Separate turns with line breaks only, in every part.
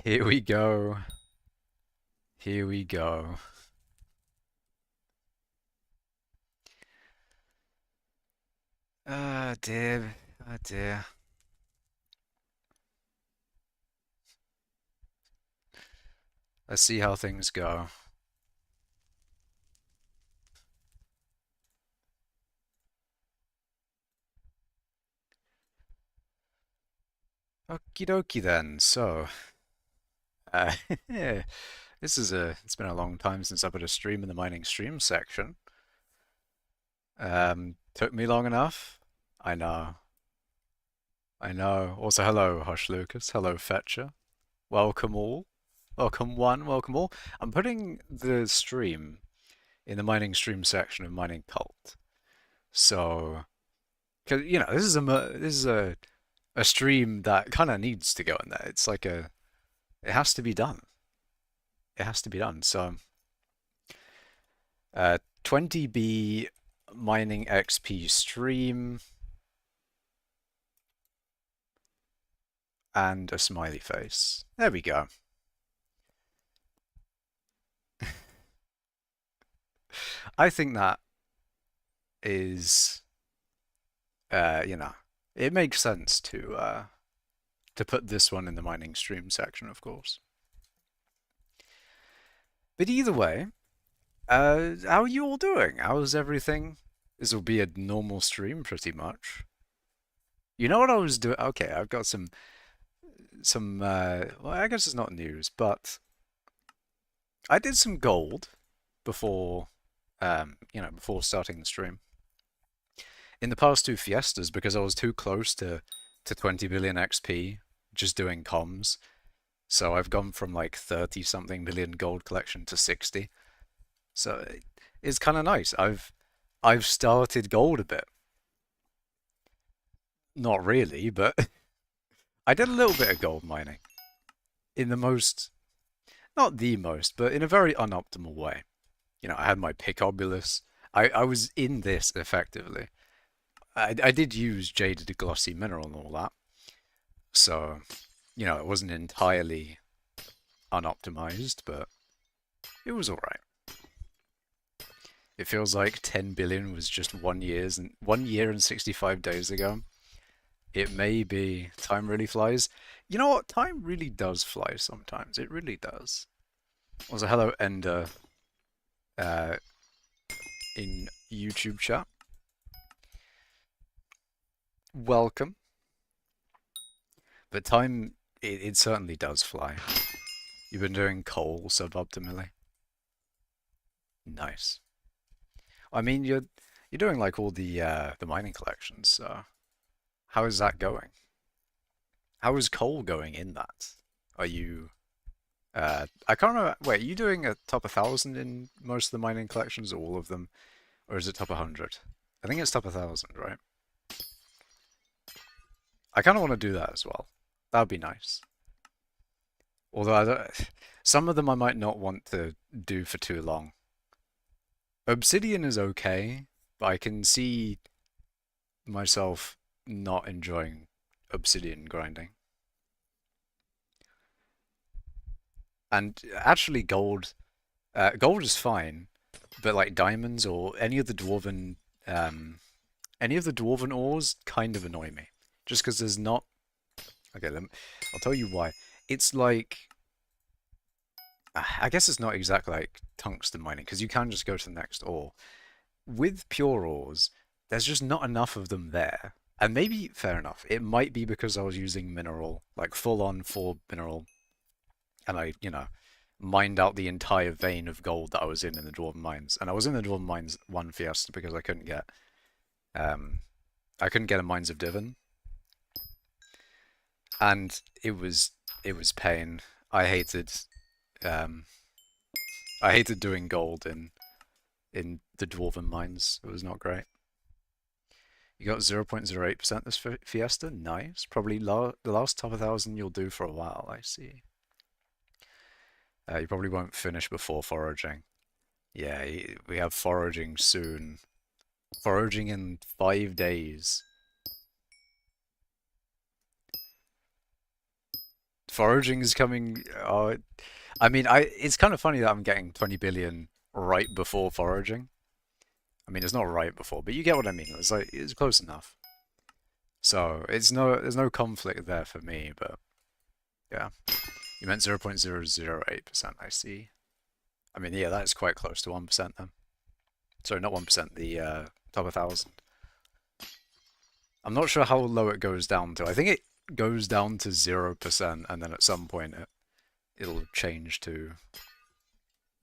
Here we go. Here we go. Ah, dear. Ah, dear. Let's see how things go. Okie dokie then. Uh, it's been a long time since I put a stream in the mining stream section. Took me long enough. I know. I know. Also, hello, Hush Lucas. Hello, Fetcher. Welcome all. Welcome one, welcome all. I'm putting the stream in the mining stream section of Mining Cult. So, because this is a stream that kind of needs to go in there. It has to be done. It has to be done. So, 20B mining XP stream and a smiley face. There we go. I think that is, uh, you know, it makes sense to put this one in the mining stream section, of course. But either way, how are you all doing? How's everything? This will be a normal stream, pretty much. You know what I was doing? Okay, I've got well, I guess it's not news, but I did some gold before, before starting the stream. In the past two fiestas, because I was too close to 20 billion XP just doing comms. So I've gone from like 30 something million gold collection to 60. So it's kind of nice. I've started gold a bit. Not really, but I did a little bit of gold mining in the most, not the most, but in a very unoptimal way. I had my Picobulus. I was in this effectively. I did use jaded glossy mineral and all that. So, it wasn't entirely unoptimized, but it was alright. It feels like 10 billion was just 1 year and 65 days ago. It may be. Time really flies. You know what? Time really does fly sometimes. It really does. Also, hello, Ender, uh, in YouTube chat. Welcome. But time, it certainly does fly. You've been doing coal suboptimally. Nice. I mean, you're doing like all the mining collections, so how is that going? How is coal going in that? Are you I can't remember. Wait, are you doing a top 1,000 in most of the mining collections, or all of them, or is it top 100? I think it's top 1,000, right? I kind of want to do that as well. That would be nice. Although some of them I might not want to do for too long. Obsidian is okay, but I can see myself not enjoying obsidian grinding. And actually, gold is fine, but like diamonds or any of the dwarven ores kind of annoy me. Just because there's not. Okay, I'll tell you why. It's like I guess it's not exactly like tungsten mining because you can just go to the next ore. With pure ores, there's just not enough of them there. And maybe, fair enough, it might be because I was using mineral, like full on 4 mineral, and I mined out the entire vein of gold that I was in the Dwarven Mines. And I was in the Dwarven Mines one fiesta because um, I couldn't get a Mines of Divin, and it was pain. I hated, um, I hated doing gold in the Dwarven Mines. It was not great. You got 0.08% this fiesta. Nice. Probably the last top 1,000 you'll do for a while. I see. You probably won't finish before foraging. Yeah, we have foraging soon. Foraging in 5 days. Foraging is coming. I mean, it's kind of funny that I'm getting 20 billion right before foraging. I mean, it's not right before, but you get what I mean. It's like it's close enough. So there's no conflict there for me. But yeah, you meant 0.008%. I see. I mean, yeah, that's quite close to 1% then. Sorry, not 1%. The top 1,000. I'm not sure how low it goes down to. I think it goes down to 0%, and then at some point it'll change to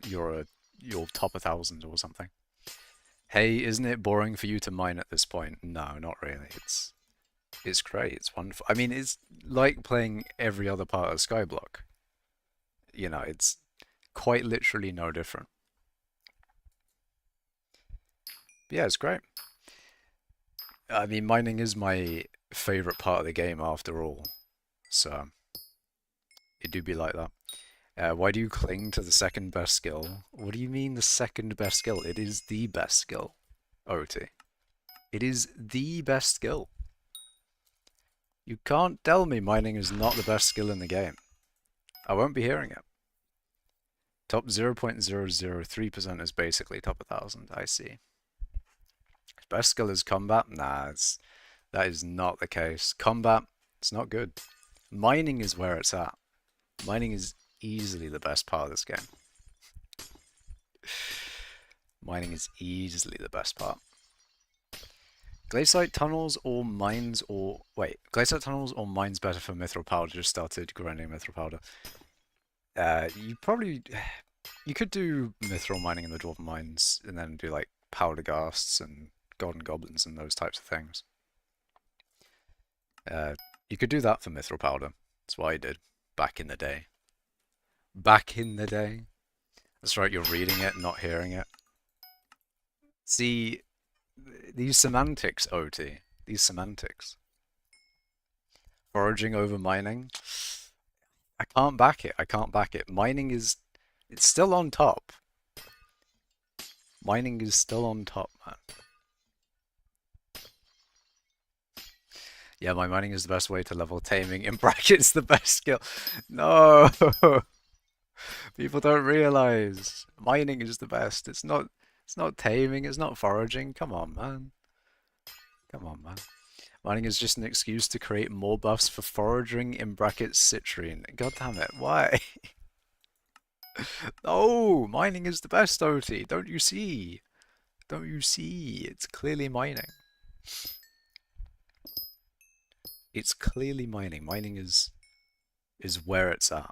your top 1,000 or something. Hey, isn't it boring for you to mine at this point? No, not really. It's great. It's wonderful. I mean, it's like playing every other part of Skyblock. You know, it's quite literally no different. But yeah, it's great. I mean, mining is my favorite part of the game after all. So, it do be like that. Why do you cling to the second best skill? What do you mean the second best skill? It is the best skill, OT. It is the best skill. You can't tell me mining is not the best skill in the game. I won't be hearing it. Top 0.003% is basically top 1,000, I see. Best skill is combat? Nah, that is not the case. Combat, it's not good. Mining is where it's at. Mining is easily the best part of this game. Mining is easily the best part. Glaciate tunnels or mines or... Wait, glaciate tunnels or mines better for mithril powder? Just started grinding mithril powder. You could do mithril mining in the dwarven mines and then do like powder ghasts and golden goblins and those types of things. You could do that for mithril powder. That's what I did back in the day. Back in the day. That's right, you're reading it, not hearing it. See, these semantics, OT. These semantics. Foraging over mining. I can't back it. I can't back it. Mining is... It's still on top. Mining is still on top, man. Yeah, my mining is the best way to level taming. In brackets, the best skill. No! People don't realize. Mining is the best. It's not taming, it's not foraging. Come on, man. Come on, man. Mining is just an excuse to create more buffs for foraging, in brackets, citrine. God damn it, why? No! Mining is the best, OT. Don't you see? Don't you see? It's clearly mining. It's clearly mining. Mining is where it's at.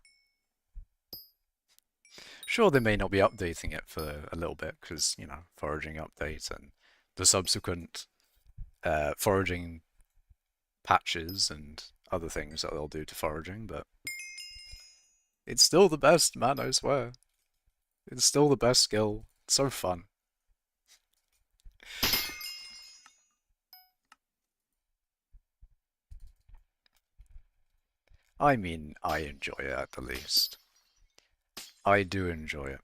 Sure, they may not be updating it for a little bit because, you know, foraging update and the subsequent foraging patches and other things that they'll do to foraging, but it's still the best, man, I swear. It's still the best skill. It's so fun. I mean, I enjoy it at the least. I do enjoy it.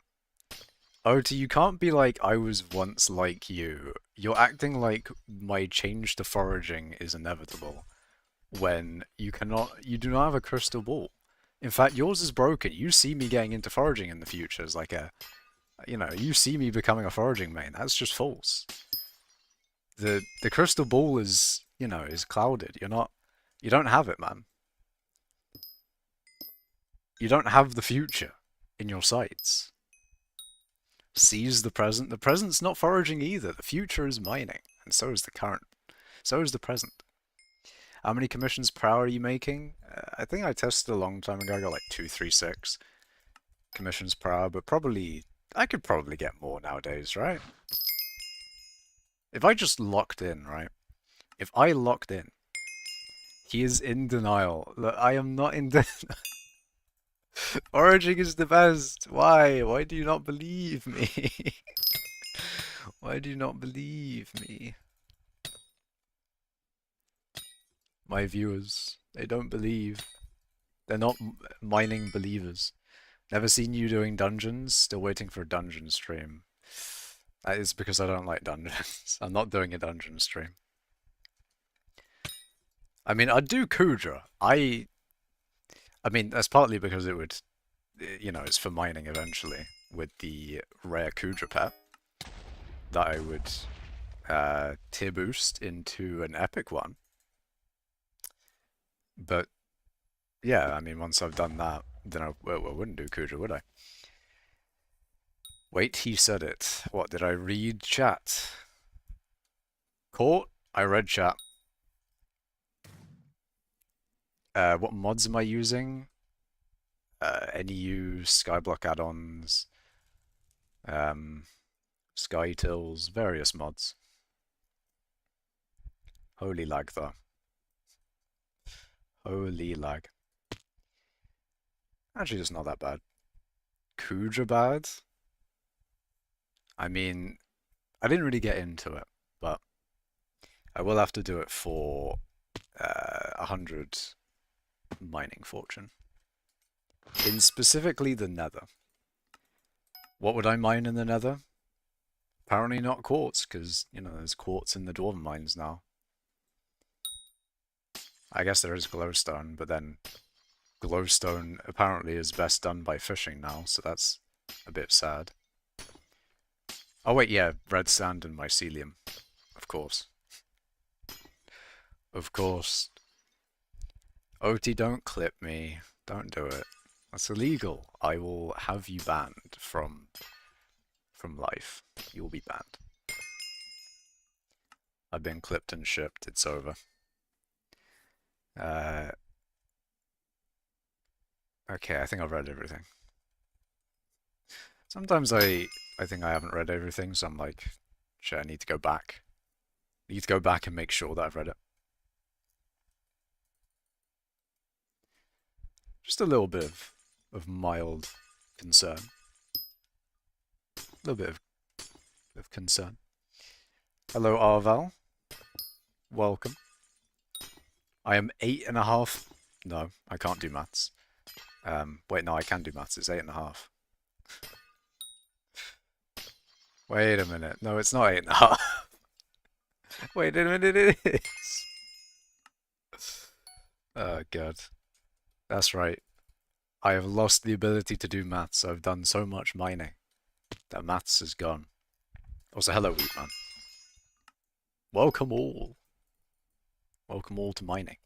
OT, you can't be like, I was once like you. You're acting like my change to foraging is inevitable when you do not have a crystal ball. In fact, yours is broken. You see me getting into foraging in the future as like a, you know, you see me becoming a foraging main. That's just false. The crystal ball is, you know, is clouded. You don't have it, man. You don't have the future in your sights. Seize the present. The present's not foraging either. The future is mining, and so is the current. So is the present. How many commissions per hour are you making? I think I tested a long time ago. I got like 236 commissions per hour, but I could probably get more nowadays, right? If I just locked in, right? If I locked in, he is in denial. Look, I am not in denial. Foraging is the best. Why? Why do you not believe me? Why do you not believe me? My viewers, they don't believe. They're not mining believers. Never seen you doing dungeons. Still waiting for a dungeon stream. That is because I don't like dungeons. I'm not doing a dungeon stream. I mean, I'd do Kudra. I mean, that's partly because it would, it's for mining eventually with the rare Kudra pet that I would tier boost into an epic one. But yeah, I mean, once I've done that, then I wouldn't do Kudra, would I? Wait, he said it. What, did I read chat? Caught? I read chat. What mods am I using? NEU, skyblock add-ons, sky tills, various mods. Holy lag though. Holy lag. Actually, it's not that bad. Kudra bad? I mean, I didn't really get into it, but I will have to do it for 100 mining fortune. In specifically the nether. What would I mine in the nether? Apparently not quartz, because, there's quartz in the dwarven mines now. I guess there is glowstone, but then glowstone apparently is best done by fishing now, so that's a bit sad. Oh wait, yeah, red sand and mycelium. Of course. Of course. OT, don't clip me. Don't do it. That's illegal. I will have you banned from life. You'll be banned. I've been clipped and shipped. It's over. Okay, I think I've read everything. Sometimes I think I haven't read everything, so I'm like, shit, I need to go back. I need to go back and make sure that I've read it. Just a little bit of mild concern. A little bit of concern. Hello, Arval. Welcome. I am 8.5. No, I can't do maths. Wait, no, I can do maths. It's 8.5. Wait a minute. No, it's not 8.5. Wait a minute, it is. Oh, God. That's right. I have lost the ability to do maths. I've done so much mining that maths is gone. Also, hello, Wheatman. Welcome all. Welcome all to mining.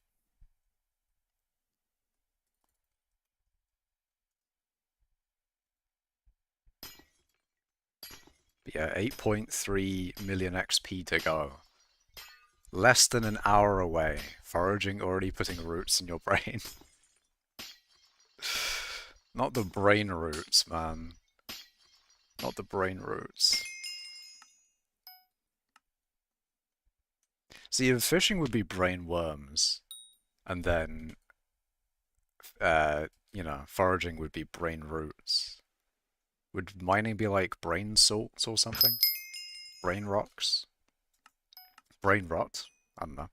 But yeah, 8.3 million XP to go. Less than an hour away. Foraging already putting roots in your brain. Not the brain roots, man. Not the brain roots. See, if fishing would be brain worms, and then, foraging would be brain roots. Would mining be like brain salts or something? Brain rocks? Brain rot? I don't know.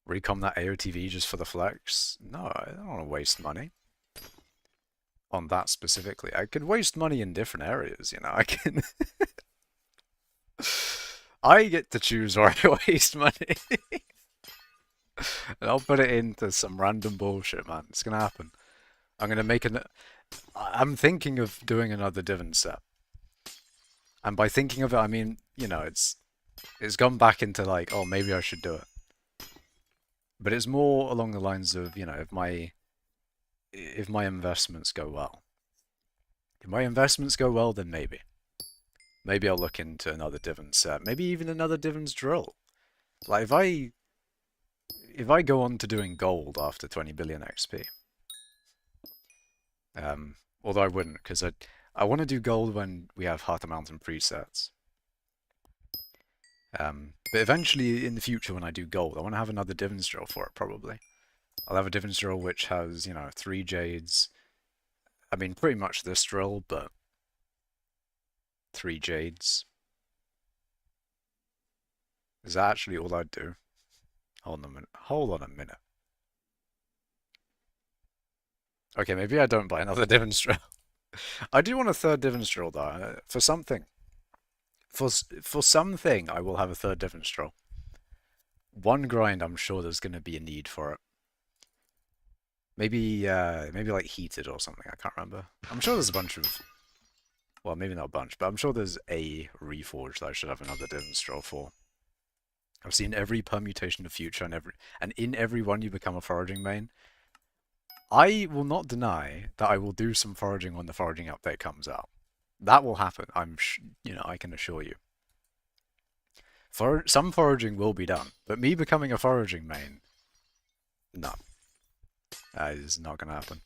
Recom that AOTV just for the flex? No, I don't want to waste money on that specifically. I could waste money in different areas, I can... I get to choose where I waste money. And I'll put it into some random bullshit, man. It's gonna happen. I'm gonna make I'm thinking of doing another Divan set. And by thinking of it, I mean, it's gone back into like, oh, maybe I should do it. But it's more along the lines of, if my investments go well. If my investments go well, then maybe. Maybe I'll look into another Divan set. Maybe even another Divan's drill. Like, if I go on to doing gold after 20 billion XP, although I wouldn't, because I want to do gold when we have Heart of Mountain presets. But eventually, in the future, when I do gold, I want to have another Divan's drill for it, probably. I'll have a Divan's drill which has, 3 jades. I mean, pretty much this drill, but 3 jades. Is that actually all I'd do? Hold on a minute. Hold on a minute. Okay, maybe I don't buy another Divan's drill. I do want a third Divan's drill, though, for something. For something, I will have a third Divan's drill. One grind, I'm sure there's going to be a need for it. Maybe like heated or something. I can't remember. I'm sure there's a bunch of, well, maybe not a bunch, but I'm sure there's a reforge that I should have another div straw for. I've seen every permutation of future and in every one you become a foraging main. I will not deny that I will do some foraging when the foraging update comes out. That will happen. I can assure you. Some foraging will be done, but me becoming a foraging main, no, that is not going to happen.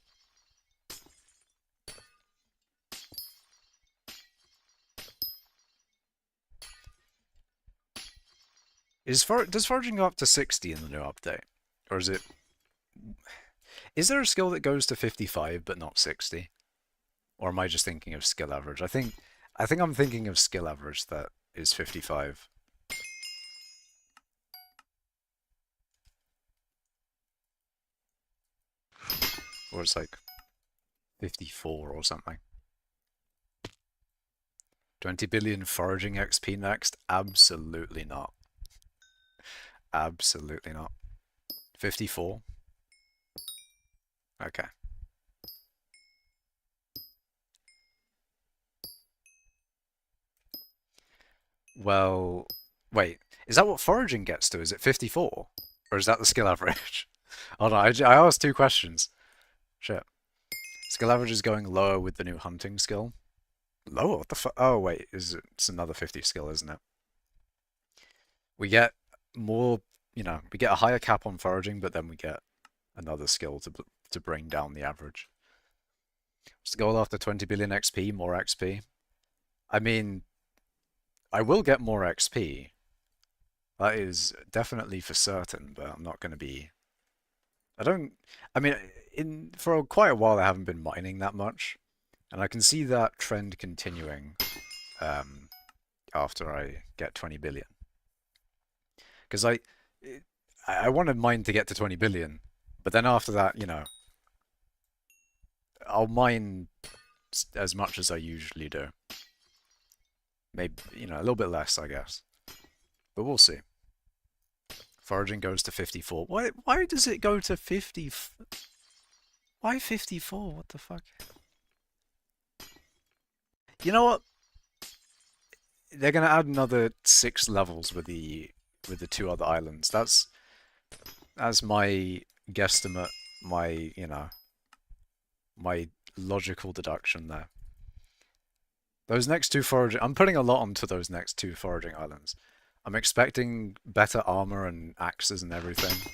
Does foraging go up to 60 in the new update? Or is it... Is there a skill that goes to 55 but not 60? Or am I just thinking of skill average? I think I'm thinking of skill average that is 55. Or it's like 54 or something. 20 billion foraging XP next? Absolutely not. Absolutely not. 54? Okay. Well, wait. Is that what foraging gets to? Is it 54? Or is that the skill average? Hold on, I asked two questions. Shit. Skill average is going lower with the new hunting skill. Lower? What the fuck? Oh, wait. It's another 50 skill, isn't it? We get more, we get a higher cap on foraging, but then we get another skill to bring down the average. What's the goal after 20 billion XP? More XP? I mean, I will get more XP. That is definitely for certain, but I'm not going to be... I mean, for quite a while I haven't been mining that much, and I can see that trend continuing after I get 20 billion. Because I wanted mine to get to 20 billion, but then after that, I'll mine as much as I usually do. Maybe, a little bit less, I guess. But we'll see. Foraging goes to 54. Why does it go to 50? Why 54? What the fuck? You know what? They're gonna add another 6 levels with the two other islands. That's my guesstimate, my logical deduction there. Those next two foraging... I'm putting a lot onto those next two foraging islands. I'm expecting better armor and axes and everything.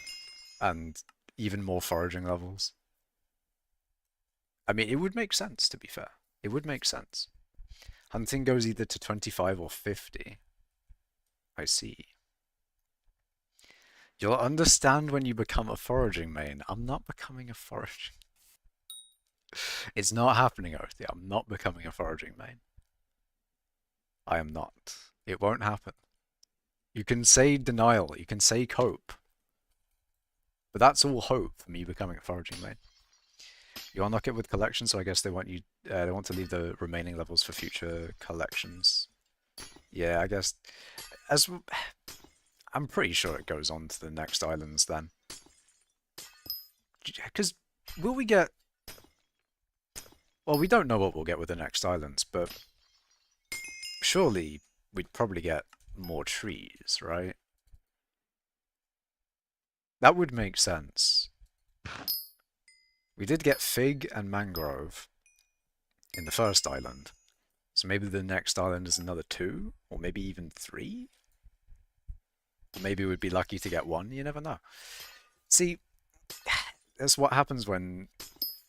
And even more foraging levels. I mean, it would make sense, to be fair. It would make sense. Hunting goes either to 25 or 50. I see. You'll understand when you become a foraging main. I'm not becoming a foraging... It's not happening, Oathie. I'm not becoming a foraging main. I am not. It won't happen. You can say denial, you can say cope. But that's all hope for me becoming a foraging main. You unlock it with collection, so I guess they want to leave the remaining levels for future collections. Yeah, I guess I'm pretty sure it goes on to the next islands then. Because will we get... Well, we don't know what we'll get with the next islands, but surely we'd probably get more trees, right? That would make sense. We did get fig and mangrove in the first island. So maybe the next island is another 2, or maybe even 3? Or maybe we'd be lucky to get 1, you never know. See, that's what happens when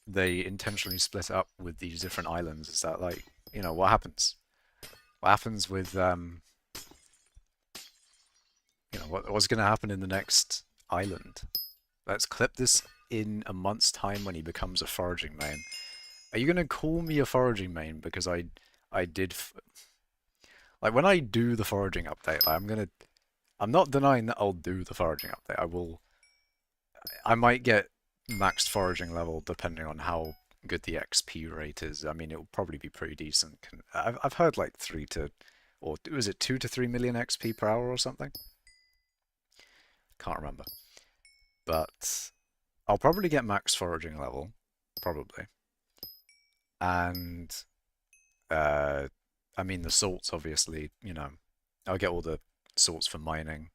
they intentionally split up with these different islands, is that, like, what happens? What happens with, what's going to happen in the next island? Let's clip this in a month's time when he becomes a foraging main. Are you going to call me a foraging main because I did... Like, when I do the foraging update, I'm not denying that I'll do the foraging update. I might get maxed foraging level depending on how good the XP rate is. I mean, it'll probably be pretty decent. I've heard like 3 to... Or was it 2 to 3 million XP per hour or something? Can't remember. But I'll probably get max foraging level, probably. And, uh, I mean the salts, obviously, you know, I'll get all the salts for mining.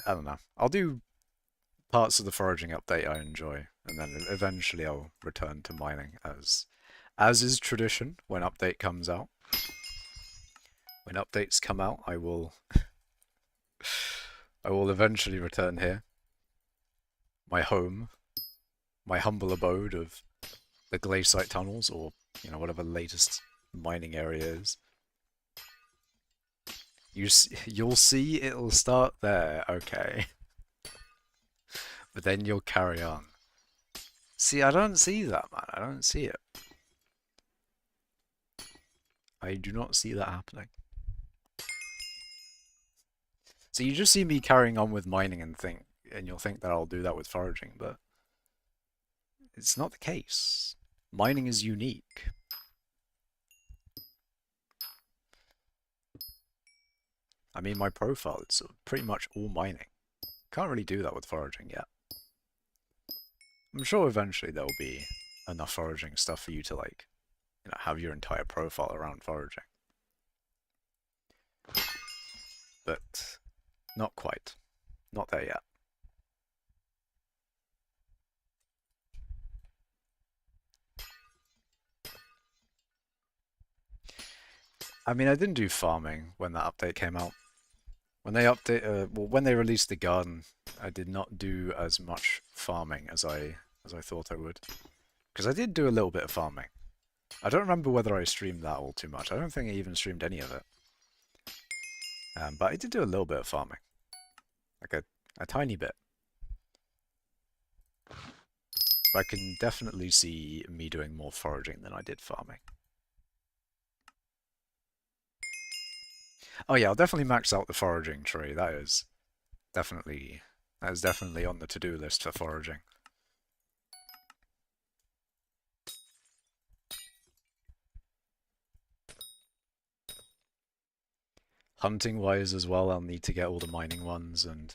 I don't know. I'll do parts of the foraging update I enjoy, and then eventually I'll return to mining as is tradition when update comes out. When updates come out, I will eventually return here. My home, my humble abode of the glaciate tunnels, or you know, whatever the latest mining area is. You'll see it'll start there, okay. But then you'll carry on. See, I don't see that, man. I don't see it. I do not see that happening. So you just see me carrying on with mining and you'll think that I'll do that with foraging, but it's not the case. Mining is unique. I mean, my profile is pretty much all mining. Can't really do that with foraging yet. I'm sure eventually there'll be enough foraging stuff for you to, like, you know, have your entire profile around foraging. But not quite. Not there yet. I mean, I didn't do farming when that update came out. When they when they released the garden, I did not do as much farming as I thought I would. Because I did do a little bit of farming. I don't remember whether I streamed that all too much. I don't think I even streamed any of it. But I did do a little bit of farming. Like a tiny bit. But I can definitely see me doing more foraging than I did farming. Oh yeah, I'll definitely max out the foraging tree. That is definitely on the to-do list for foraging. Hunting-wise as well, I'll need to get all the mining ones and,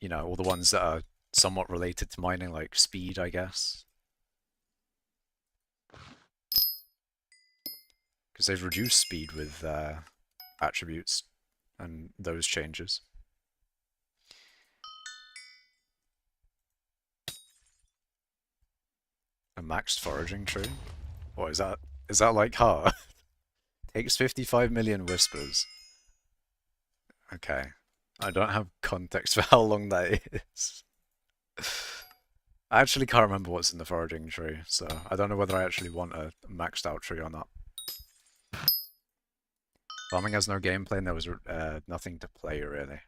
you know, all the ones that are somewhat related to mining, like speed, I guess. Because they've reduced speed with attributes and those changes. A maxed foraging tree? What is that? Is that like hard? Takes 55 million whispers. Okay. I don't have context for how long that is. I actually can't remember what's in the foraging tree, so I don't know whether I actually want a maxed out tree or not. Farming has no gameplay and there was nothing to play really.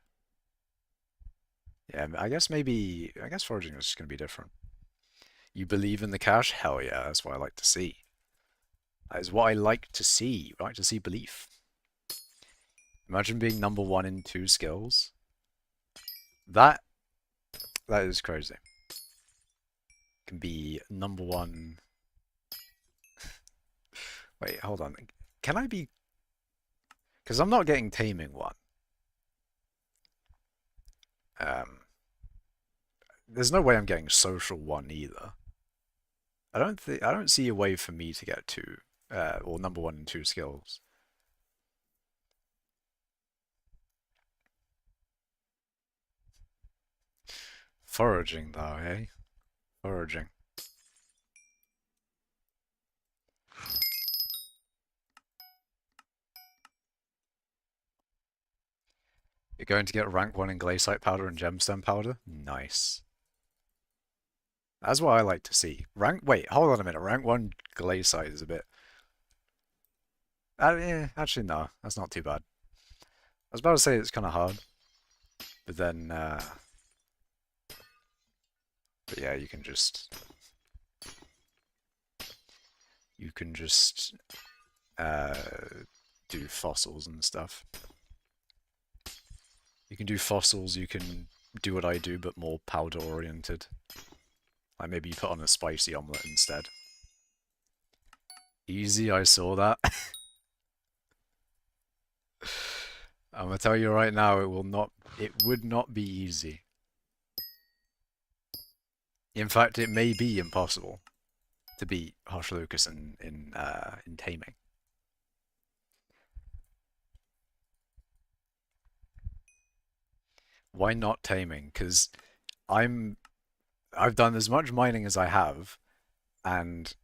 Yeah, I guess foraging is just going to be different. You believe in the cash? Hell yeah, that's what I like to see. That is what I like to see. I like to see belief. Imagine being number 1 in 2 skills. That is crazy. Can be number 1. Wait, hold on. Can I be? Because I'm not getting taming 1. There's no way I'm getting social 1 either. I don't see a way for me to get 2, or number 1 in 2 skills. Foraging though, eh? Foraging. You're going to get rank 1 in glaciate powder and gemstone powder? Nice. That's what I like to see. Wait, hold on a minute. Rank 1 glaciate is a bit... actually, no. That's not too bad. I was about to say it's kind of hard. But then... But yeah, you can just... do fossils and stuff. You can do fossils, you can do what I do, but more powder-oriented. Like maybe you put on a spicy omelette instead. Easy, I saw that. I'm gonna tell you right now, it would not be easy. In fact, it may be impossible to beat Hush Lucas in taming. Why not taming? Because I'm I've done as much mining as I have, and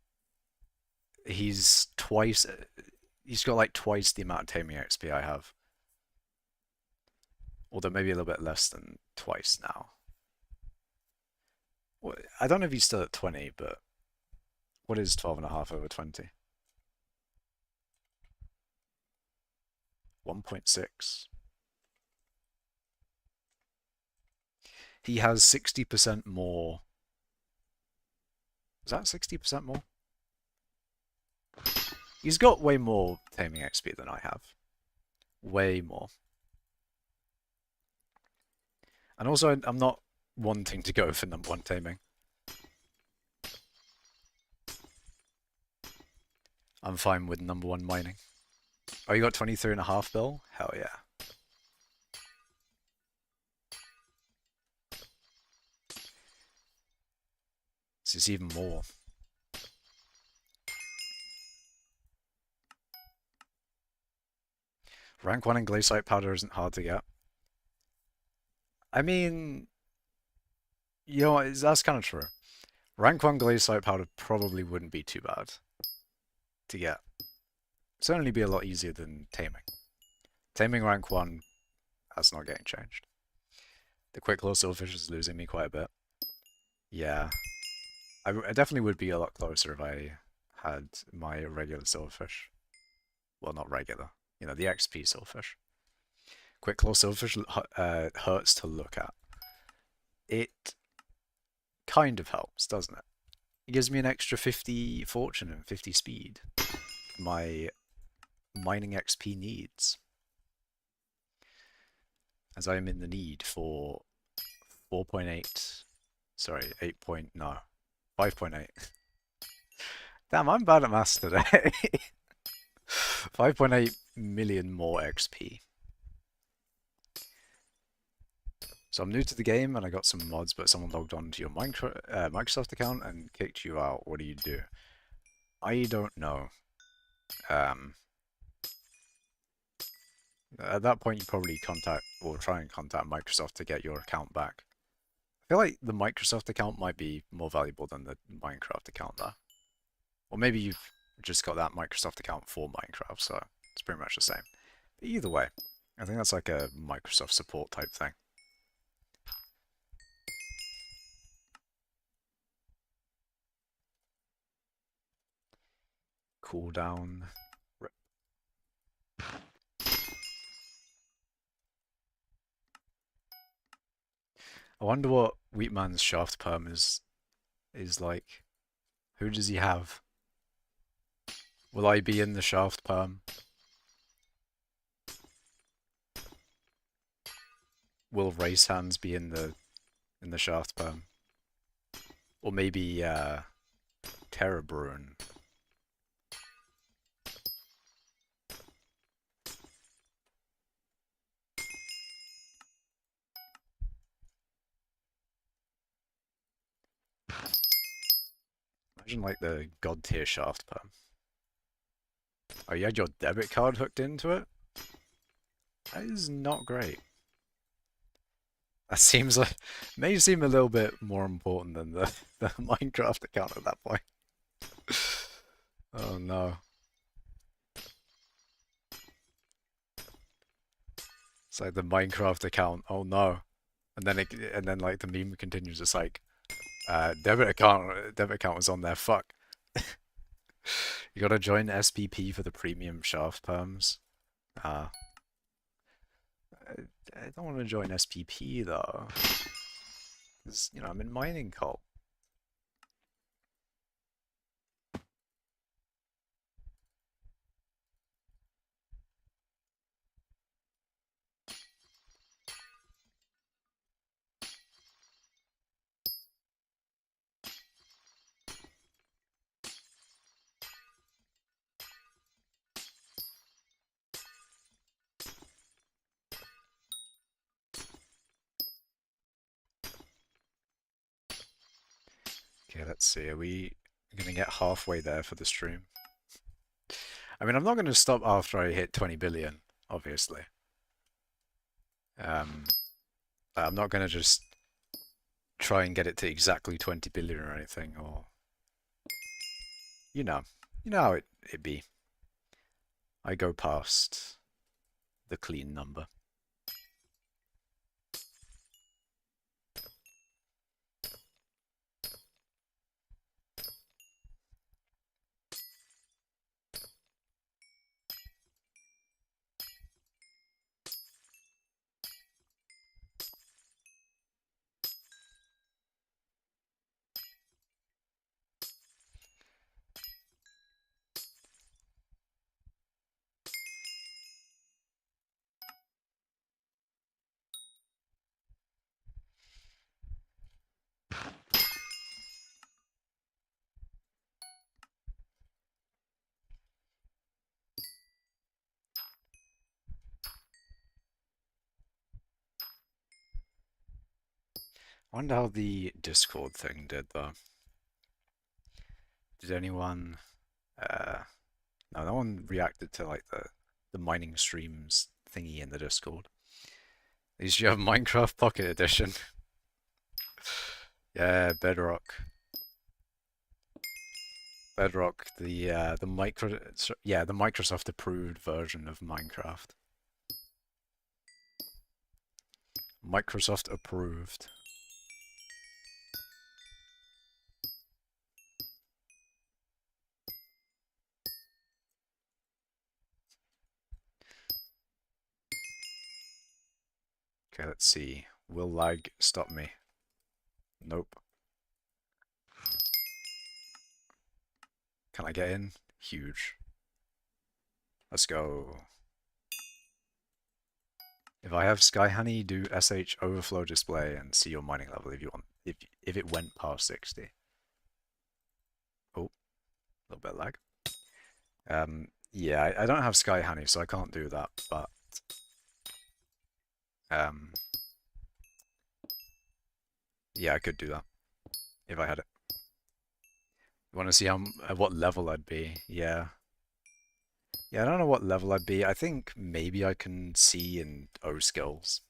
he's twice he's got like twice the amount of taming XP I have. Although maybe a little bit less than twice now. Well, I don't know if he's still at 20, but what is 12.5 over 20? 1.6. He has 60% more. Is that 60% more? He's got way more taming XP than I have. Way more. And also, I'm not wanting to go for number 1 taming. I'm fine with number 1 mining. Oh, you got 23.5 bill? Hell yeah. This is even more. Rank 1 in Glaciite Powder isn't hard to get. I mean, you know, that's kind of true. Rank 1 Glaciite Powder probably wouldn't be too bad to get. Certainly be a lot easier than taming. Taming rank 1, that's not getting changed. The quick claw silverfish is losing me quite a bit. Yeah. I definitely would be a lot closer if I had my regular silverfish. Well, not regular. You know, the XP silverfish. Quick claw silverfish hurts to look at. It kind of helps, doesn't it? It gives me an extra 50 fortune and 50 speed. My mining XP needs. As I am in the need for 4.8. Sorry, 8 point, no. 5.8. Damn, I'm bad at maths today. 5.8 million more XP. So I'm new to the game and I got some mods, but someone logged on to your Microsoft account and kicked you out. What do you do? I don't know. At that point, you probably contact or try and contact Microsoft to get your account back. I feel like the Microsoft account might be more valuable than the Minecraft account there. Or maybe you've just got that Microsoft account for Minecraft, so it's pretty much the same. But either way, I think that's like a Microsoft support type thing. Cooldown. I wonder what Wheatman's shaft perm is like. Who does he have? Will I be in the shaft perm? Will race hands be in the shaft perm? Or maybe Terra Bruin. Imagine like the god tier shaft perm. Oh, you had your debit card hooked into it? That is not great. That seems like may seem a little bit more important than the Minecraft account at that point. Oh no. It's like the Minecraft account. Oh no. And then like the meme continues. It's like debit account was on there. Fuck. You gotta join SPP for the premium shaft perms. I don't want to join SPP though. Because, you know, I'm in mining cult. Okay, let's see. Are we gonna get halfway there for the stream? I mean, I'm not gonna stop after I hit 20 billion, obviously. Um, I'm not gonna just try and get it to exactly 20 billion or anything, or you know, you know how it be. I go past the clean number. I wonder how the Discord thing did though. Did anyone no, no one reacted to like the mining streams thingy in the Discord. At least you have Minecraft Pocket Edition. Yeah, Bedrock. Bedrock, the Microsoft approved version of Minecraft. Microsoft approved. Okay, let's see. Will lag stop me? Nope. Can I get in? Huge. Let's go. If I have Sky Honey, do SH overflow display and see your mining level if you want. If it went past 60. Oh, a little bit of lag. Yeah, I don't have Sky Honey, so I can't do that. But yeah, I could do that if I had it. You want to see how at what level I'd be? Yeah. Yeah, I don't know what level I'd be. I think maybe I can see in O skills.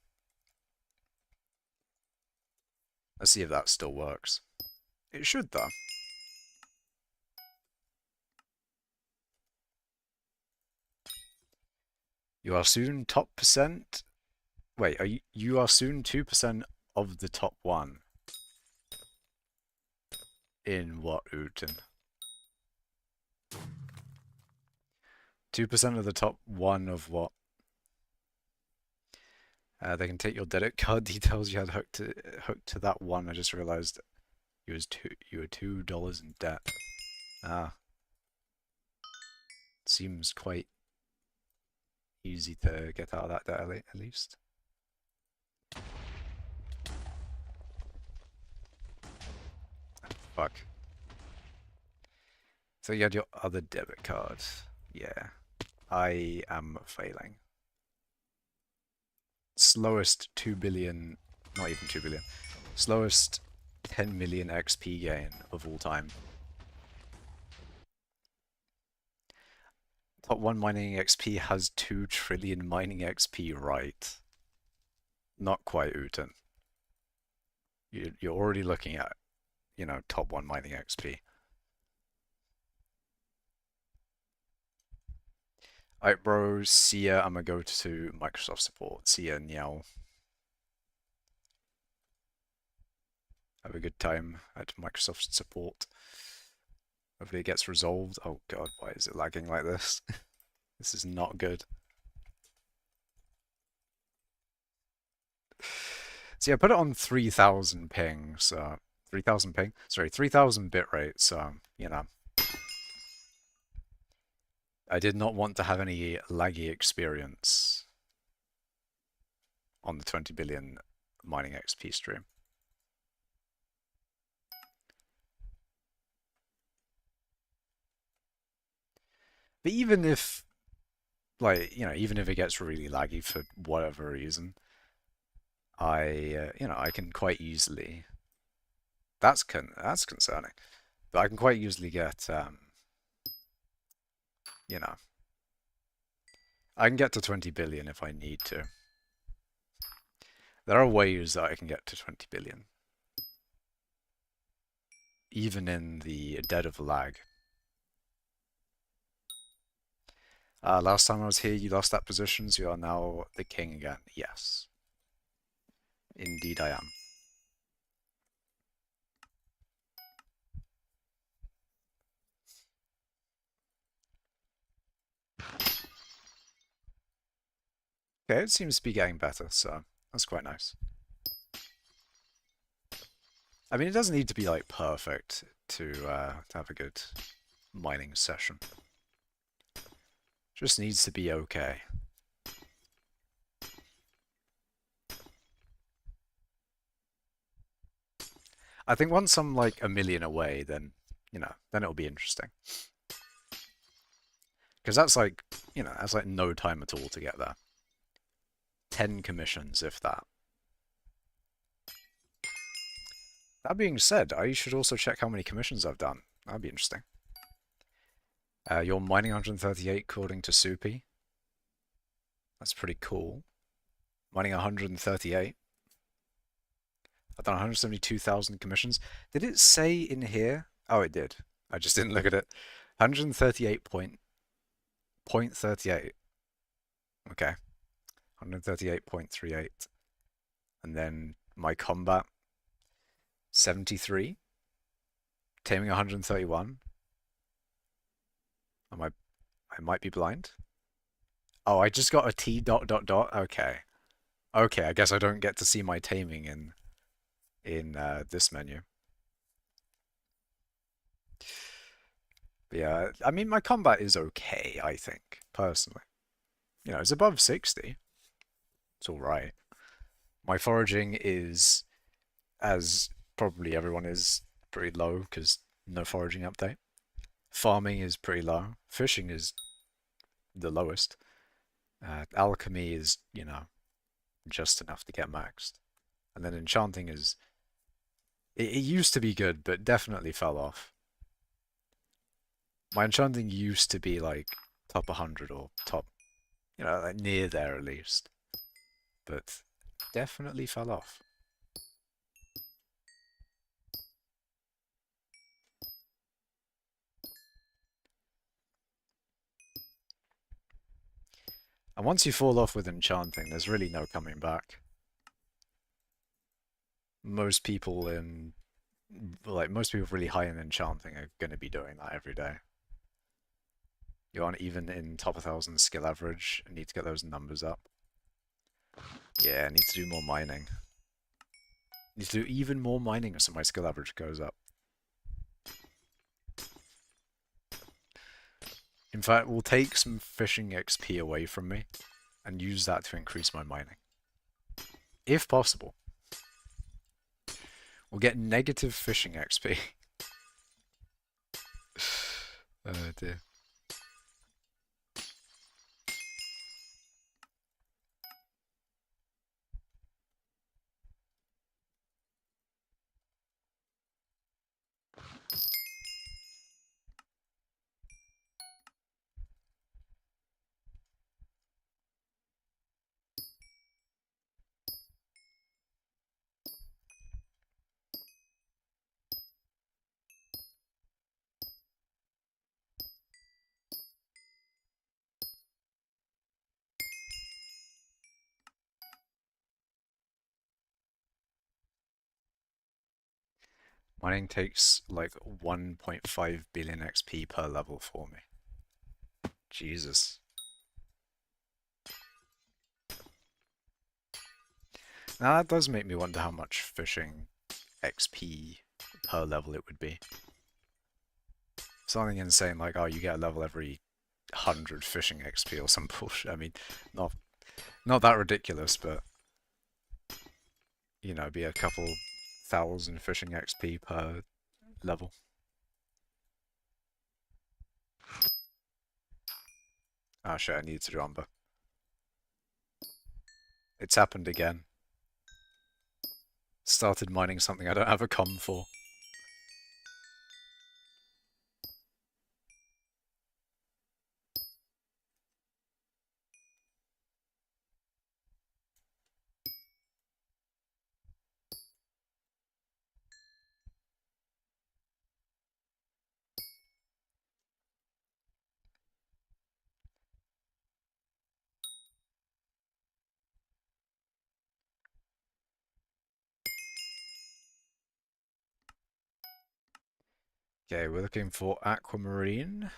Let's see if that still works. It should though. You are soon top percent. Wait, you are soon 2% of the top one. In what, Uten? 2% of the top one of what? They can take your debit card details you had hooked to that one. I just realized you were $2 in debt. Ah, seems quite easy to get out of that debt at least. Fuck. So you had your other debit card. Yeah. I am failing. Slowest 2 billion, not even 2 billion. Slowest 10 million XP gain of all time. Top 1 mining XP has 2 trillion mining XP, right? Not quite, Uten. You're already looking at, you know, top 1 mining XP. Alright, bro, see ya. I'm gonna go to Microsoft support. See ya, Niao. Have a good time at Microsoft support. Hopefully it gets resolved. Oh god, why is it lagging like this? This is not good. So yeah, put it on 3000 ping, so 3000 ping? Sorry, 3000 bitrate, so, you know. I did not want to have any laggy experience on the 20 billion mining XP stream. But even if, like, you know, even if it gets really laggy for whatever reason, you know, I can quite easily that's concerning. But I can quite easily get, you know, I can get to 20 billion if I need to. There are ways that I can get to 20 billion. Even in the dead of lag. Last time I was here, you lost that position, so you are now the king again. Yes. Indeed I am. Okay, it seems to be getting better, so that's quite nice. I mean, it doesn't need to be, like, perfect to have a good mining session. Just needs to be okay. I think once I'm, like, a million away, then, you know, then it'll be interesting. Because that's, like, you know, that's, like, no time at all to get there. 10 commissions, if that. That being said, I should also check how many commissions I've done. That'd be interesting. You're mining 138 according to Soupy. That's pretty cool. Mining 138. I've done 172,000 commissions. Did it say in here? Oh, it did. I just didn't look at it. 138.38. Okay. 138.38. And then my combat, 73. Taming 131. I might be blind. Oh, I just got a T dot dot dot. Okay. Okay, I guess I don't get to see my taming in this menu. But yeah, I mean, my combat is okay, I think, personally. You know, it's above 60. It's alright. My foraging is, as probably everyone is, pretty low, because no foraging update. Farming is pretty low. Fishing is the lowest. Alchemy is, you know, just enough to get maxed. And then enchanting is... It used to be good, but definitely fell off. My enchanting used to be, like, top 100 or top, you know, like near there at least. But definitely fell off. And once you fall off with enchanting, there's really no coming back. Most people really high in enchanting are going to be doing that every day. You aren't even in top 1,000 skill average and need to get those numbers up. Yeah, I need to do more mining. Need to do even more mining so my skill average goes up. In fact, we'll take some fishing XP away from me and use that to increase my mining. If possible. We'll get negative fishing XP. Oh dear. Mining takes like 1.5 billion XP per level for me. Jesus. Now that does make me wonder how much fishing XP per level it would be. Something insane like, oh, you get a level every 100 fishing XP or some bullshit. I mean, not that ridiculous, but you know, be a couple thousand fishing XP per level. Oh shit, I need to do Umber. It's happened again. Started mining something I don't have a com for. Okay, we're looking for aquamarine.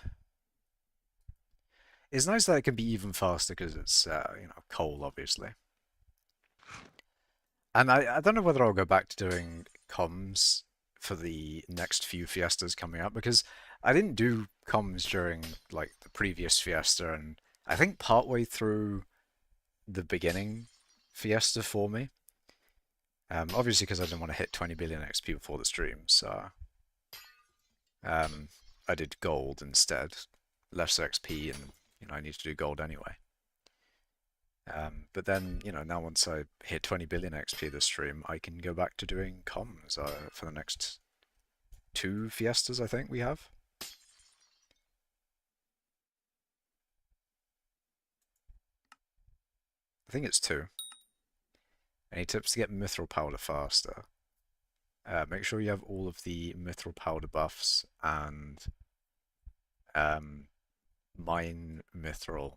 It's nice that it can be even faster because it's, coal, obviously. And I don't know whether I'll go back to doing comms for the next few fiestas coming up because I didn't do comms during like the previous fiesta, and I think partway through the beginning fiesta for me. Obviously because I didn't want to hit 20 billion XP before the stream, so um, I did gold instead, less XP, and I need to do gold anyway. But then, now once I hit 20 billion XP this stream, I can go back to doing comms for the next 2 fiestas, I think we have. I think it's 2. Any tips to get mithril powder faster? Make sure you have all of the mithril powder buffs and mine mithril,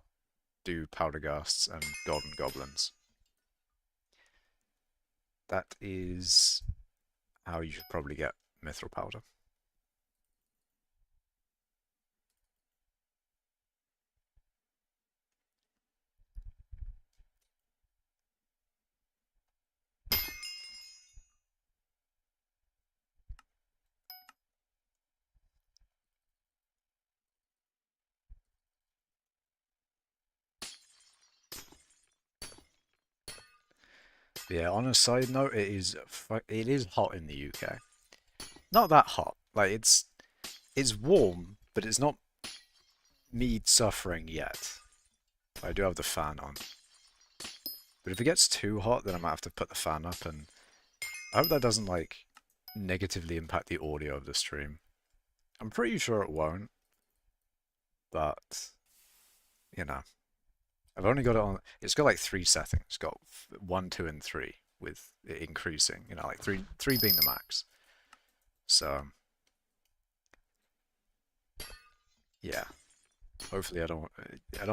do powder ghasts and golden goblins. That is how you should probably get mithril powder. But yeah, on a side note, it is hot in the UK. Not that hot. Like it's warm, but it's not me suffering yet. I do have the fan on. But if it gets too hot, then I might have to put the fan up, and I hope that doesn't like negatively impact the audio of the stream. I'm pretty sure it won't, but I've only got it on. It's got like 3 settings. It's got 1, 2, and 3 with it increasing. Like three being the max. So yeah, hopefully I don't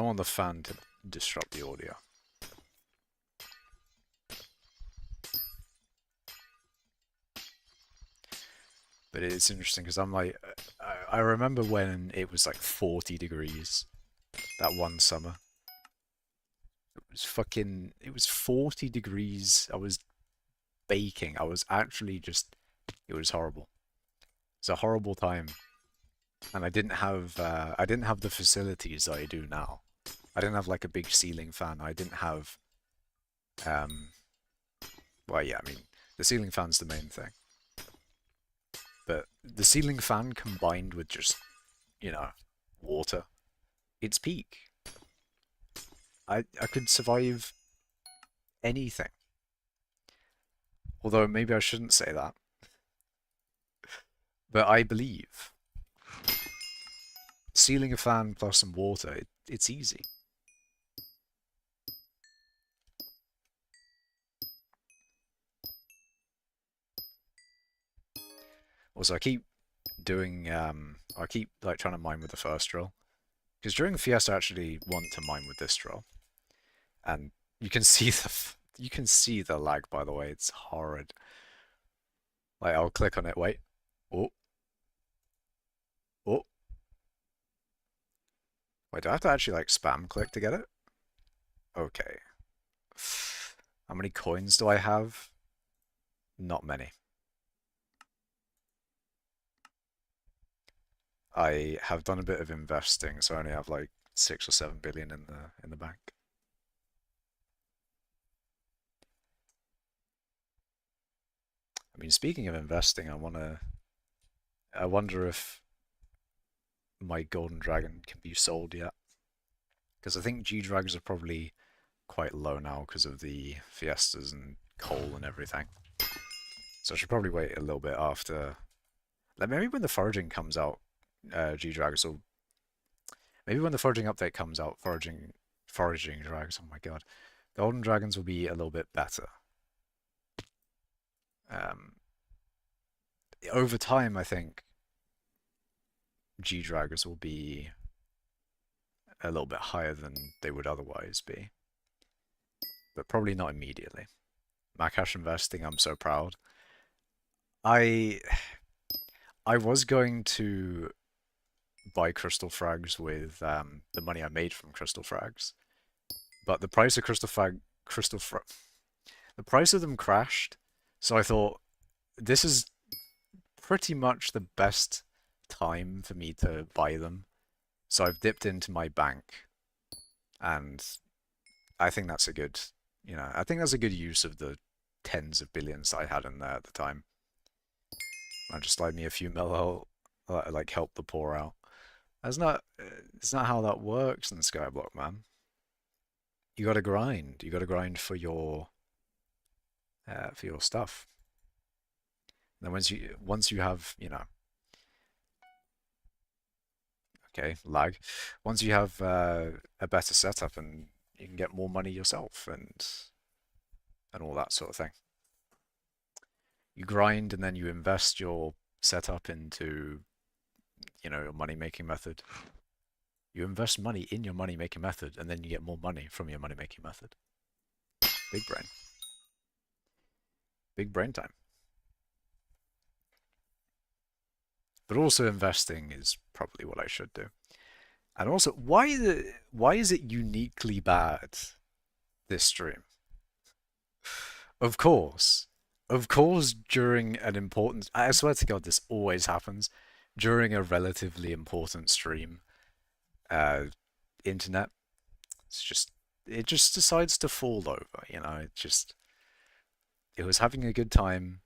want the fan to disrupt the audio. But it's interesting because I'm like, I remember when it was like 40 degrees that one summer. It was 40 degrees. I was baking. I was actually just, it was horrible. It's a horrible time. And I didn't have the facilities that I do now. I didn't have like a big ceiling fan. I didn't have, well, yeah, I mean, the ceiling fan's the main thing. But the ceiling fan combined with just, water, it's peak. I could survive anything. Although maybe I shouldn't say that. But I believe sealing a fan plus some water, it's easy. Also, I keep doing, I keep like trying to mine with the first drill. Because during Fiesta I actually want to mine with this drill. And you can see the lag, by the way, it's horrid. Like, I'll click on it, wait. Oh. Oh. Wait, do I have to actually, like, spam click to get it? Okay. How many coins do I have? Not many. I have done a bit of investing, so I only have, like, 6 or 7 billion in the bank. I mean, speaking of investing, I wonder if my golden dragon can be sold yet. Because I think G-Drags are probably quite low now because of the fiestas and coal and everything. So I should probably wait a little bit after. Like maybe when the foraging comes out, G-Drags will. Maybe when the foraging update comes out, foraging drags. Oh my god, golden dragons will be a little bit better. Over time, I think G-Draggers will be a little bit higher than they would otherwise be. But probably not immediately. Macash investing, I'm so proud. I I was going to buy crystal frags with the money I made from crystal frags, but the price of crystal frag, the price of them crashed. So I thought this is pretty much the best time for me to buy them. So I've dipped into my bank, and I think that's a good, I think that's a good use of the tens of billions that I had in there at the time. I just slide me a few mil out, like help the poor out. That's not, it's not how that works in Skyblock, man. You gotta grind. You gotta grind for your stuff. And then once you have, okay, lag. Once you have a better setup and you can get more money yourself and all that sort of thing. You grind and then you invest your setup into, your money making method. You invest money in your money making method and then you get more money from your money making method. Big brain. Big brain time. But also investing is probably what I should do. And also, why is it uniquely bad, this stream? Of course. Of course, during an important, I swear to God, this always happens during a relatively important stream. Uh, internet, it just decides to fall over, it was having a good time,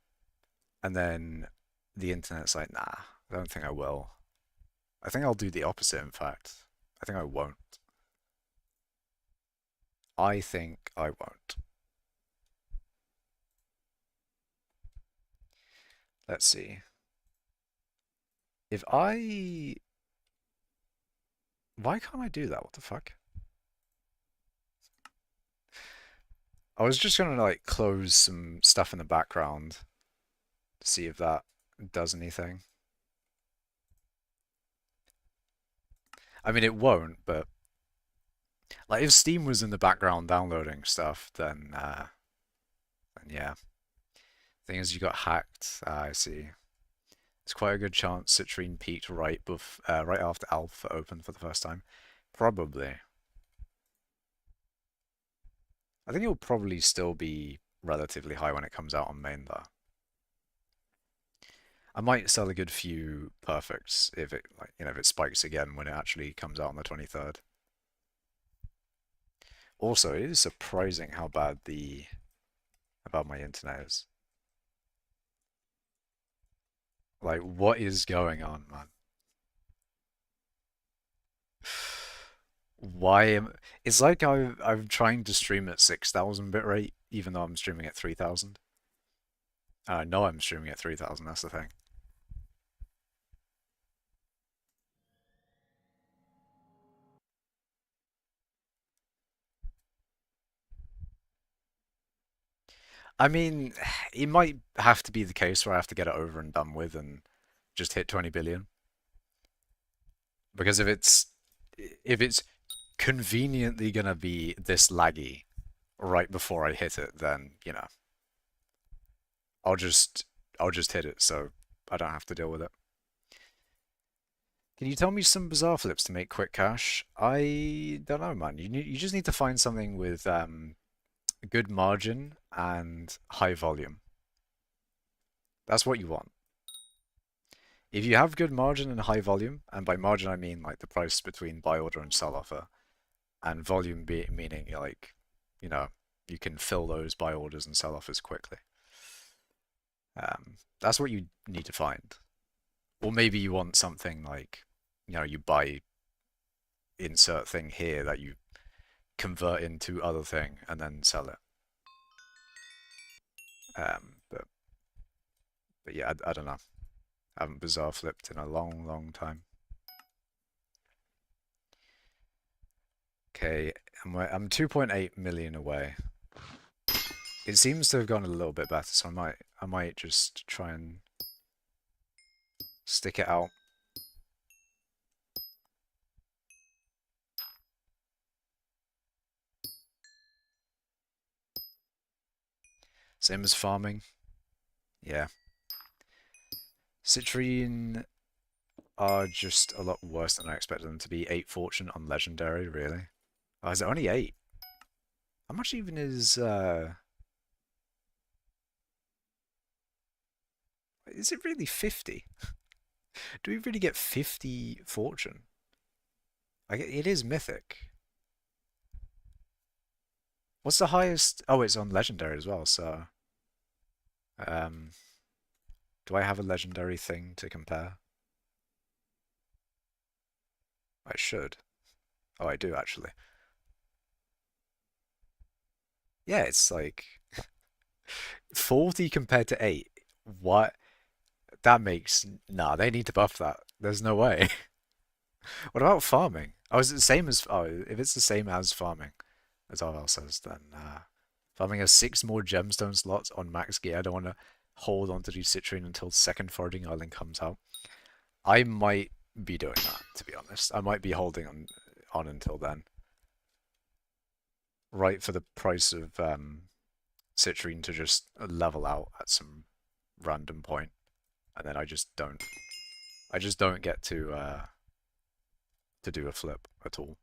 and then the internet's like, nah, I don't think I will. I think I'll do the opposite, in fact. I think I won't. I think I won't. Let's see. If I... Why can't I do that? What the fuck? I was just gonna like close some stuff in the background to see if that does anything. I mean, it won't, but like if Steam was in the background downloading stuff, then yeah. Thing is, you got hacked. I see. It's quite a good chance Citrine peaked right after Alpha opened for the first time. Probably. I think it'll probably still be relatively high when it comes out on main though. I might sell a good few perfects if it if it spikes again when it actually comes out on the 23rd. Also, it is surprising how bad my internet is. Like, what is going on, man? Why am It's like I'm trying to stream at 6,000 bitrate even though I'm streaming at 3,000. And I know I'm streaming at 3,000, that's the thing. I mean, it might have to be the case where I have to get it over and done with and just hit 20 billion. Because if it's conveniently gonna be this laggy right before I hit it, then, I'll just I'll just hit it so I don't have to deal with it. Can you tell me some bizarre flips to make quick cash? I don't know, man. You just need to find something with good margin and high volume. That's what you want. If you have good margin and high volume, and by margin I mean like the price between buy order and sell offer, and volume meaning like, you can fill those buy orders and sell offers quickly. That's what you need to find. Or maybe you want something like, you buy insert thing here that you convert into other thing and then sell it. But yeah, I don't know. I haven't bizarre flipped in a long, long time. Okay, I'm 2.8 million away. It seems to have gone a little bit better, so I might just try and stick it out. Same as farming. Yeah. Citrine are just a lot worse than I expected them to be. 8 fortune on legendary, really? Oh, is it only 8? How much even is it really 50? Do we really get 50 fortune? It is mythic. What's the highest? Oh, it's on legendary as well, so um do I have a legendary thing to compare? I should. Oh, I do actually. Yeah, it's like 40 compared to 8. What? That makes... Nah, they need to buff that. There's no way. What about farming? Oh, is it the same as... Oh, if it's the same as farming, as RL says, then farming has 6 more gemstone slots on max gear. I don't want to hold on to do citrine until second foraging island comes out. I might be doing that, to be honest. I might be holding on until then. Right for the price of citrine to just level out at some random point, and then I just don't. I just don't get to do a flip at all.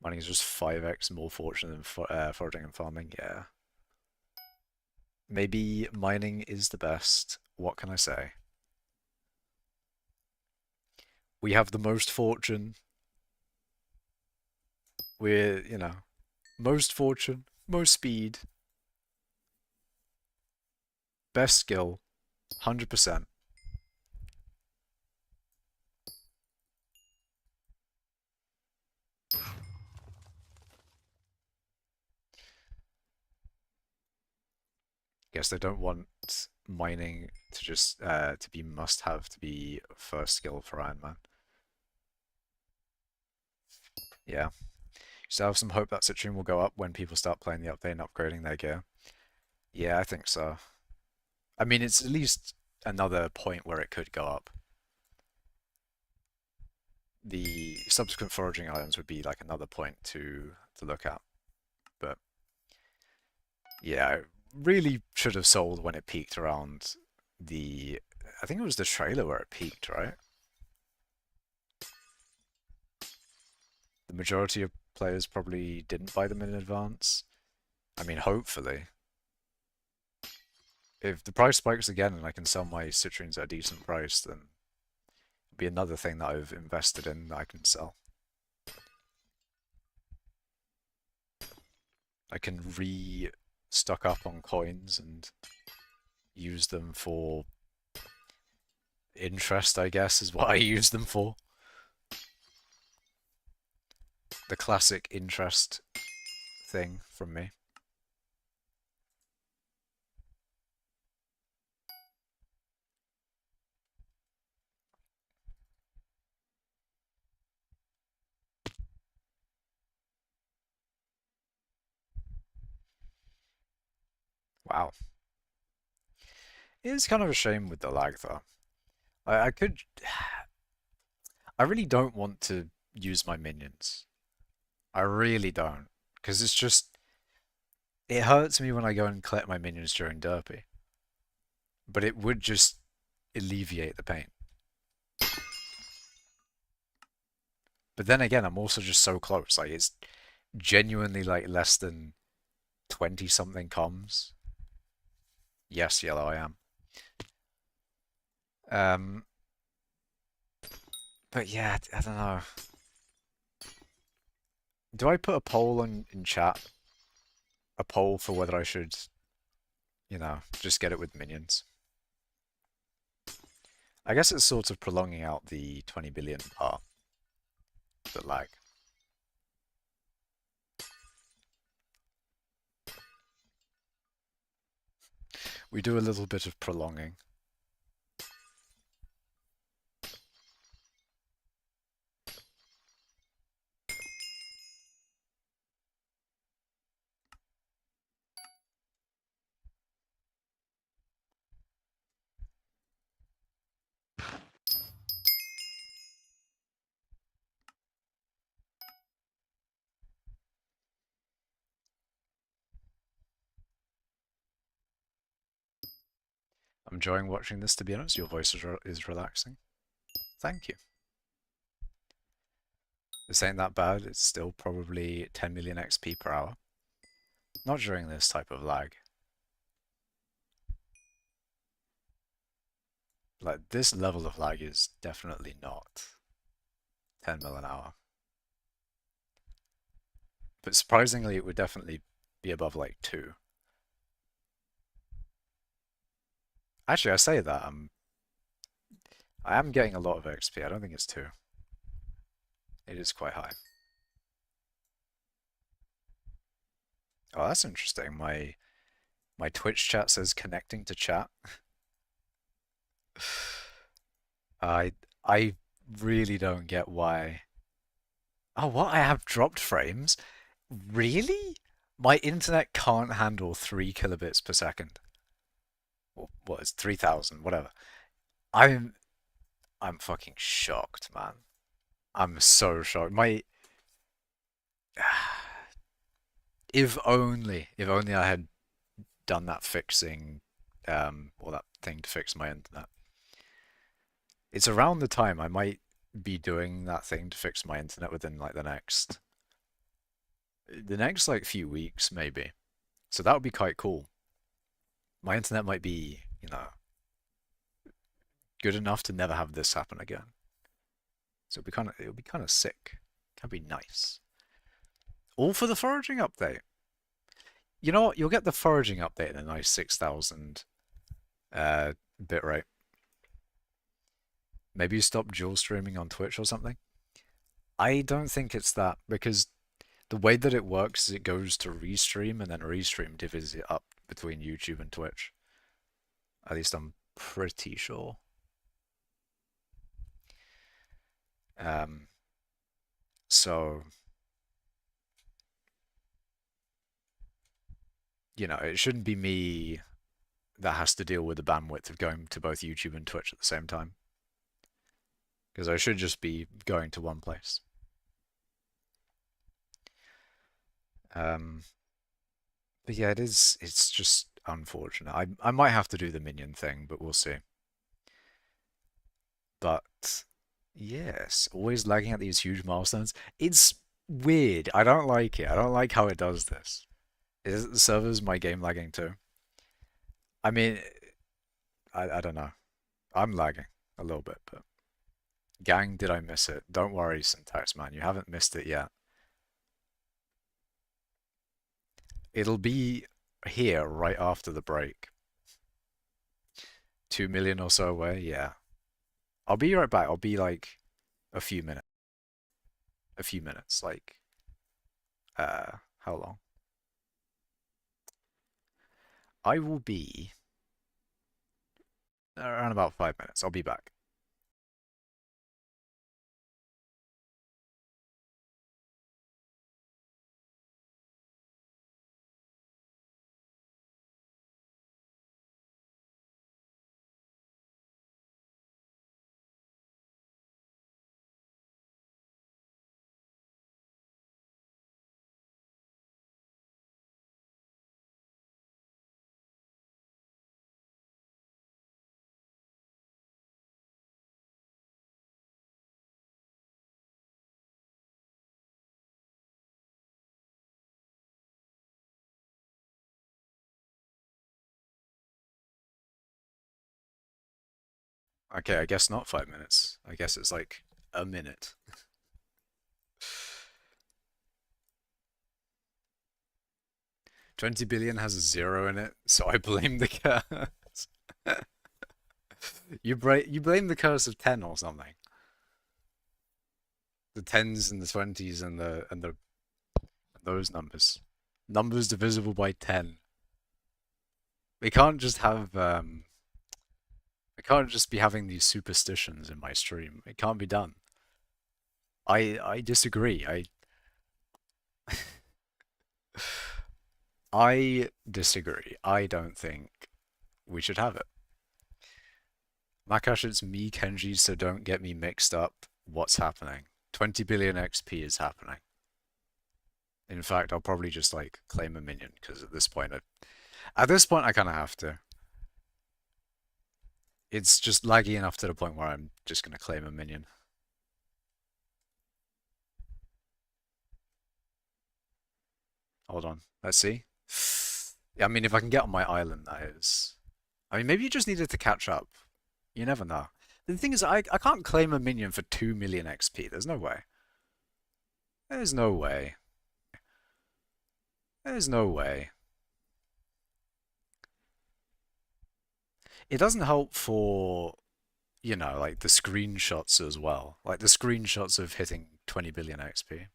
Mining is just 5x more fortune than foraging and farming. Yeah. Maybe mining is the best. What can I say? We have the most fortune. We're, most fortune, most speed, best skill, 100%. Guess they don't want mining to just to be must-have to be first skill for Iron Man. Yeah. So I have some hope that Citrine will go up when people start playing the update and upgrading their gear. Yeah, I think so. I mean, it's at least another point where it could go up. The subsequent foraging items would be like another point to look at. But yeah, I really should have sold when it peaked around the... I think it was the trailer where it peaked, right? The majority of players probably didn't buy them in advance. I mean, hopefully. If the price spikes again and I can sell my citrines at a decent price, then it'll be another thing that I've invested in that I can sell. I can stock up on coins and use them for interest, I guess, is what I use them for. The classic interest thing from me. Wow. It is kind of a shame with the lag, though. I could... I really don't want to use my minions. I really don't. Because it's just... It hurts me when I go and collect my minions during Derpy. But it would just alleviate the pain. But then again, I'm also just so close. Like, it's genuinely like less than 20 something comms. Yes, yellow, I am. Um, but yeah, I don't know. Do I put a poll in chat? A poll for whether I should, just get it with minions? I guess it's sort of prolonging out the 20 billion part, the lag. We do a little bit of prolonging. I'm enjoying watching this, to be honest. Your voice is relaxing. Thank you. This ain't that bad. It's still probably 10 million XP per hour. Not during this type of lag. Like, this level of lag is definitely not 10 mil an hour. But surprisingly, it would definitely be above like 2. Actually, I say that, I am getting a lot of XP. I don't think it's 2. It is quite high. Oh, that's interesting. My Twitch chat says connecting to chat. I really don't get why. Oh, what? I have dropped frames? Really? My internet can't handle 3 kilobits per second. What is 3,000? Whatever. I'm I'm fucking shocked, man. I'm so shocked. My if only I had done that fixing or that thing to fix my internet. It's around the time I might be doing that thing to fix my internet within like the next like few weeks maybe. So that would be quite cool. My internet might be, good enough to never have this happen again. So it would be kind of sick. Can be nice. All for the foraging update. You know what? You'll get the foraging update in a nice 6,000 bitrate. Maybe you stop dual streaming on Twitch or something. I don't think it's that because the way that it works is it goes to restream and then restream divvies it up between YouTube and Twitch. At least I'm pretty sure. So, it shouldn't be me that has to deal with the bandwidth of going to both YouTube and Twitch at the same time. Because I should just be going to one place. But yeah, it's just unfortunate. I might have to do the minion thing, but we'll see. But yes, always lagging at these huge milestones. It's weird. I don't like it. I don't like how it does this. Is it the servers my game lagging too? I mean, I don't know. I'm lagging a little bit, but gang, did I miss it? Don't worry, Syntax man, you haven't missed it yet. It'll be here right after the break. 2 million or so away, yeah. I'll be right back. I'll be like a few minutes. A few minutes, like how long? I will be around about 5 minutes. I'll be back. Okay, I guess not 5 minutes. I guess it's like a minute. 20 billion has a zero in it, so I blame the curse. You blame the curse of 10 or something. The tens and the twenties and the those numbers. Numbers divisible by 10. We can't just have I can't just be having these superstitions in my stream. It can't be done. I disagree. I disagree. I don't think we should have it. Makash, it's me, Kenji, so don't get me mixed up. What's happening? 20 billion XP is happening. In fact, I'll probably just like claim a minion because at this point I kind of have to. It's just laggy enough to the point where I'm just gonna claim a minion. Hold on, let's see. Yeah, I mean, if I can get on my island, that is. I mean, maybe you just needed to catch up. You never know. The thing is, I can't claim a minion for 2 million XP. There's no way. There's no way. There's no way. It doesn't help for, you know, like the screenshots as well. Like the screenshots of hitting 20 billion XP.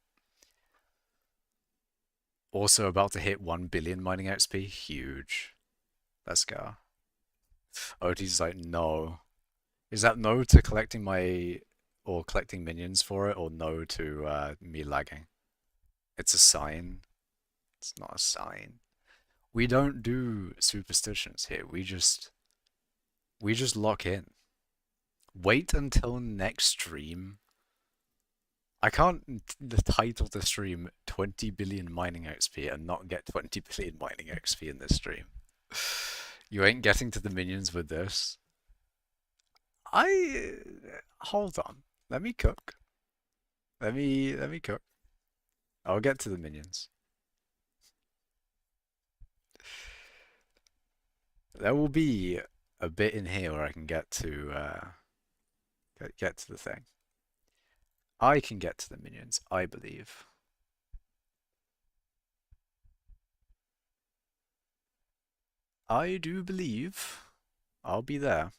Also about to hit 1 billion mining XP. Huge. Let's go. OT's like, no. Is that no to collecting my, or collecting minions for it, or no to me lagging? It's a sign. It's not a sign. We don't do superstitions here. We just lock in. Wait until next stream. I can't title the stream 20 billion mining XP and not get 20 billion mining XP in this stream. You ain't getting to the minions with this. Hold on. Let me cook. Let me cook. I'll get to the minions. There will be a bit in here where I can get to the thing. I can get to the minions, I believe. I do believe I'll be there.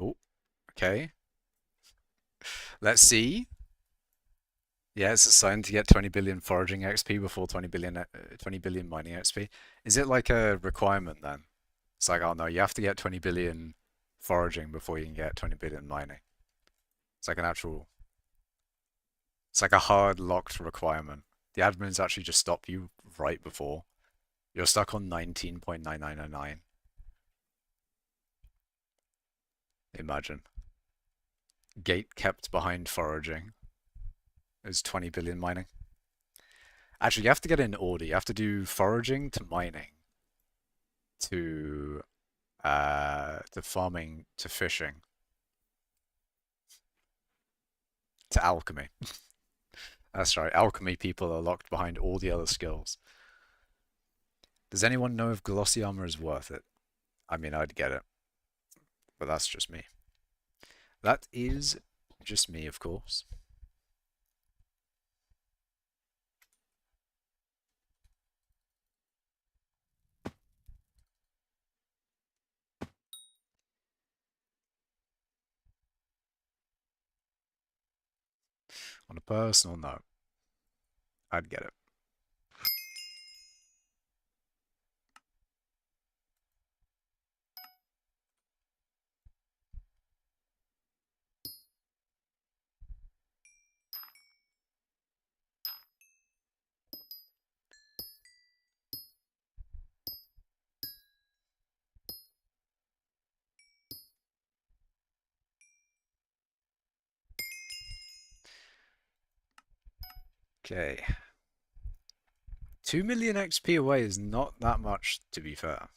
Oh, okay. Let's see. Yeah, it's a sign to get 20 billion foraging XP before 20 billion 20 billion mining XP. Is it like a requirement then? It's like, oh no, you have to get 20 billion foraging before you can get 20 billion mining. It's like an actual, it's like a hard locked requirement. The admins actually just stop you right before. You're stuck on 19.9999. Imagine. Gate kept behind foraging is 20 billion mining. Actually, you have to get in order. You have to do foraging to mining to farming to fishing to alchemy. That's right. Alchemy people are locked behind all the other skills. Does anyone know if glossy armor is worth it? I mean, I'd get it, but that's just me. That is just me, of course. On a personal note, I'd get it. Okay. 2 million XP away is not that much, to be fair.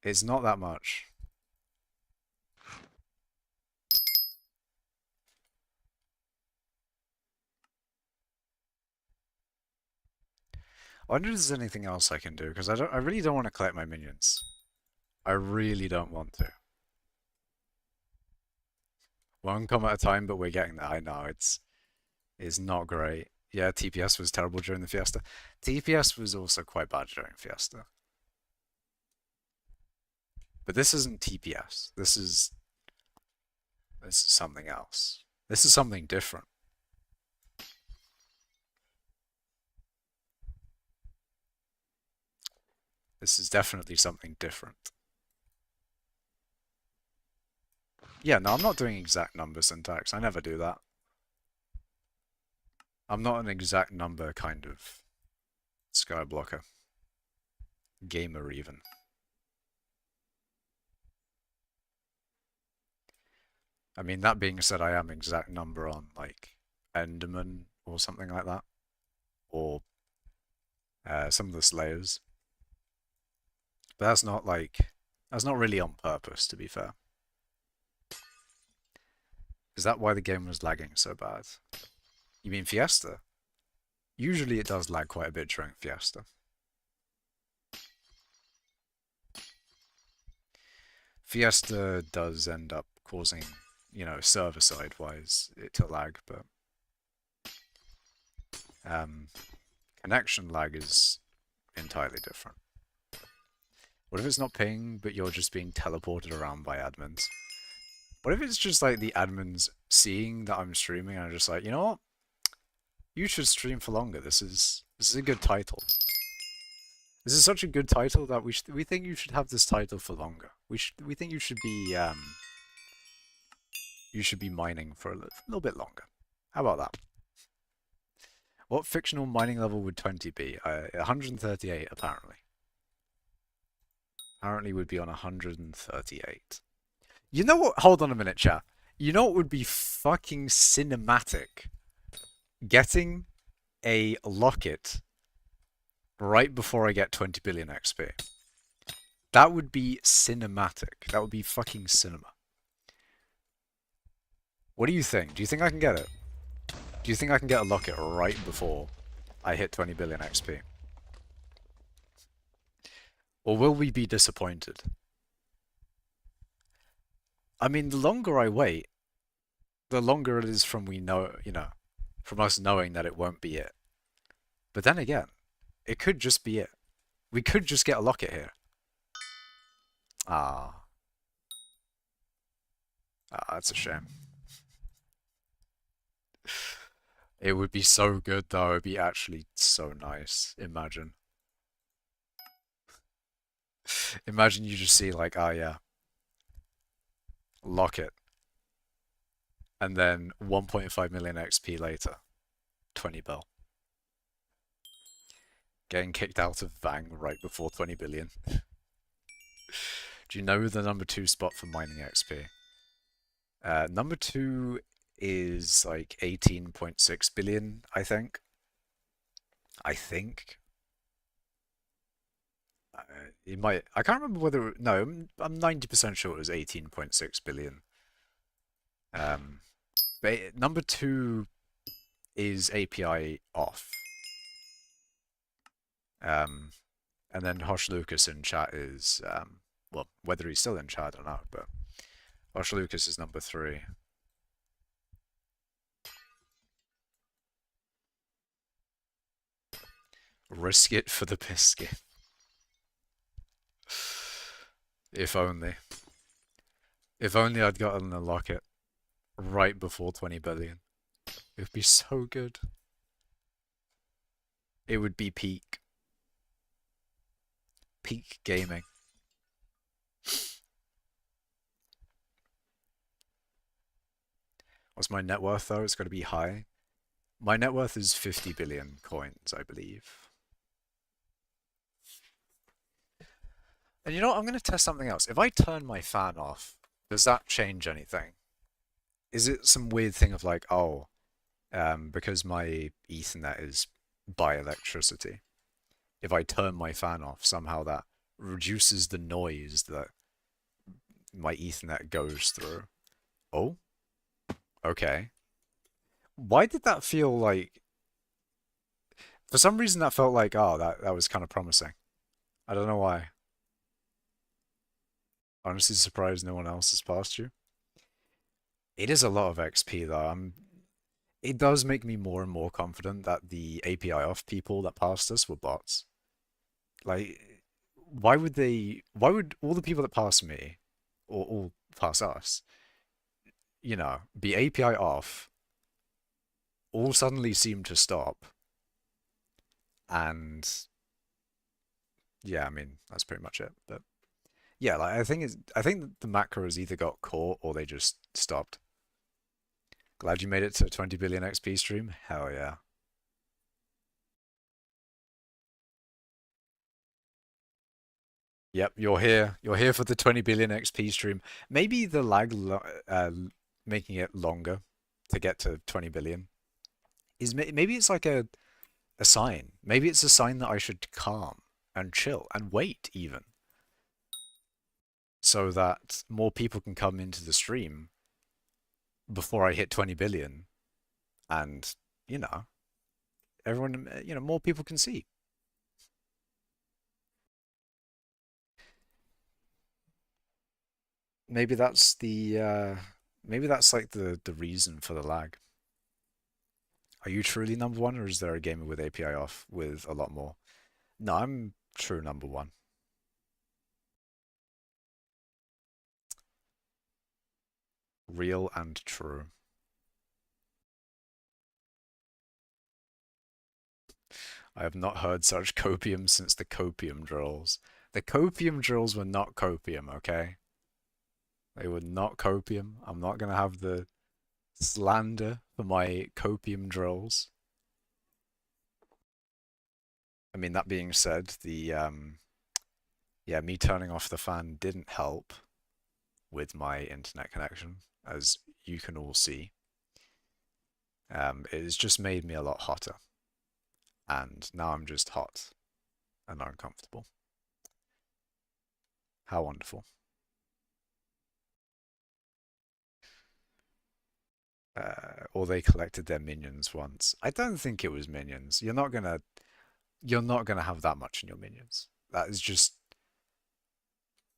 It's not that much. I wonder if there's anything else I can do, because I really don't want to collect my minions. I really don't want to. One come at a time, but we're getting there. I know, it's not great. Yeah, TPS was terrible during the Fiesta. TPS was also quite bad during Fiesta. But this isn't TPS. This is something else. This is something different. This is definitely something different. Yeah, no, I'm not doing exact number syntax. I never do that. I'm not an exact number kind of skyblocker. gamer even. I mean, that being said, I am exact number on like Enderman or something like that, or some of the Slayers. But that's not really on purpose, to be fair. Is that why the game was lagging so bad? You mean Fiesta? Usually it does lag quite a bit during Fiesta. Fiesta does end up causing, server-side wise it to lag, but um, connection lag is entirely different. What if it's not ping, but you're just being teleported around by admins? What if it's just like the admins seeing that I'm streaming and are just like, you know what? You should stream for longer. This is a good title. This is such a good title that we think you should have this title for longer. We think you should be mining for a little bit longer. How about that? What fictional mining level would 20 be? 138 apparently. Apparently would be on 138. You know what? Hold on a minute, chat. You know what would be fucking cinematic? Getting a locket right before I get 20 billion XP. That would be cinematic. That would be fucking cinema. What do you think? Do you think I can get it? Do you think I can get a locket right before I hit 20 billion XP? Or will we be disappointed? I mean, the longer I wait, the longer it is from from us knowing that it won't be it. But then again, it could just be it. We could just get a locket here. Ah. Ah, that's a shame. It would be so good though, it'd be actually so nice. Imagine. Imagine you just see like, oh yeah, locket. And then 1.5 million XP later, 20 bill. Getting kicked out of Vang right before 20 billion. Do you know the number 2 spot for mining XP? Number 2 is like 18.6 billion, I think. I think. It might. I can't remember whether. No, I'm 90% sure it was 18.6 billion. But number 2 is API off. And then Hosh Lucas in chat is well, whether he's still in chat, I don't know, but Hosh Lucas is number 3. Risk it for the biscuit. If only. If only I'd gotten a locket right before 20 billion. It would be so good. It would be peak. Peak gaming. What's my net worth though? It's got to be high. My net worth is 50 billion coins, I believe. And you know what? I'm going to test something else. If I turn my fan off, does that change anything? Is it some weird thing of like, oh, because my Ethernet is by electricity, if I turn my fan off, somehow that reduces the noise that my Ethernet goes through? Oh, okay. Why did that feel like... For some reason that felt like, oh, that was kind of promising. I don't know why. Honestly surprised no one else has passed you. It is a lot of XP though. It does make me more and more confident that the API off people that passed us were bots. Like, why would all the people that pass me, or all pass us, be API off, all suddenly seem to stop, and yeah, I mean, that's pretty much it. But yeah, like I think the macros either got caught or they just stopped. Glad you made it to 20 billion XP stream. Hell yeah. Yep, you're here. You're here for the 20 billion XP stream. Maybe the lag making it longer to get to 20 billion is maybe it's like a sign. Maybe it's a sign that I should calm and chill and wait even so that more people can come into the stream before I hit 20 billion and, you know, everyone, more people can see. Maybe that's maybe that's like the reason for the lag. Are you truly number one, or is there a gamer with API off with a lot more? No, I'm true number one. Real and true. I have not heard such copium since the copium drills. The copium drills were not copium, okay? They were not copium. I'm not gonna have the slander for my copium drills. I mean, that being said, yeah, me turning off the fan didn't help with my internet connection, as you can all see. It has just made me a lot hotter, and now I'm just hot and uncomfortable. How wonderful. Or they collected their minions once. I don't think it was minions. You're not gonna have that much in your minions. That is just,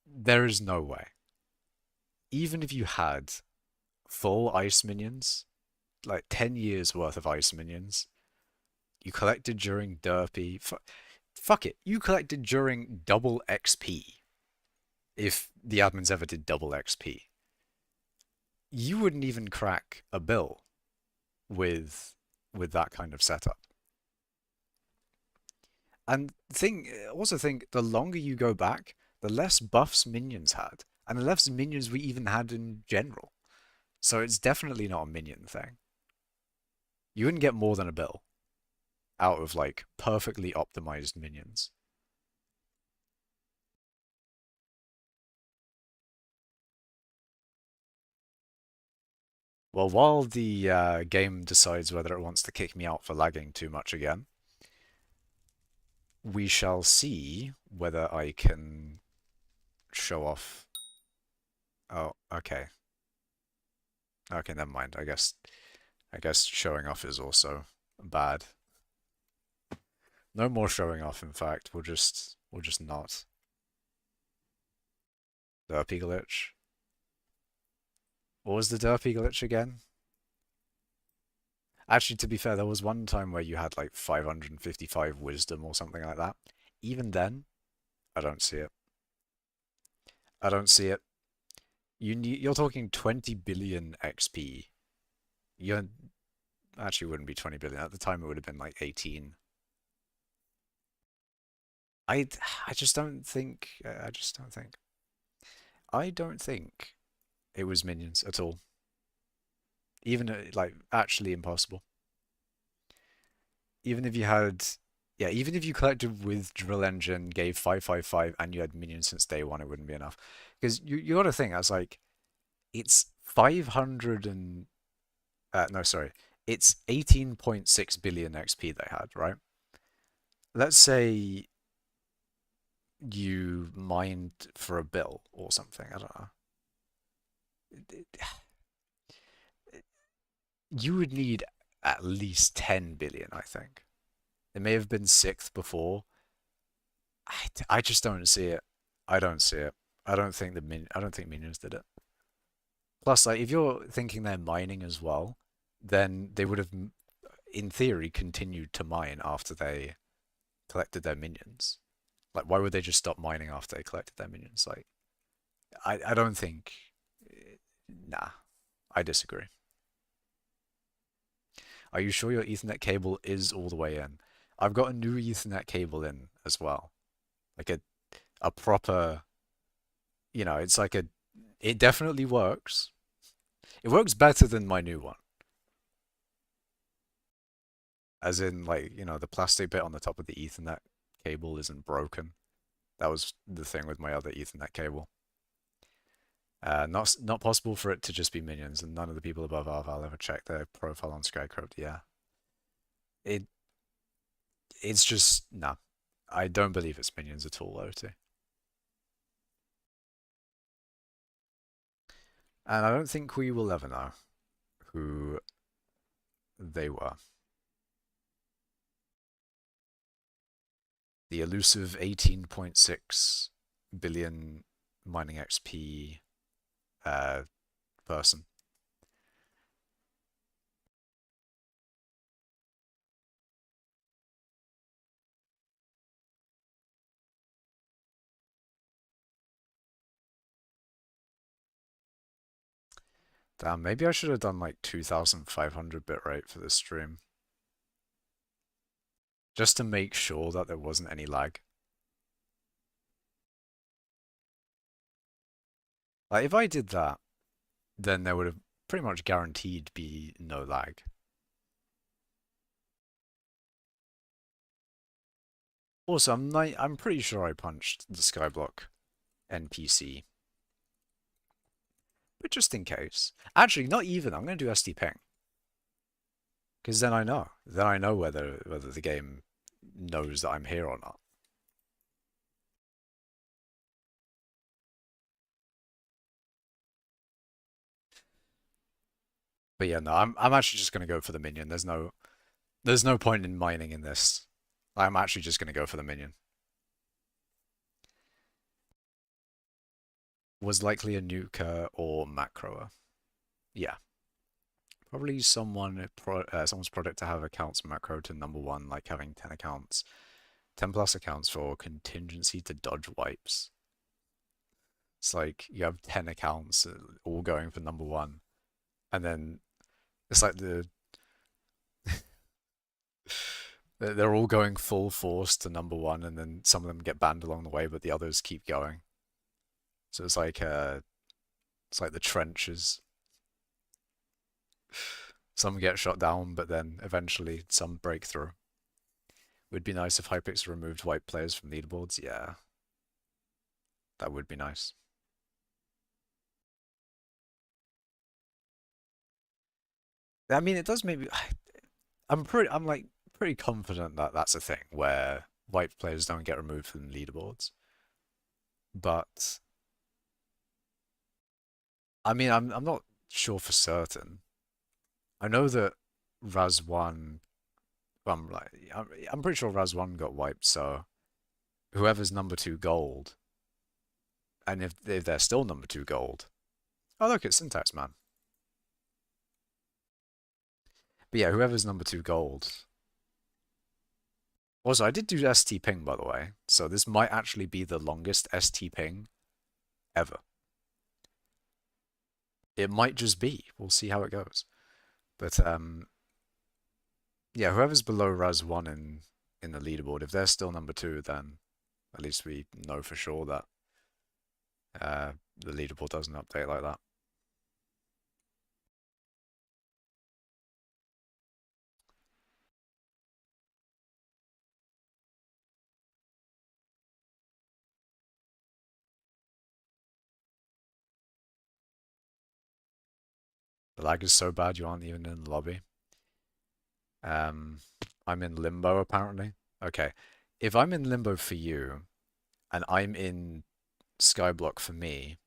there is no way. Even if you had full ice minions, like 10 years worth of ice minions, you collected during derpy. Fuck it. You collected during double XP. If the admins ever did double XP, you wouldn't even crack a bill with that kind of setup. And also think the longer you go back, the less buffs minions had, and the less minions we even had in general. So it's definitely not a minion thing. You wouldn't get more than a bill out of like perfectly optimized minions. Well, while the game decides whether it wants to kick me out for lagging too much again, we shall see whether I can show off. Oh, okay. Okay, never mind. I guess showing off is also bad. No more showing off, in fact. We'll just not. Derpy glitch. What was the derpy glitch again? Actually, to be fair, there was one time where you had like 555 wisdom or something like that. Even then, I don't see it. I don't see it. You're talking 20 billion XP. You're actually wouldn't be 20 billion. At the time, it would have been like 18. I I just don't think. I just don't think. I don't think it was minions at all. Even like actually impossible. Even if you had, yeah, even if you collected with drill engine, gave 555, and you had minions since day one, it wouldn't be enough. Because you got to think, as like it's 500 and no, sorry, it's 18.6 billion XP they had, right? Let's say you mined for a bill or something. I don't know. You would need at least 10 billion, I think. It may have been sixth before. I just don't see it. I don't see it. I don't think minions did it. Plus, like if you're thinking they're mining as well, then they would have, in theory, continued to mine after they collected their minions. Like, why would they just stop mining after they collected their minions? Like, I don't think. Nah, I disagree. Are you sure your Ethernet cable is all the way in? I've got a new Ethernet cable in as well. Like a proper, it's like it definitely works. It works better than my new one. As in, like, the plastic bit on the top of the Ethernet cable isn't broken. That was the thing with my other Ethernet cable. Not possible for it to just be minions, and none of the people above Arval ever checked their profile on Skycrypt. Yeah, it it's just no. I don't believe it's minions at all, OT. And I don't think we will ever know who they were. The elusive 18.6 billion mining XP person. Damn, maybe I should have done like 2500 bitrate for this stream. Just to make sure that there wasn't any lag. Like, if I did that, then there would have pretty much guaranteed be no lag. Also, I'm pretty sure I punched the skyblock NPC. But just in case. Actually, not even. I'm going to do SD ping. Because then I know. Then I know whether the game knows that I'm here or not. But yeah, no, I'm actually just gonna go for the minion. There's no point in mining in this. I'm actually just gonna go for the minion. Was likely a nuker or macroer. Yeah. Probably someone's product to have accounts macro to number one, like having 10 accounts. 10 plus accounts for contingency to dodge wipes. It's like you have 10 accounts all going for number one. And then it's like they're all going full force to number one, and then some of them get banned along the way, but the others keep going. So it's like the trenches. Some get shot down, but then eventually some break through. Would be nice if hypixel removed white players from leaderboards. Yeah, that would be nice. I mean, it does maybe. I'm like pretty confident that that's a thing where white players don't get removed from leaderboards. But I mean, I'm not sure for certain. I know that Raz one. I'm pretty sure Raz one got wiped. So whoever's number two gold, and if they're still number two gold, oh look, it's Syntax Man. But yeah, whoever's number two gold. Also, I did do ST ping, by the way, so this might actually be the longest ST ping ever. It might just be. We'll see how it goes. But yeah, whoever's below Raz 1 in the leaderboard, if they're still number two, then at least we know for sure that the leaderboard doesn't update like that. The lag is so bad you aren't even in the lobby. I'm in limbo apparently. Okay. If I'm in limbo for you and I'm in skyblock for me,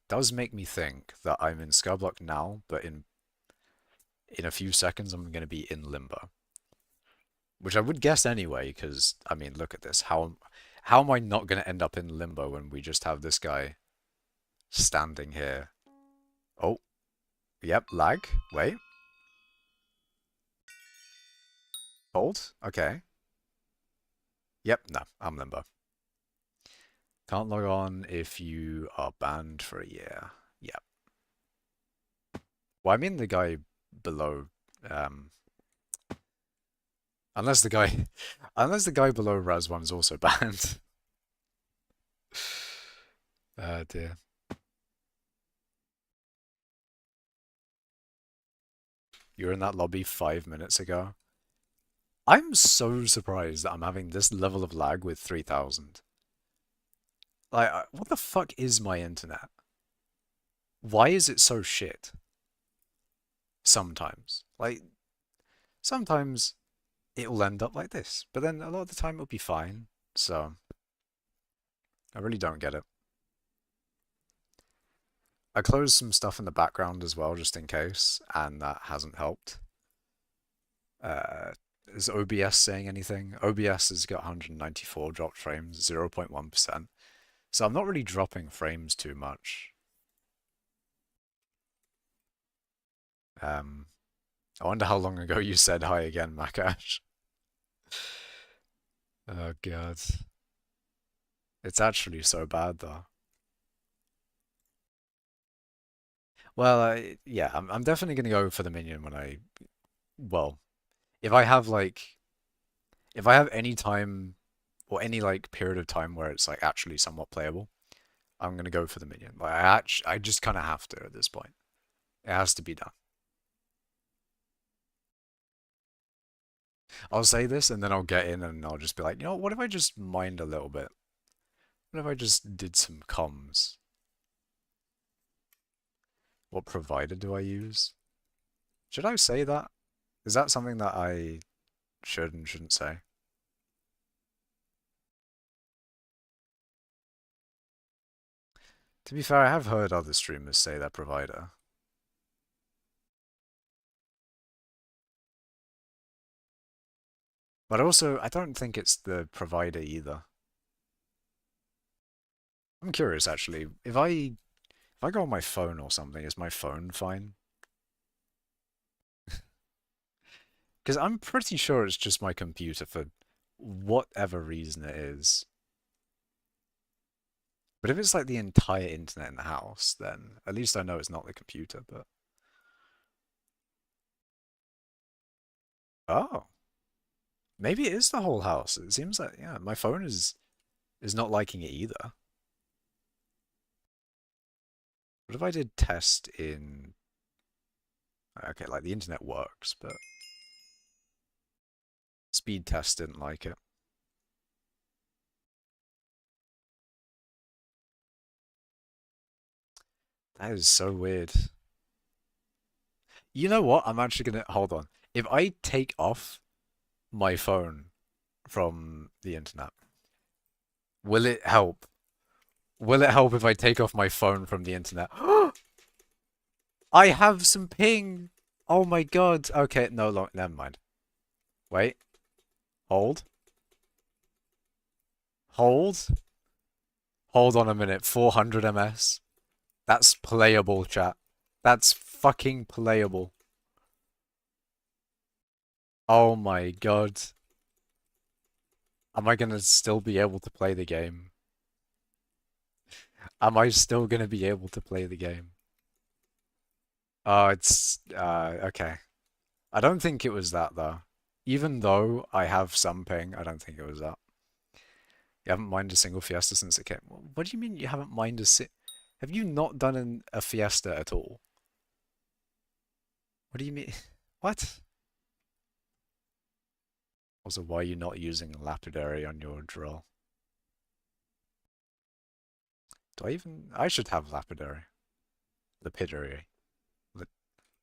does make me think that I'm in skyblock now, but in a few seconds I'm going to be in limbo. Which I would guess anyway, because I mean, look at this. How am I not going to end up in limbo when we just have this guy standing here? Oh, yep, lag. Wait. Hold. Okay. Yep, no, I'm limbo. Can't log on if you are banned for a year. Yep. Well, I mean the guy below. Unless the guy, unless the guy below Raz one is also banned. Oh dear. You were in that lobby 5 minutes ago. I'm so surprised that I'm having this level of lag with 3000. Like, what the fuck is my internet? Why is it so shit? Sometimes. Like, sometimes it will end up like this, but then a lot of the time it'll be fine. So, I really don't get it. I closed some stuff in the background as well, just in case, and that hasn't helped. Uh, is OBS saying anything? OBS has got 194 dropped frames, 0.1%. So I'm not really dropping frames too much. Um, I wonder how long ago you said hi again, Makash. Oh god. It's actually so bad though. Well, yeah, I'm definitely gonna go for the minion when well, if I have like if I have any time or any like period of time where it's like actually somewhat playable, I'm gonna go for the minion. Like I just kind of have to at this point. It has to be done. I'll say this and then I'll get in and I'll just be like, you know, what if I just mined a little bit? What if I just did some comms? What provider do I use? Should I say that? Is that something that I should and shouldn't say? To be fair, I have heard other streamers say their provider. But also, I don't think it's the provider either. I'm curious actually. If I go on my phone or something, is my phone fine? Because I'm pretty sure it's just my computer for whatever reason it is. But if it's like the entire internet in the house, then at least I know it's not the computer, but oh, maybe it is the whole house. It seems like yeah, my phone is not liking it either. What if I did test in okay, like the internet works, but speed test didn't like it. That is so weird. You know what? I'm actually gonna hold on. If I take off my phone from the internet, will it help? Will it help if I take off my phone from the internet? I have some ping. Oh my god. Okay, no, never mind. Wait, hold, hold, hold on a minute. 400 ms. That's playable, chat. That's fucking playable. Oh my god. Am I gonna still be able to play the game? Am I still gonna be able to play the game? Oh, it's okay. I don't think it was that though. Even though I have some ping, I don't think it was that. You haven't mined a single Fiesta since it came. What do you mean you haven't mined a Have you not done a Fiesta at all? What do you mean? What? Also, why are you not using lapidary on your drill? Do I even? I should have lapidary. Lapidary.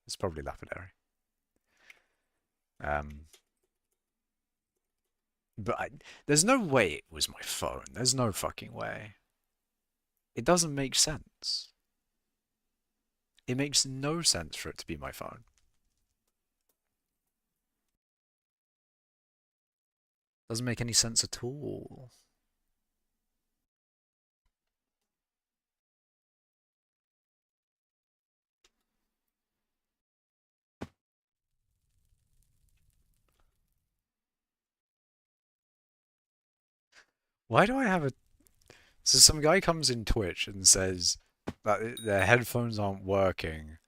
It's probably lapidary. Um, but there's no way it was my phone. There's no fucking way. It doesn't make sense. It makes no sense for it to be my phone. Doesn't make any sense at all. Why do I have a... So some guy comes in Twitch and says that their headphones aren't working.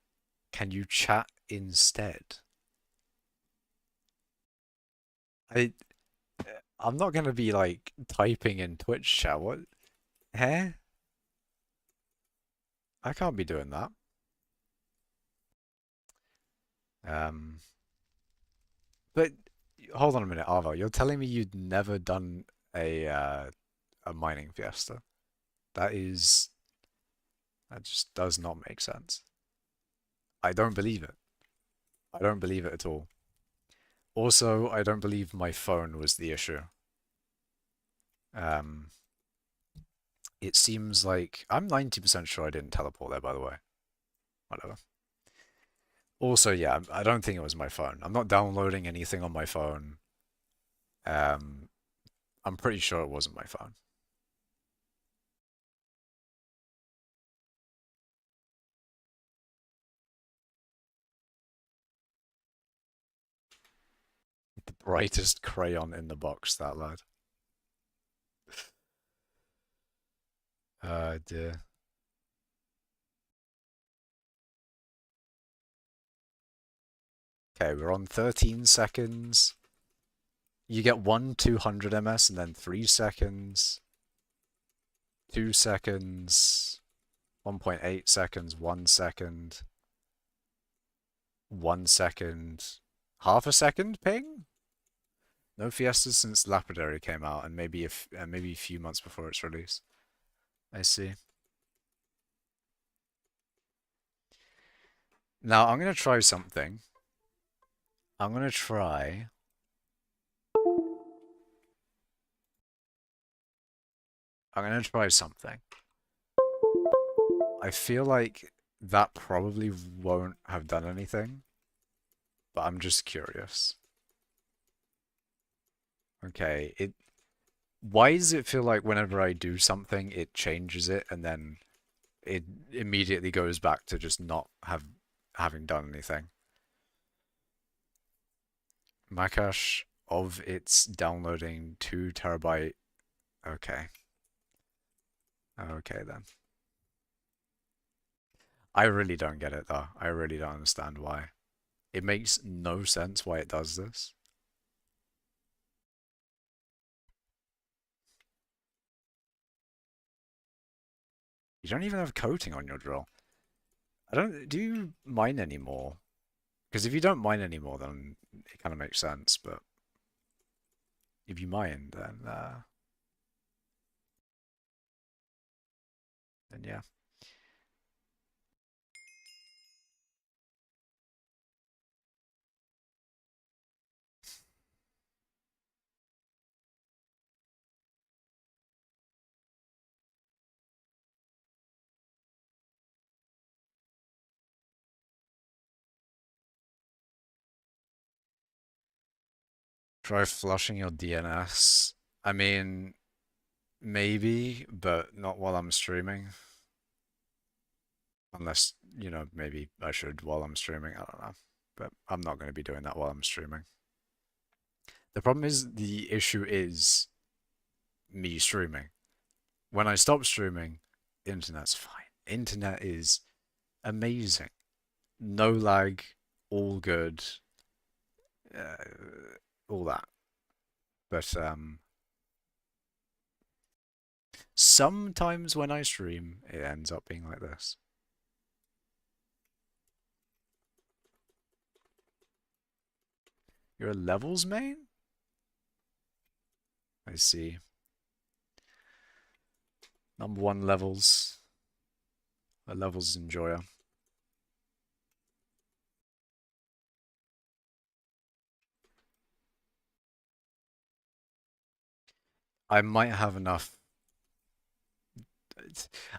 Can you chat instead? I I'm not gonna be like typing in Twitch chat. What? Huh? I can't be doing that. Um, but hold on a minute, Arvo. You're telling me you'd never done a mining fiesta? That is... That just does not make sense. I don't believe it. I don't believe it at all. Also, I don't believe my phone was the issue. Um, it seems like... I'm 90% sure I didn't teleport there, by the way. Whatever. Also, yeah, I don't think it was my phone. I'm not downloading anything on my phone. Um, I'm pretty sure it wasn't my phone. The brightest crayon in the box, that lad. Dear. Okay, we're on 13 seconds. You get one 200 ms and then 3 seconds, 2 seconds, 1.8 seconds, 1 second, 1 second, half a second ping? No Fiestas since Lapidary came out, and maybe a few months before its release. I see. Now I'm gonna try something. I'm gonna try. I'm gonna try something. I feel like that probably won't have done anything, but I'm just curious. Okay, why does it feel like whenever I do something, it changes it and then it immediately goes back to just not having done anything? Macash of its downloading 2 terabyte. Okay. Okay then. I really don't get it though. I really don't understand why. It makes no sense why it does this. You don't even have coating on your drill. Do you mine anymore? Because if you don't mine anymore, then it kind of makes sense, but if you mine, then yeah. Try flushing your DNS. I mean, maybe, but not while I'm streaming. Unless, maybe I should while I'm streaming. I don't know. But I'm not going to be doing that while I'm streaming. The problem is, the issue is me streaming. When I stop streaming, internet's fine. Internet is amazing. No lag, all good, uh, all that. But sometimes when I stream, it ends up being like this. You're a levels main? I see. Number 1 levels. A levels enjoyer. I might have enough.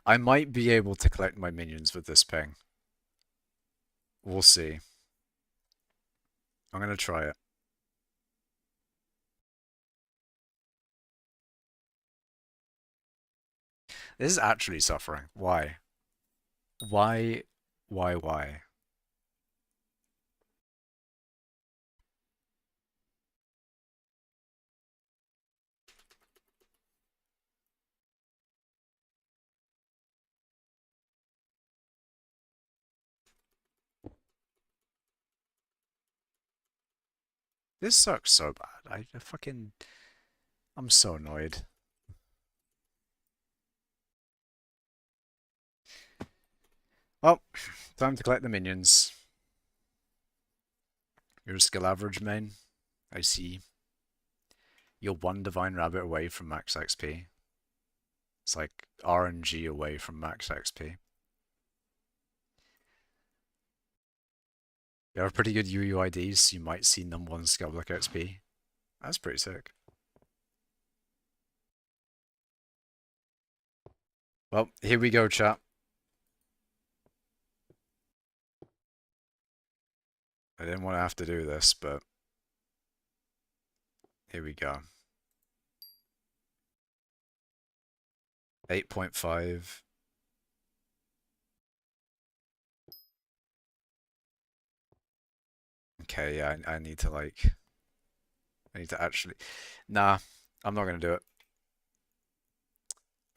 I might be able to collect my minions with this ping. We'll see. I'm gonna try it. This is actually suffering. Why? Why? Why? This sucks so bad. I fucking... I'm so annoyed. Well, time to collect the minions. You're a skill average main. I see. You're 1 divine rabbit away from max XP. It's like RNG away from max XP. You have pretty good UUIDs, so you might see #1 skyblock XP. That's pretty sick. Well, here we go, chat. I didn't want to have to do this, but here we go. 8.5. Okay, yeah, I need to like... I need to actually... Nah, I'm not going to do it.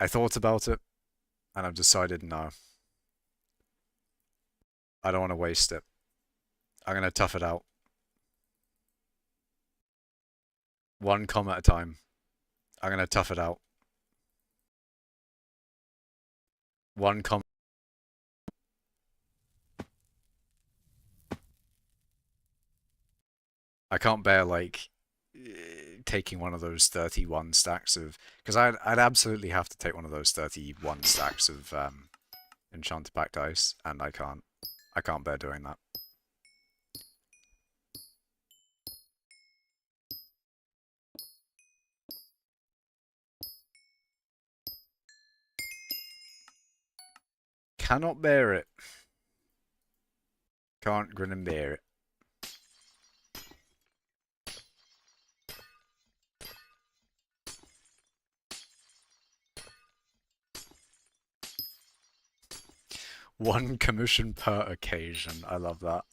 I thought about it, and I've decided no. I don't want to waste it. I'm going to tough it out. One comm at a time. I'm going to tough it out. One comm. I can't bear, like, taking one of those 31 stacks of... Because I'd absolutely have to take one of those 31 stacks of Enchanted Pack dice, and I can't. I can't bear doing that. Cannot bear it. Can't grin and bear it. One commission per occasion. I love that.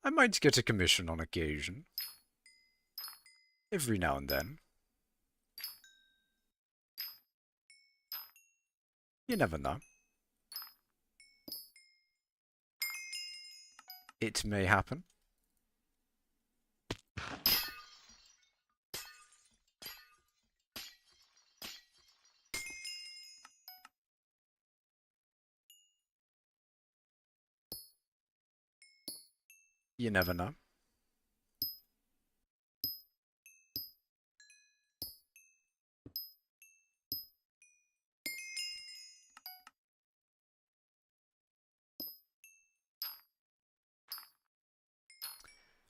I might get a commission on occasion. Every now and then. You never know. It may happen. You never know.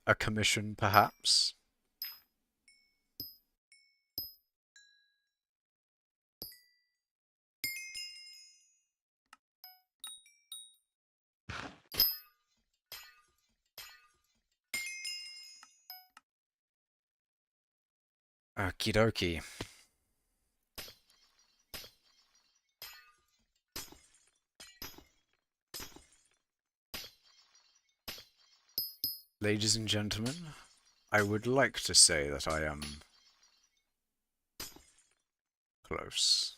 A commission, perhaps? Okie dokie. Ladies and gentlemen, I would like to say that I am close.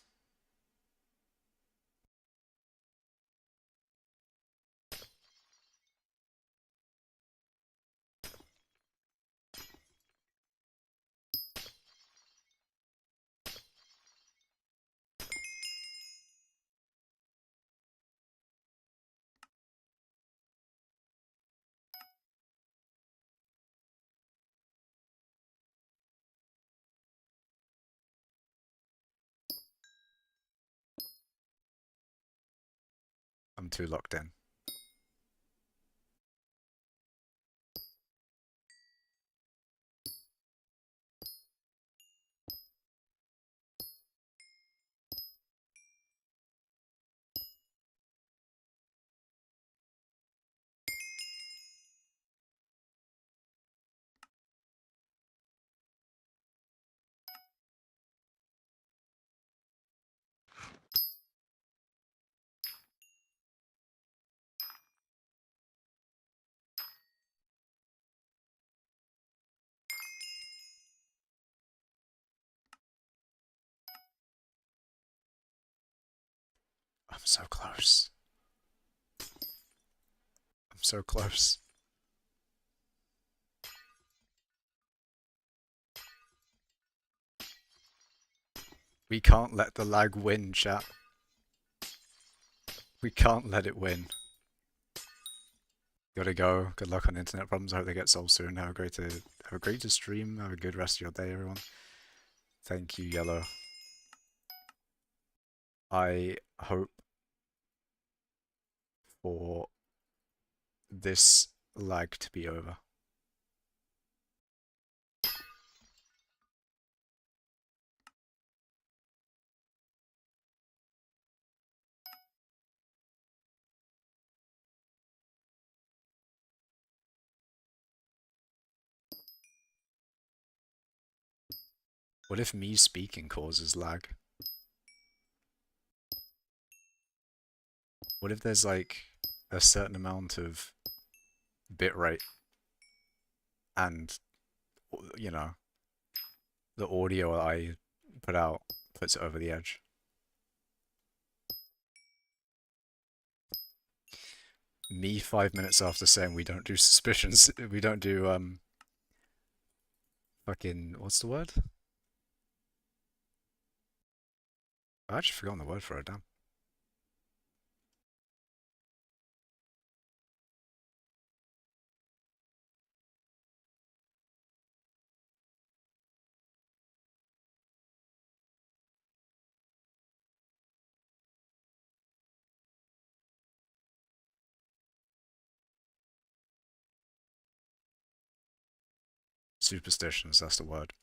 I'm too locked in. I'm so close. I'm so close. We can't let the lag win, chat. We can't let it win. Gotta go. Good luck on internet problems. I hope they get solved soon. Have a great stream. Have a good rest of your day, everyone. Thank you, Yellow. I hope for this lag to be over. What if me speaking causes lag? What if there's like a certain amount of bitrate and, you know, the audio I put out puts it over the edge? Me 5 minutes after saying we don't do suspicions, we don't do, fucking, what's the word? I actually forgotten the word for it, damn. Superstitions, that's the word.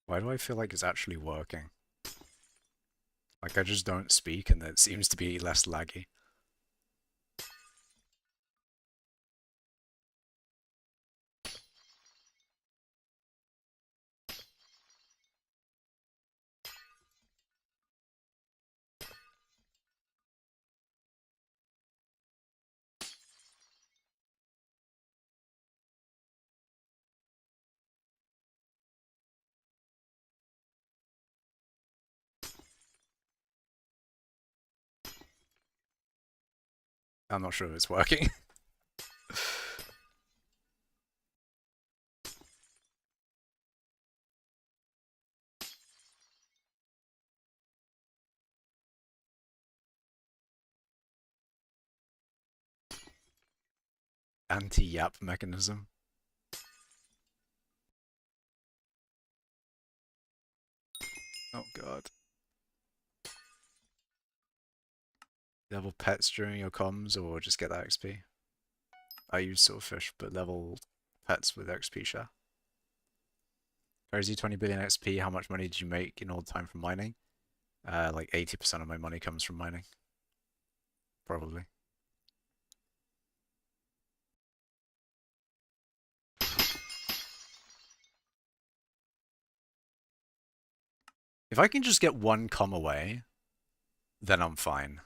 Why do I feel like it's actually working? Like I just don't speak and it seems to be less laggy. I'm not sure if it's working. Anti-yap mechanism. Oh god. Level pets during your comms or just get that XP? I use Swordfish, but level pets with XP share. Crazy 20 billion XP, how much money did you make in all the time from mining? Like 80% of my money comes from mining. Probably. If I can just get one comm away, then I'm fine.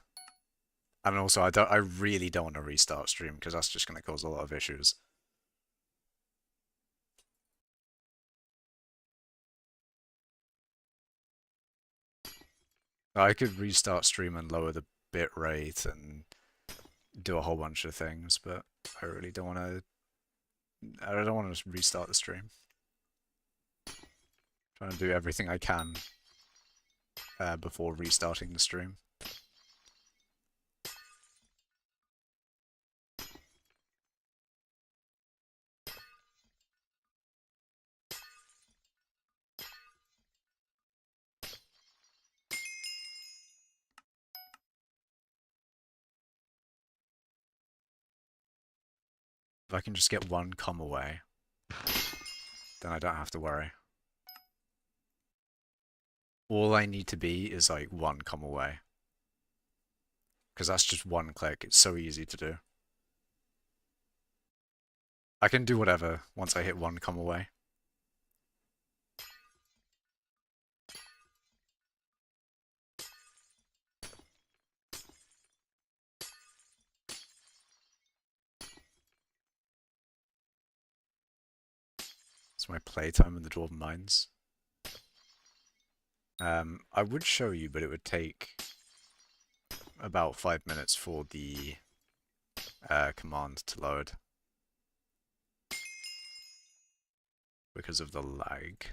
And also, I really don't want to restart stream because that's just going to cause a lot of issues. I could restart stream and lower the bit rate and do a whole bunch of things, but I really don't want to. I don't want to restart the stream. I'm trying to do everything I can before restarting the stream. If I can just get one comm away, then I don't have to worry. All I need to be is like one comm away. Because that's just one click. It's so easy to do. I can do whatever once I hit one comm away. It's my playtime in the Dwarven Mines. I would show you, but it would take about 5 minutes for the command to load because of the lag.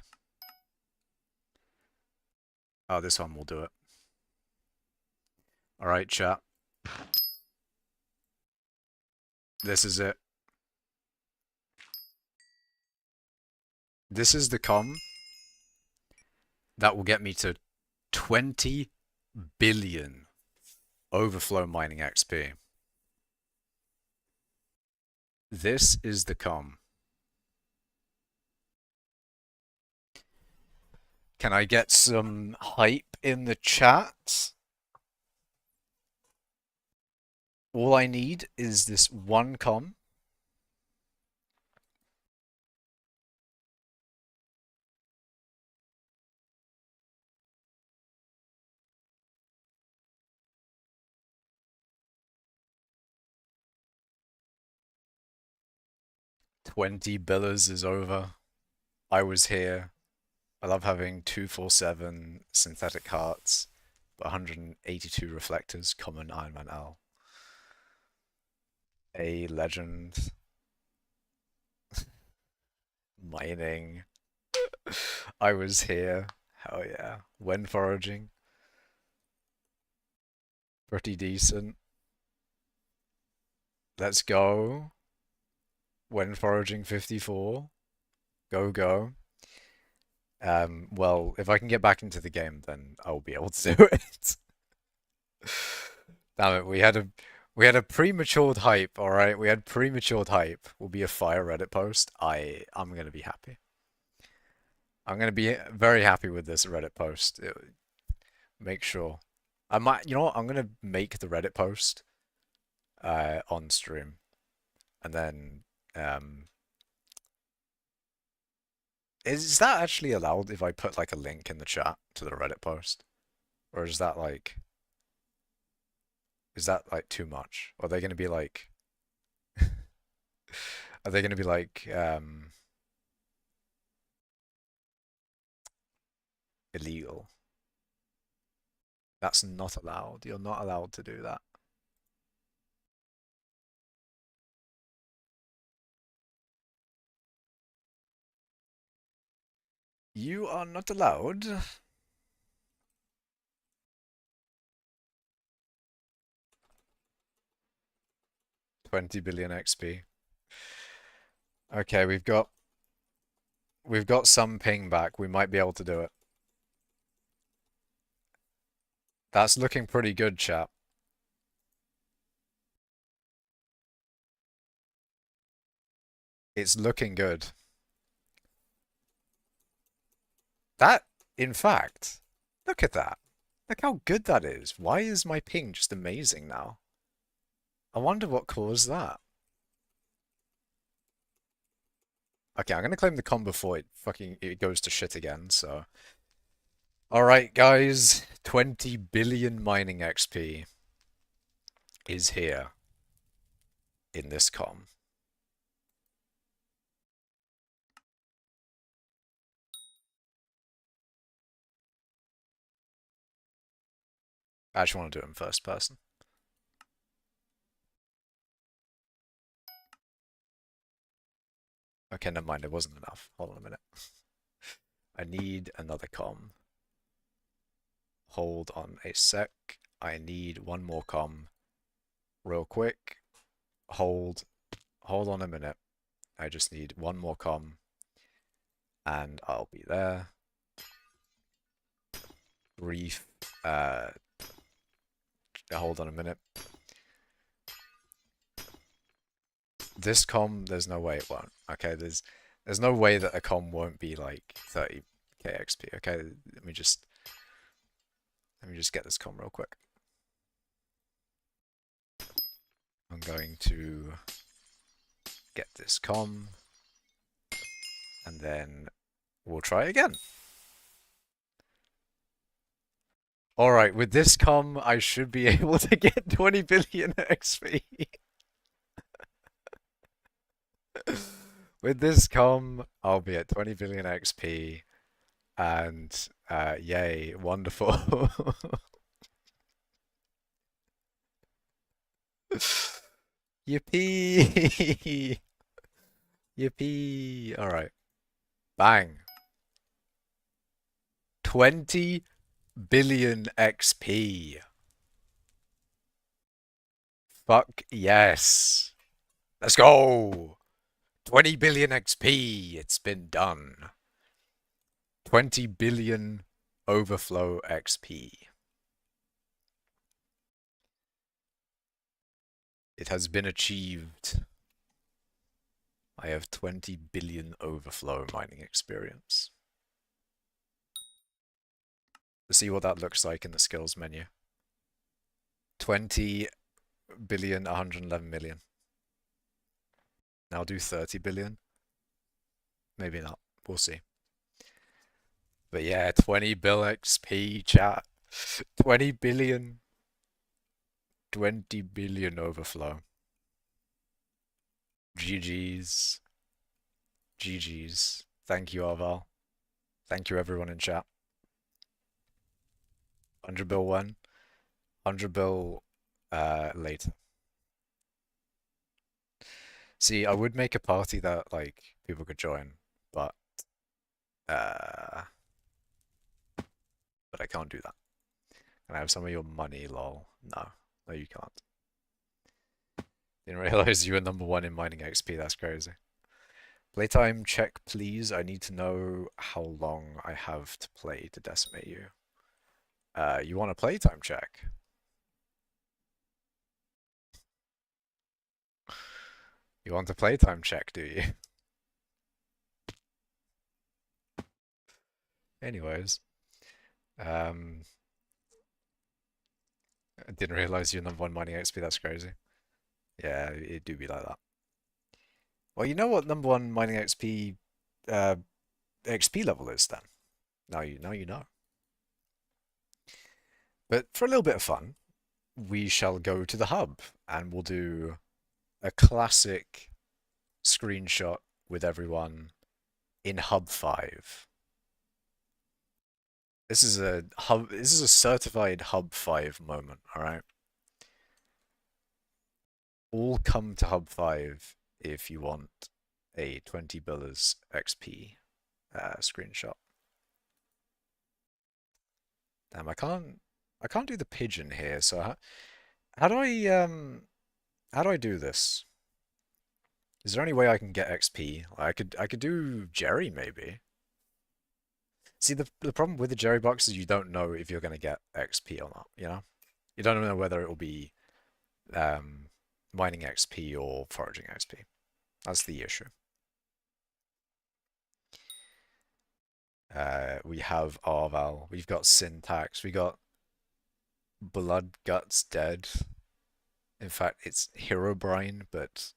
Oh, this one will do it. Alright, chat. This is it. This is the com that will get me to 20 billion overflow mining XP. This is the com. Can I get some hype in the chat? All I need is this one com. $20 billers is over. I was here. I love having 247 synthetic hearts, but 182 reflectors, common Iron Man L. A legend. Mining. I was here. Hell yeah. When foraging. Pretty decent. Let's go. When foraging 54. Go, go. Well, if I can get back into the game, then I'll be able to do it. Damn it, we had a prematured hype, alright? We had prematured hype. Will be a fire Reddit post. I'm gonna be happy. I'm gonna be very happy with this Reddit post. Make sure. I might, you know what? I'm gonna make the Reddit post on stream. And then is that actually allowed if I put like a link in the chat to the Reddit post? Or is that like too much? Or are they gonna be like are they gonna be like illegal? That's not allowed. You're not allowed to do that. You are not allowed. $20 billion XP. Okay, we've got some ping back. We might be able to do it. That's looking pretty good, chap. It's looking good. That, in fact, look at that. Look how good that is. Why is my ping just amazing now? I wonder what caused that. Okay, I'm gonna claim the com before it goes to shit again, so. Alright, guys. 20 billion mining XP is here in this com. I actually want to do it in first person. Okay, never mind, it wasn't enough. Hold on a minute. I need another com. Hold on a sec. I need one more com. Real quick. Hold on a minute. I just need one more com. And I'll be there. Brief. Hold on a minute. This com, there's no way it won't. Okay, there's no way that a com won't be like 30k XP. Okay, let me just get this com real quick. I'm going to get this com, and then we'll try again. Alright, with this com, I should be able to get 20 billion XP. With this com, I'll be at 20 billion XP, and yay, wonderful. Yippee! Yippee! Alright. Bang. 20 billion XP. Fuck yes. Let's go. 20 billion XP. It's been done. 20 billion overflow XP. It has been achieved. I have 20 billion overflow mining experience. Let's see what that looks like in the skills menu. 20 billion, 111 million. Now do 30 billion. Maybe not. We'll see. But yeah, 20 bill XP, chat. 20 billion. 20 billion overflow. GG's. GG's. Thank you, Arval. Thank you, everyone in chat. 100 bill when? 100 bill later. See, I would make a party that like people could join, but uh I can't do that. Can I have some of your money, lol? No. No, you can't. Didn't realize you were #1 in mining XP, that's crazy. Playtime check, please. I need to know how long I have to play to decimate you. You want a playtime check? You want a playtime check, do you? Anyways, I didn't realize you're #1 mining XP, that's crazy. Yeah, it do be like that. Well, you know what #1 mining XP XP level is then? Now you know. But for a little bit of fun, we shall go to the hub and we'll do a classic screenshot with everyone in Hub 5. This is a certified Hub 5 moment, alright? All come to Hub 5 if you want a 20 billers XP screenshot. Damn, I can't do the pigeon here, so how do I do this? Is there any way I can get XP? I could do Jerry maybe. See, the problem with the Jerry box is you don't know if you're gonna get XP or not, you know? You don't know whether it will be mining XP or foraging XP. That's the issue. We have Arval, we've got Syntax, we got Blood Guts Dead. In fact, it's Herobrine, but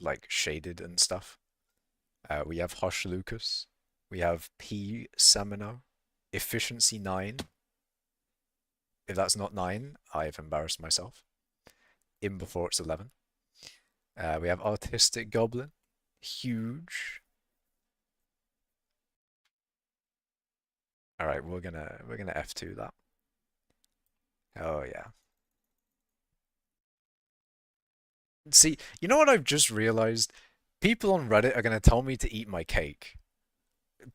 like shaded and stuff. We have Hosh Lucas. We have P Semino. Efficiency 9. If that's not 9, I've embarrassed myself. In before it's 11. We have Artistic Goblin. Huge. Alright, we're gonna F2 that. Oh yeah. See, you know what I've just realized? People on Reddit are gonna tell me to eat my cake.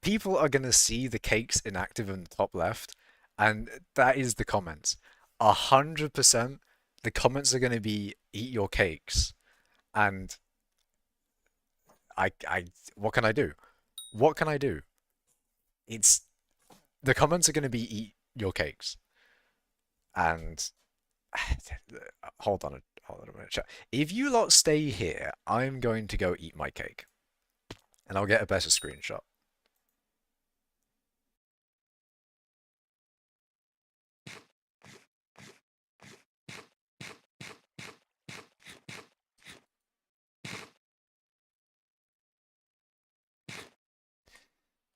People are gonna see the cakes inactive in the top left, and that is the comments. 100% the comments are gonna be eat your cakes. And what can I do? What can I do? It's the comments are gonna be eat your cakes. And hold on a minute, chat. If you lot stay here, I'm going to go eat my cake. And I'll get a better screenshot.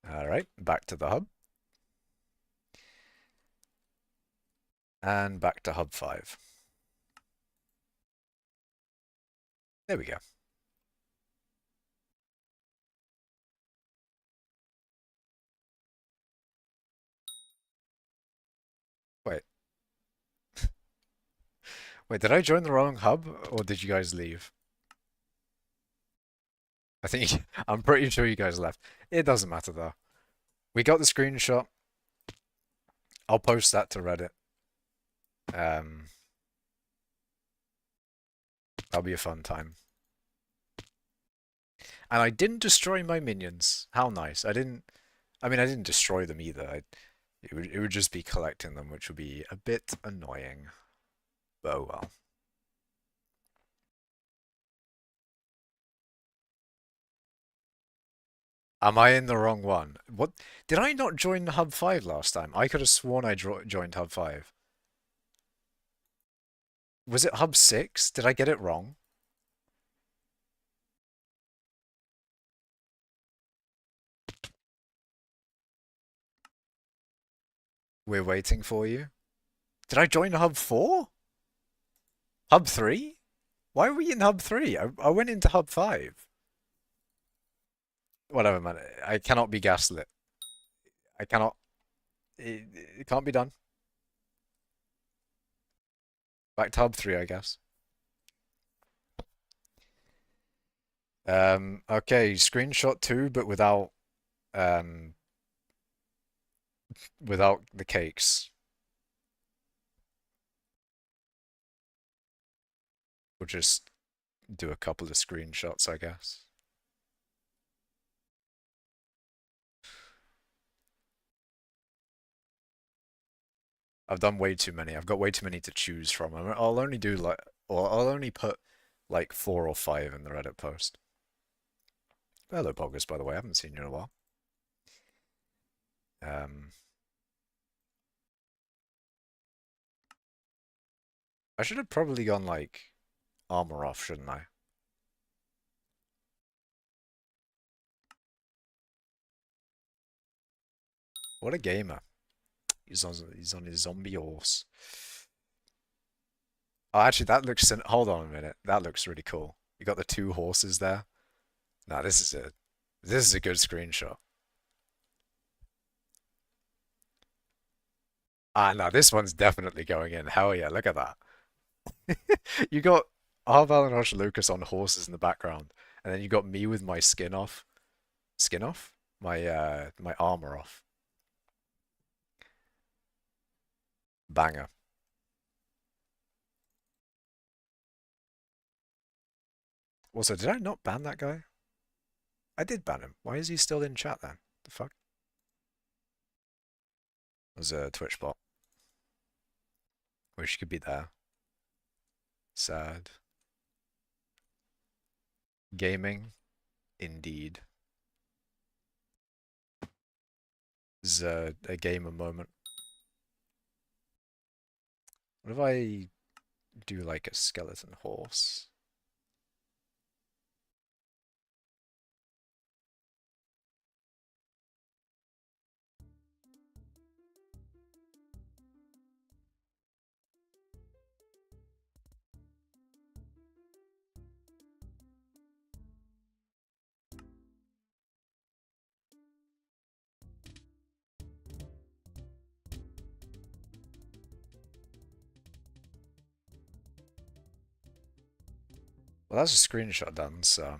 Alright, back to the hub. And back to hub 5. There we go. Wait. Wait, did I join the wrong hub, or did you guys leave? I think I'm pretty sure you guys left. It doesn't matter though. We got the screenshot. I'll post that to Reddit. That'll be a fun time. And I didn't destroy my minions. How nice. I didn't destroy them either. It would just be collecting them, which would be a bit annoying. But oh well. Am I in the wrong one? What? Did I not join Hub 5 last time? I could have sworn I joined Hub 5. Was it Hub 6? Did I get it wrong? We're waiting for you. Did I join Hub 4? Hub 3? Why are we in Hub 3? I went into Hub 5. Whatever, man. I cannot be gaslit. I cannot. It can't be done. Back to Hub 3, I guess. Okay, screenshot 2, but um, without the cakes. We'll just do a couple of screenshots, I guess. I've done way too many. I've got way too many to choose from. I'll only do like, or I'll only put like 4 or 5 in the Reddit post. Hello, Poggers, by the way. I haven't seen you in a while. I should have probably gone like armor off, shouldn't I? What a gamer. He's on his zombie horse. Oh, actually, that looks. Hold on a minute. That looks really cool. You got the 2 horses there. Nah, this is a good screenshot. Ah, no, this one's definitely going in. Hell yeah, look at that. You got Arval and Rosh Lucas on horses in the background, and then you got me with my skin off. Skin off? My armor off. Banger. Also, did I not ban that guy? I did ban him. Why is he still in chat then? The fuck? It was a Twitch bot. Wish he could be there. Sad. Gaming, indeed. This is a gamer moment. What if I do like a skeleton horse? Well, that's a screenshot done, so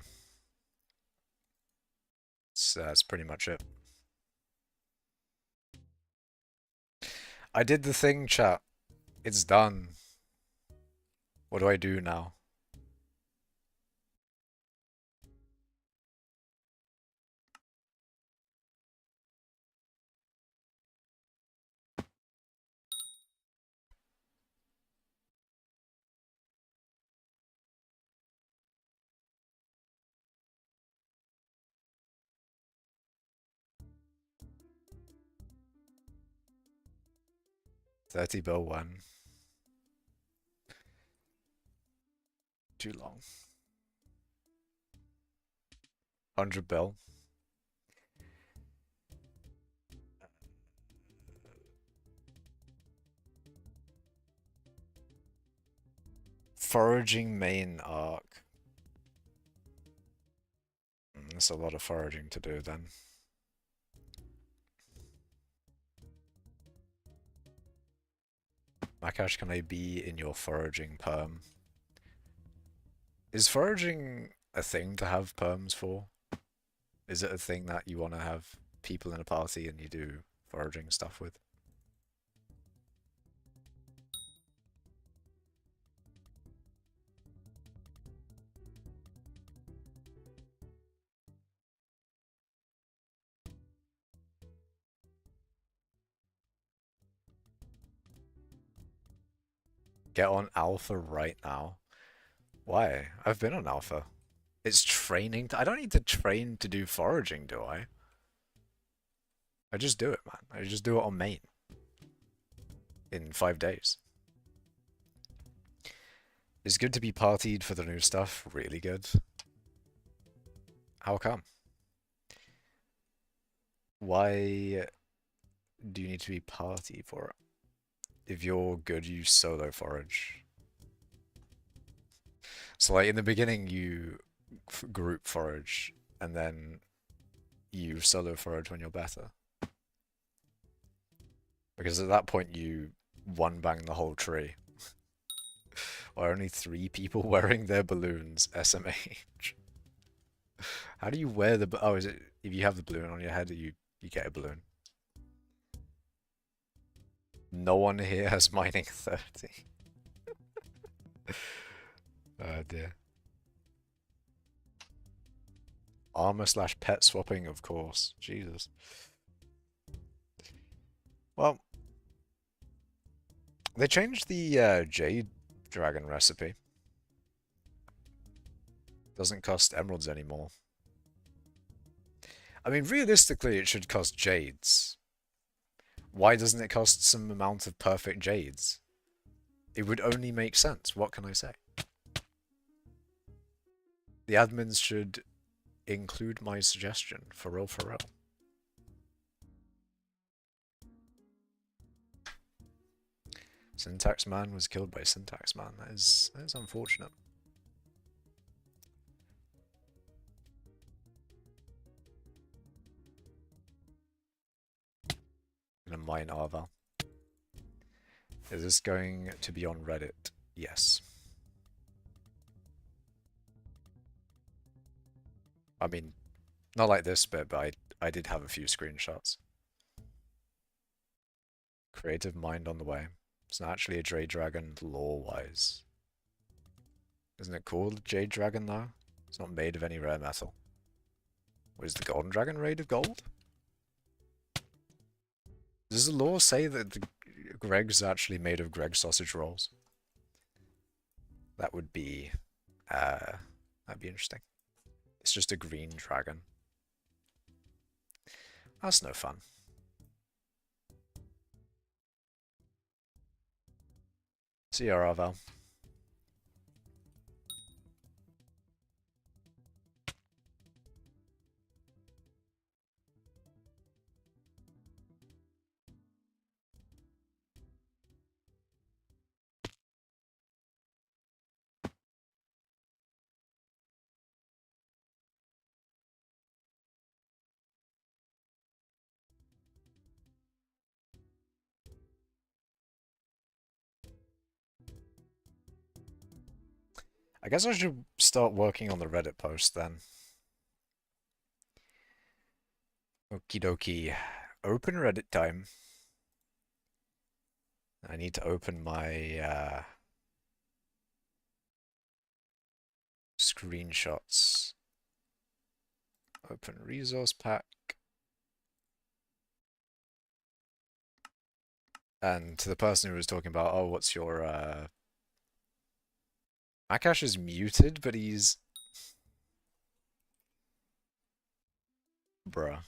that's pretty much it. I did the thing, chat. It's done. What do I do now? $30 one. Too long. $100. Foraging main arc. That's a lot of foraging to do then. Makash, can I be in your foraging perm? Is foraging a thing to have perms for? Is it a thing that you want to have people in a party and you do foraging stuff with? Get on alpha right now. Why? I've been on alpha. It's training. I don't need to train to do foraging, do I? I just do it, man. I just do it on main in 5 days. It's good to be partied for the new stuff. Really good. How come? Why do you need to be party for it? If you're good, you solo forage. So like in the beginning, you group forage, and then you solo forage when you're better. Because at that point, you one bang the whole tree. Or only 3 people wearing their balloons, SMH. How do you wear the... Oh, is it... If you have the balloon on your head, you get a balloon. No one here has mining 30. Oh dear. Armor slash pet swapping, of course. Jesus. Well, they changed the Jade Dragon recipe. Doesn't cost emeralds anymore. I mean, realistically, it should cost jades. Why doesn't it cost some amount of perfect jades? It would only make sense. What can I say? The admins should include my suggestion. For real, for real. Syntax Man was killed by Syntax Man. That is unfortunate. I'm gonna mine Arval. Is this going to be on Reddit? Yes. I mean, not like this bit, but I did have a few screenshots. Creative mind on the way. It's not actually a Jade Dragon lore-wise. Isn't it called Jade Dragon though? It's not made of any rare metal. Was the Golden Dragon made of gold? Does the lore say that the Greg's actually made of Greg sausage rolls? That would be, that'd be interesting. It's just a green dragon. That's no fun. See ya, Ravel. I guess I should start working on the Reddit post then. Okie dokie. Open Reddit time. I need to open my screenshots. Open resource pack. And to the person who was talking about, oh, what's your Akash is muted, but he's... Bruh.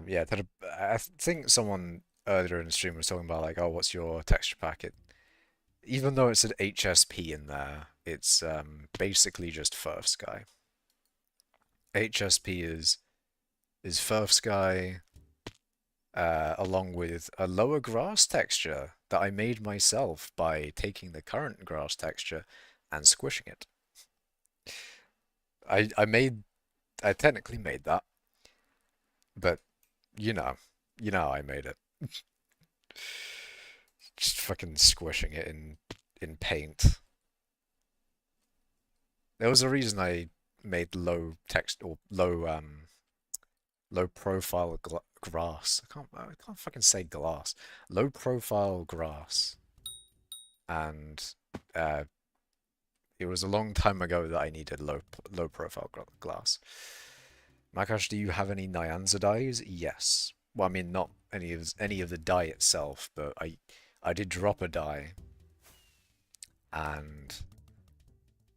Yeah, I think someone earlier in the stream was talking about like, oh, what's your texture packet? Even though it's an HSP in there, it's basically just Firth Sky. HSP is Firth Sky along with a lower grass texture that I made myself by taking the current grass texture and squishing it. I technically made that. But you know, how I made it. Just fucking squishing it in paint. There was a reason I made low text or low profile grass. I can't fucking say glass. Low profile grass. And uh, it was a long time ago that I needed low profile glass. Makash, do you have any Nyanza dyes? Yes. Well, I mean, not any of the dye itself, but I did drop a dye, and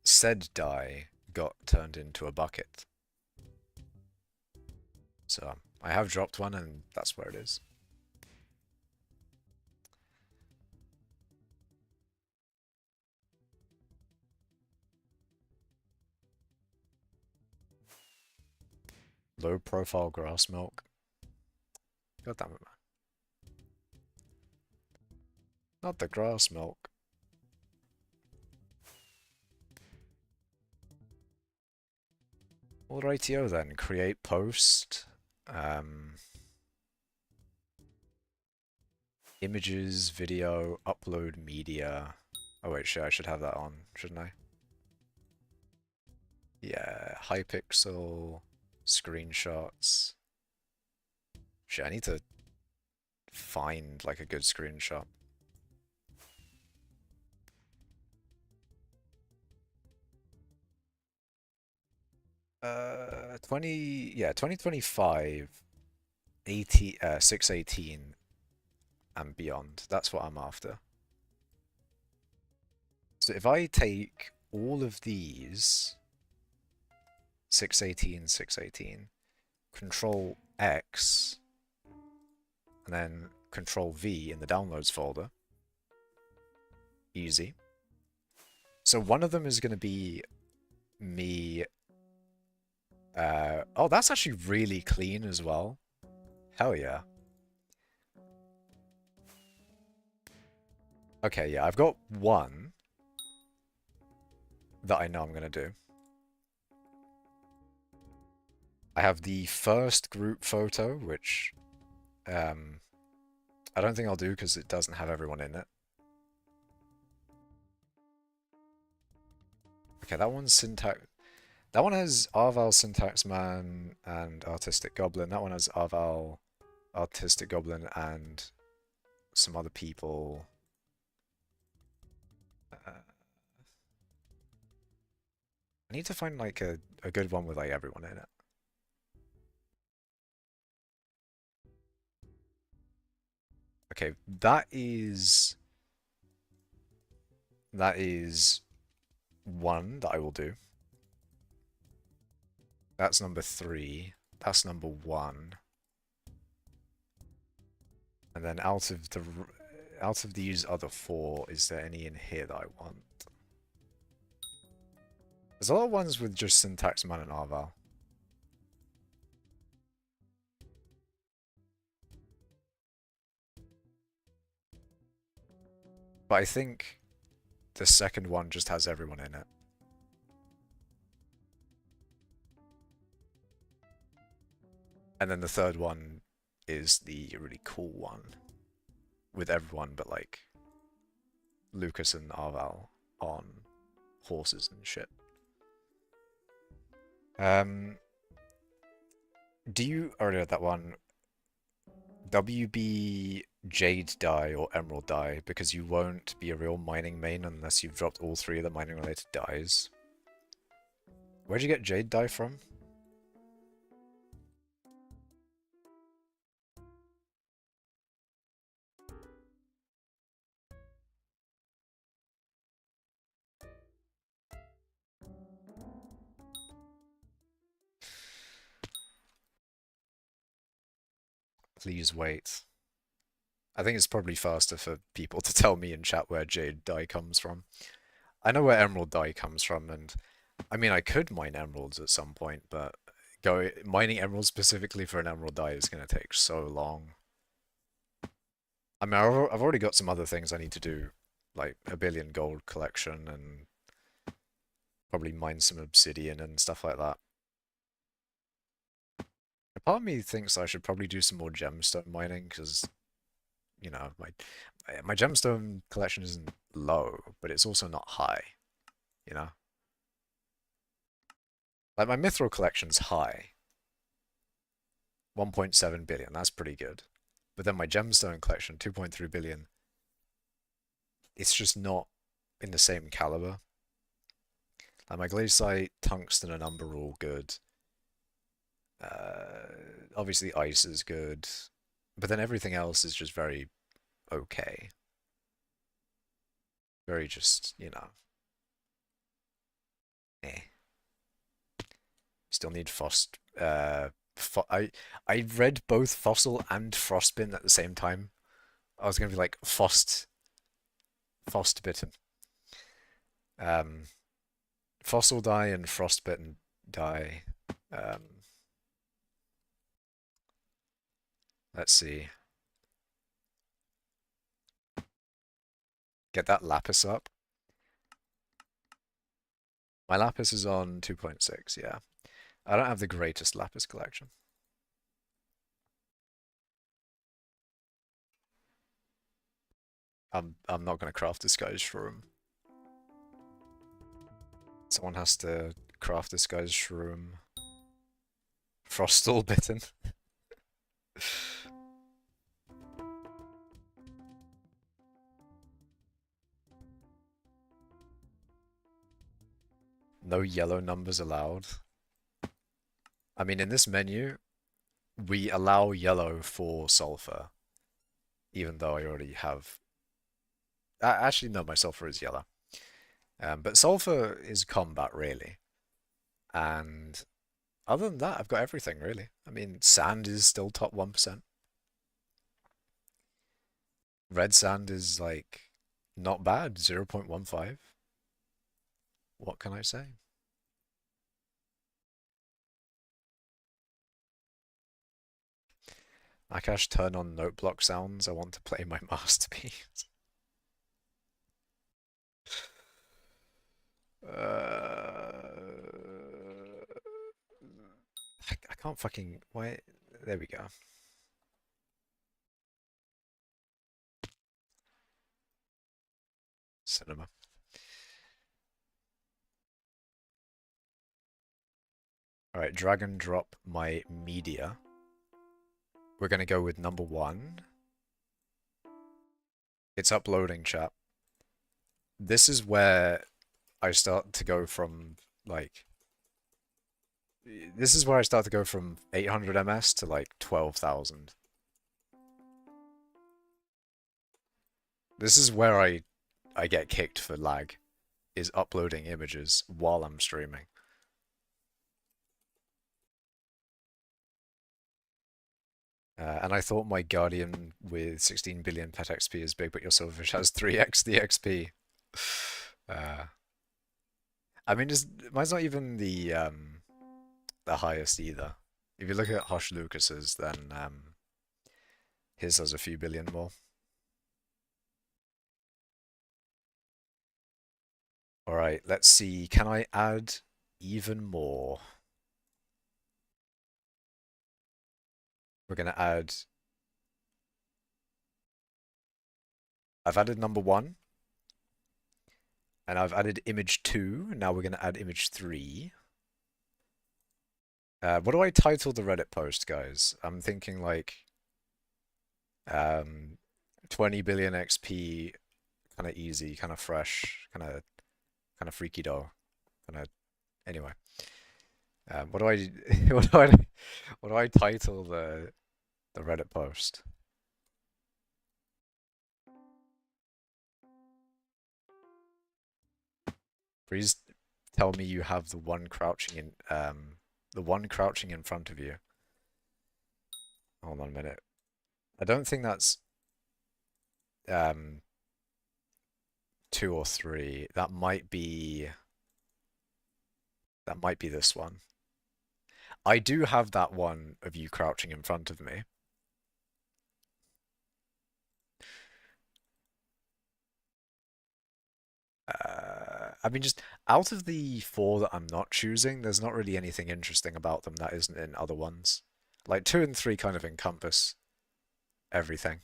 said dye got turned into a bucket. So I have dropped one, and that's where it is. Low profile grass milk. God damn it, man. Not the grass milk. Alrightio then. Create post. Images, video, upload media. Oh wait, shit, I should have that on, shouldn't I? Yeah, hypixel, screenshots. Shit, I need to find like a good screenshot. 2025, 618 and beyond. That's what I'm after. So if I take all of these, 618, 618, Control X, and then Control V in the downloads folder, easy. So one of them is going to be me. Oh, that's actually really clean as well. Hell yeah. Okay, yeah, I've got one that I know I'm going to do. I have the first group photo, which I don't think I'll do because it doesn't have everyone in it. Okay, that one's syntax. That one has Arval, Syntax Man, and Artistic Goblin. That one has Arval, Artistic Goblin, and some other people. I need to find like a good one with like everyone in it. Okay, that is one that I will do. That's number 3. That's number 1. And then out of these other 4, is there any in here that I want? There's a lot of ones with just Syntax Man and Arval. But I think the second one just has everyone in it. And then the third one is the really cool one with everyone but like Lucas and Arval on horses and shit. Do you already had that one? WB Jade dye or Emerald dye, because you won't be a real mining main unless you've dropped all 3 of the mining related dyes. Where'd you get Jade dye from? Please wait. I think it's probably faster for people to tell me in chat where Jade dye comes from. I know where Emerald dye comes from, and I mean I could mine emeralds at some point, but mining emeralds specifically for an emerald dye is going to take so long. I mean, I've already got some other things I need to do, like a billion gold collection and probably mine some obsidian and stuff like that. part of me thinks I should probably do some more gemstone mining because, my gemstone collection isn't low, but it's also not high, you know? Like my mithril collection's high, 1.7 billion, that's pretty good. But then my gemstone collection, 2.3 billion, it's just not in the same caliber. Like my glaciite, tungsten, and umber are all good. Obviously ice is good, but then everything else is just very okay. Very just, eh. Still need fo I read both fossil and frostbitten at the same time. I was gonna be like frostbitten. Um, Fossil dye and frostbitten dye. Um, let's see. Get that lapis up. My lapis is on 2.6, yeah. I don't have the greatest lapis collection. I'm not gonna craft this guy's shroom. Someone has to craft this guy's shroom. Frostal bitten. No yellow numbers allowed. I mean, in this menu, we allow yellow for sulfur, even though I already have. Actually, no, my sulfur is yellow. But sulfur is combat, really. And other than that, I've got everything, really. I mean, sand is still top 1%. Red sand is, like, not bad, 0.15. What can I say? Akash, turn on note block sounds. I want to play my masterpiece. I can't fucking. Why? There we go. Cinema. Alright, drag and drop my media. We're gonna go with number 1. It's uploading, chat. This is where I start to go from, like... This is where I start to go from 800 ms to, like, 12,000. This is where I get kicked for lag, is uploading images while I'm streaming. And I thought my Guardian with 16 billion pet XP is big, but your Silverfish has 3x the XP. I mean, mine's not even the highest either. If you look at Hush Lucas's, then his has a few billion more. Alright, let's see. Can I add even more? We're gonna add... I've added number 1. And I've added image 2. Now we're gonna add image 3. What do I title the Reddit post, guys? I'm thinking like 20 billion XP, kind of easy, kind of fresh, kind of freaky dough, kind of. Anyway, what do I what do I title the Reddit post? Please tell me you have the one crouching in front of you. Hold on a minute. I don't think that's 2 or 3. That might be this one. I do have that one of you crouching in front of me. I mean, just out of the 4 that I'm not choosing, there's not really anything interesting about them that isn't in other ones. Like 2 and 3 kind of encompass everything.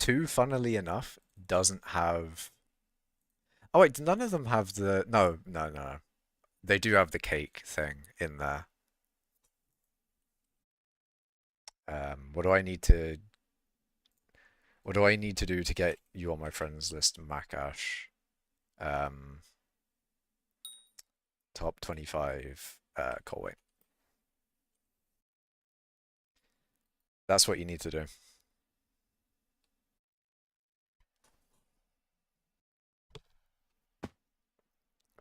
2, funnily enough, doesn't have. Oh wait, none of them have the. No, no, no. They do have the cake thing in there. What do I need to? What do I need to do to get you on my friends list, Makash? Um, top 25 call weight. That's what you need to do.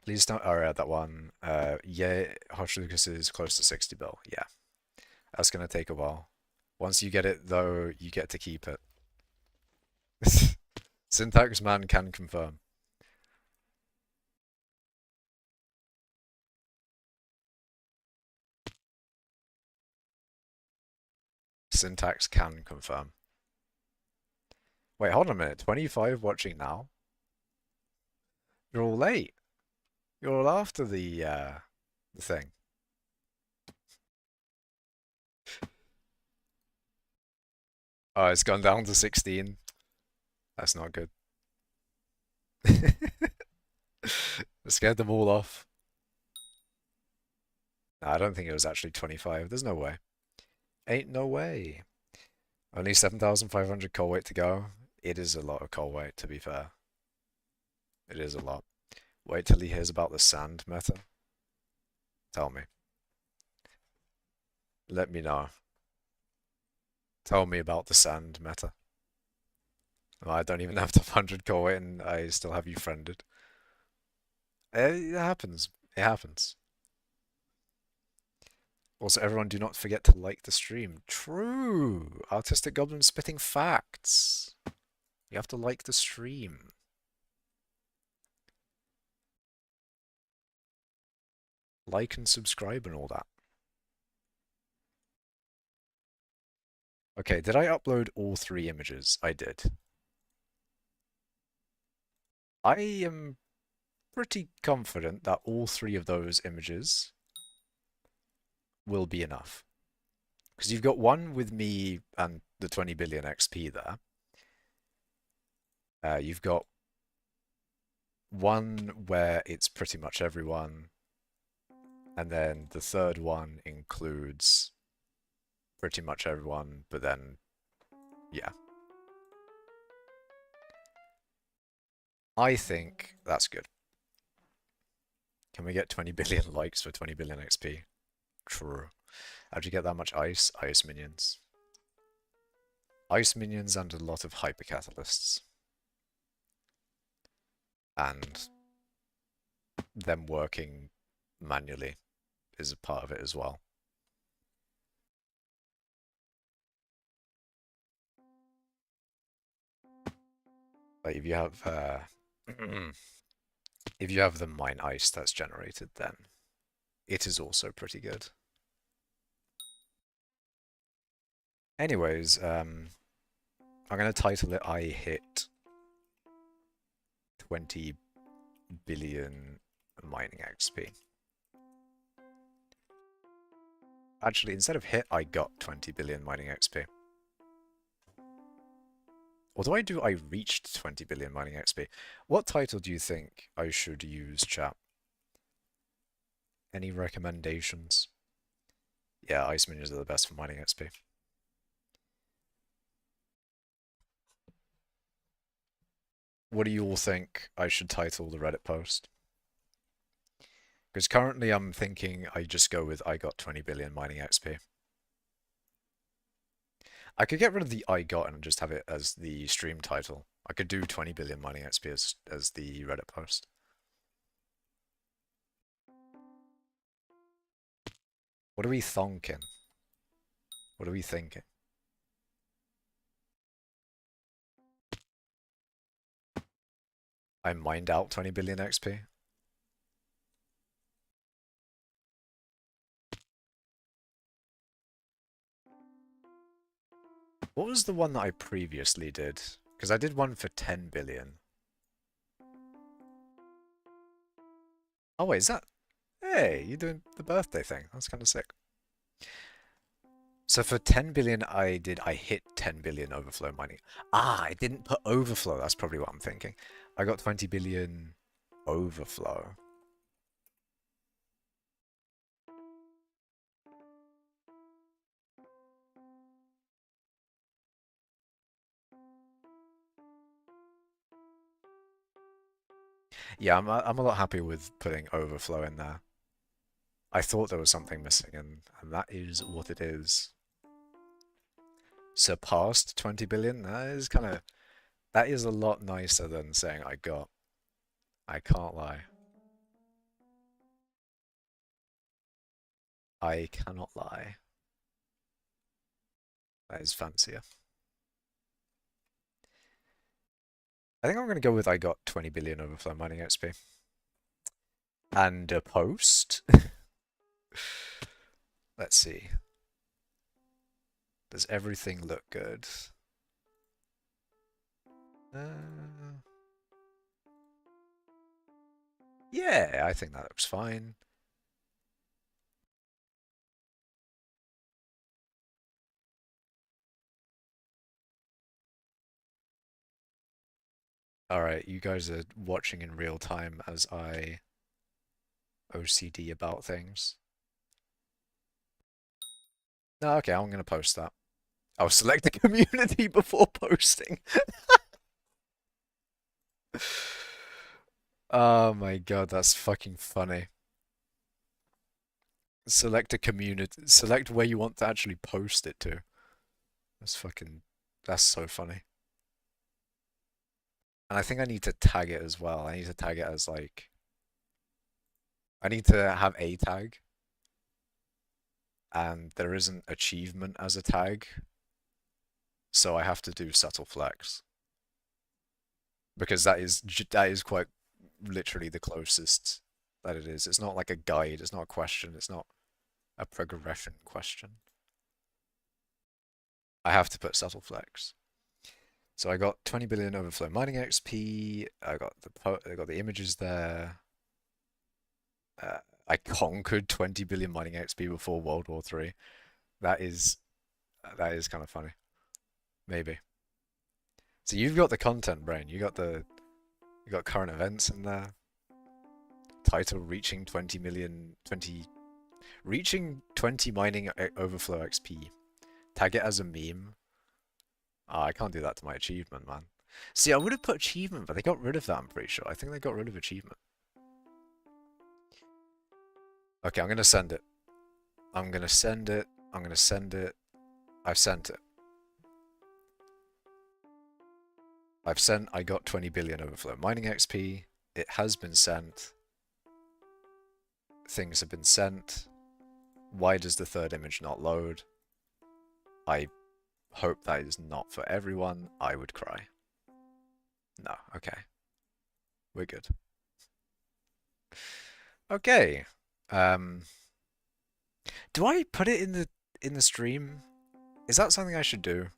Please don't. Oh, yeah, that one. Yeah, Hodge Lucas is close to 60 bill. Yeah, that's gonna take a while. Once you get it, though, you get to keep it. Syntax man can confirm. Syntax can confirm. Wait, hold on a minute. 25 watching now? You're all late. You're all after the thing. Oh, it's gone down to 16. That's not good. It scared them all off. No, I don't think it was actually 25. There's no way. Ain't no way. Only 7,500 coal weight to go. It is a lot of coal weight, to be fair. It is a lot. Wait till he hears about the sand meta. Tell me. Let me know. Tell me about the sand meta. I don't even have the 100 coal weight and I still have you friended. It happens. It happens. Also, everyone do not forget to like the stream. True! Artistic Goblin spitting facts. You have to like the stream. Like and subscribe and all that. Okay, did I upload all 3 images? I did. I am pretty confident that all 3 of those images will be enough. Because you've got one with me and the 20 billion XP there. You've got one where it's pretty much everyone. And then the third one includes pretty much everyone, but then, yeah. I think that's good. Can we get 20 billion likes for 20 billion XP? True. How'd you get that much ice? Ice minions. Ice minions and a lot of hypercatalysts. And them working manually is a part of it as well. Like if you have if you have the mine ice that's generated, then it is also pretty good. Anyways, I'm gonna title it I hit 20 billion mining XP. Actually, instead of hit, I got 20 billion mining XP. Or do I do I reached 20 billion mining XP? What title do you think I should use, chat? Any recommendations? Yeah, ice minions are the best for mining XP. What do you all think I should title the Reddit post? Because currently I'm thinking I just go with I got 20 billion mining XP. I could get rid of the I got and just have it as the stream title. I could do 20 billion mining XP as the Reddit post. What are we thonking? What are we thinking? I mined out 20 billion XP. What was the one that I previously did? Because I did one for 10 billion. Oh wait, is that... Hey, you're doing the birthday thing. That's kind of sick. So for 10 billion, I hit 10 billion overflow mining. Ah, I didn't put overflow. That's probably what I'm thinking. I got 20 billion overflow. Yeah, I'm a lot happier with putting overflow in there. I thought there was something missing, and that is what it is. Surpassed 20 billion? That is a lot nicer than saying I got. I can't lie. I cannot lie. That is fancier. I think I'm going to go with I got 20 billion overflow mining XP. And a post. Let's see. Does everything look good? Yeah, I think that looks fine. Alright, you guys are watching in real time as I OCD about things. No, okay, I'm gonna post that. I'll select the community before posting. Oh my god, that's fucking funny. Select a community. Select where you want to actually post it to. That's so funny. And I think I need to tag it as well. I need to tag it as like, I need to have a tag. And there isn't achievement as a tag. So I have to do subtle flex. Because that is quite literally the closest that it is. It's not like a guide, it's not a question, it's not a progression question. I have to put subtle flex. So I got 20 billion overflow mining XP. I got the images there. I conquered 20 billion mining XP before World War III. That is kind of funny. Maybe. So you've got the content brain. You got current events in there. Title reaching 20 mining overflow XP. Tag it as a meme. I can't do that to my achievement, man. See, I would have put achievement, but they got rid of that, I'm pretty sure. I think they got rid of achievement. Okay, I'm gonna send it. I'm gonna send it. I'm gonna send it. I've sent it. I got 20 billion overflow mining XP. It has been sent. Things have been sent. Why does the third image not load? I hope that is not for everyone. I would cry. No, okay. We're good. Okay. Do I put it in the stream? Is that something I should do?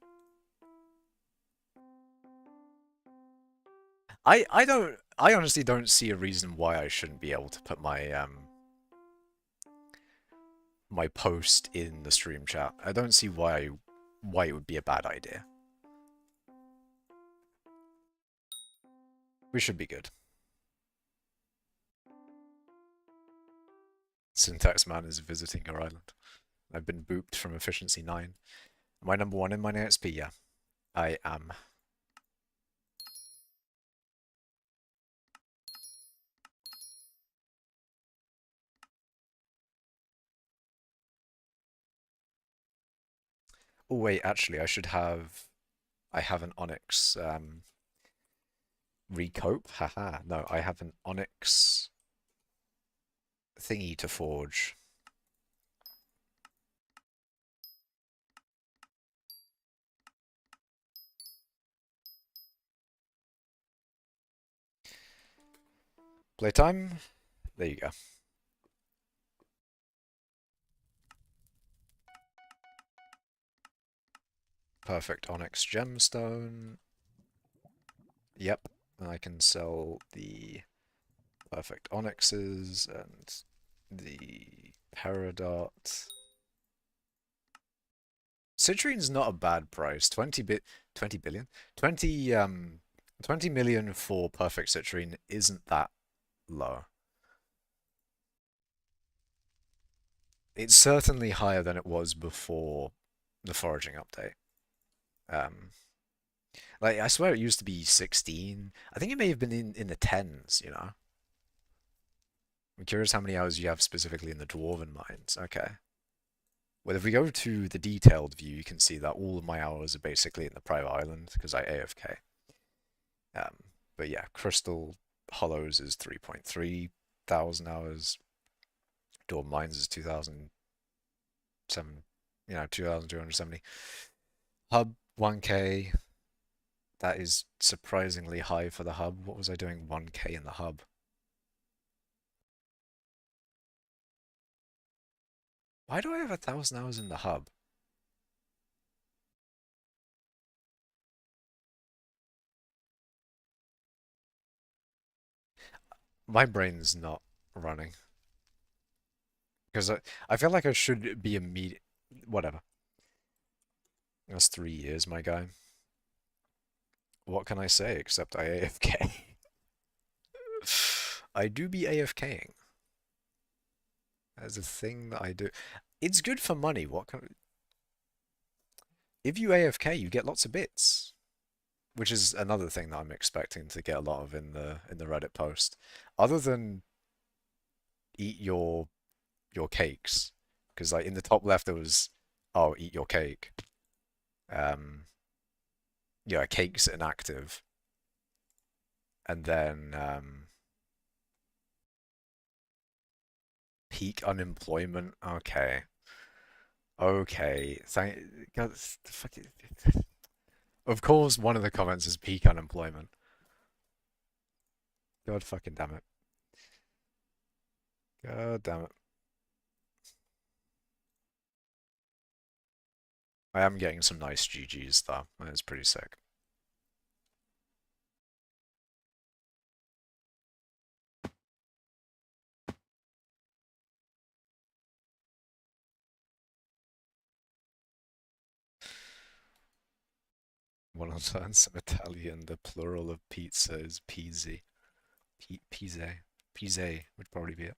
I honestly don't see a reason why I shouldn't be able to put my my post in the stream chat. I don't see why it would be a bad idea. We should be good. Syntax Man is visiting your island. I've been booped from efficiency 9. Am I number 1 in my XP? Yeah, I am. Oh wait, actually, I have an Onyx recope. Haha, no, I have an Onyx thingy to forge. Playtime? There you go. Perfect Onyx gemstone. Yep, I can sell the Perfect onyxes and the peridot. Citrune's not a bad price. 20 billion? 20 million for perfect citrine isn't that low. It's certainly higher than it was before the foraging update. Um, like I swear it used to be 16. I think it may have been in the tens, you know. I'm curious how many hours you have specifically in the dwarven mines. Okay. Well, if we go to the detailed view, you can see that all of my hours are basically in the private island because I AFK. Um, but yeah, Crystal Hollows is 3.3 thousand hours. Dwarven Mines is 2,007, 2,270. Hub 1K. That is surprisingly high for the hub. What was I doing 1K in the hub? Why do I have 1,000 hours in the hub? My brain's not running. Because I feel like I should be immediate. Whatever. That's 3 years, my guy. What can I say except I AFK? I do be AFKing. That's a thing that I do. It's good for money. If you AFK, you get lots of bits, which is another thing that I'm expecting to get a lot of in the Reddit post. Other than eat your cakes, because like in the top left there was, oh, eat your cake. Um, yeah, cake's inactive, and then peak unemployment. Okay, okay. Thank God. Of course, one of the comments is peak unemployment. God fucking damn it. God damn it. I am getting some nice GGs though. That is pretty sick. One of learn some Italian. The plural of pizza is pizzi. Pizze. Pizze would probably be it.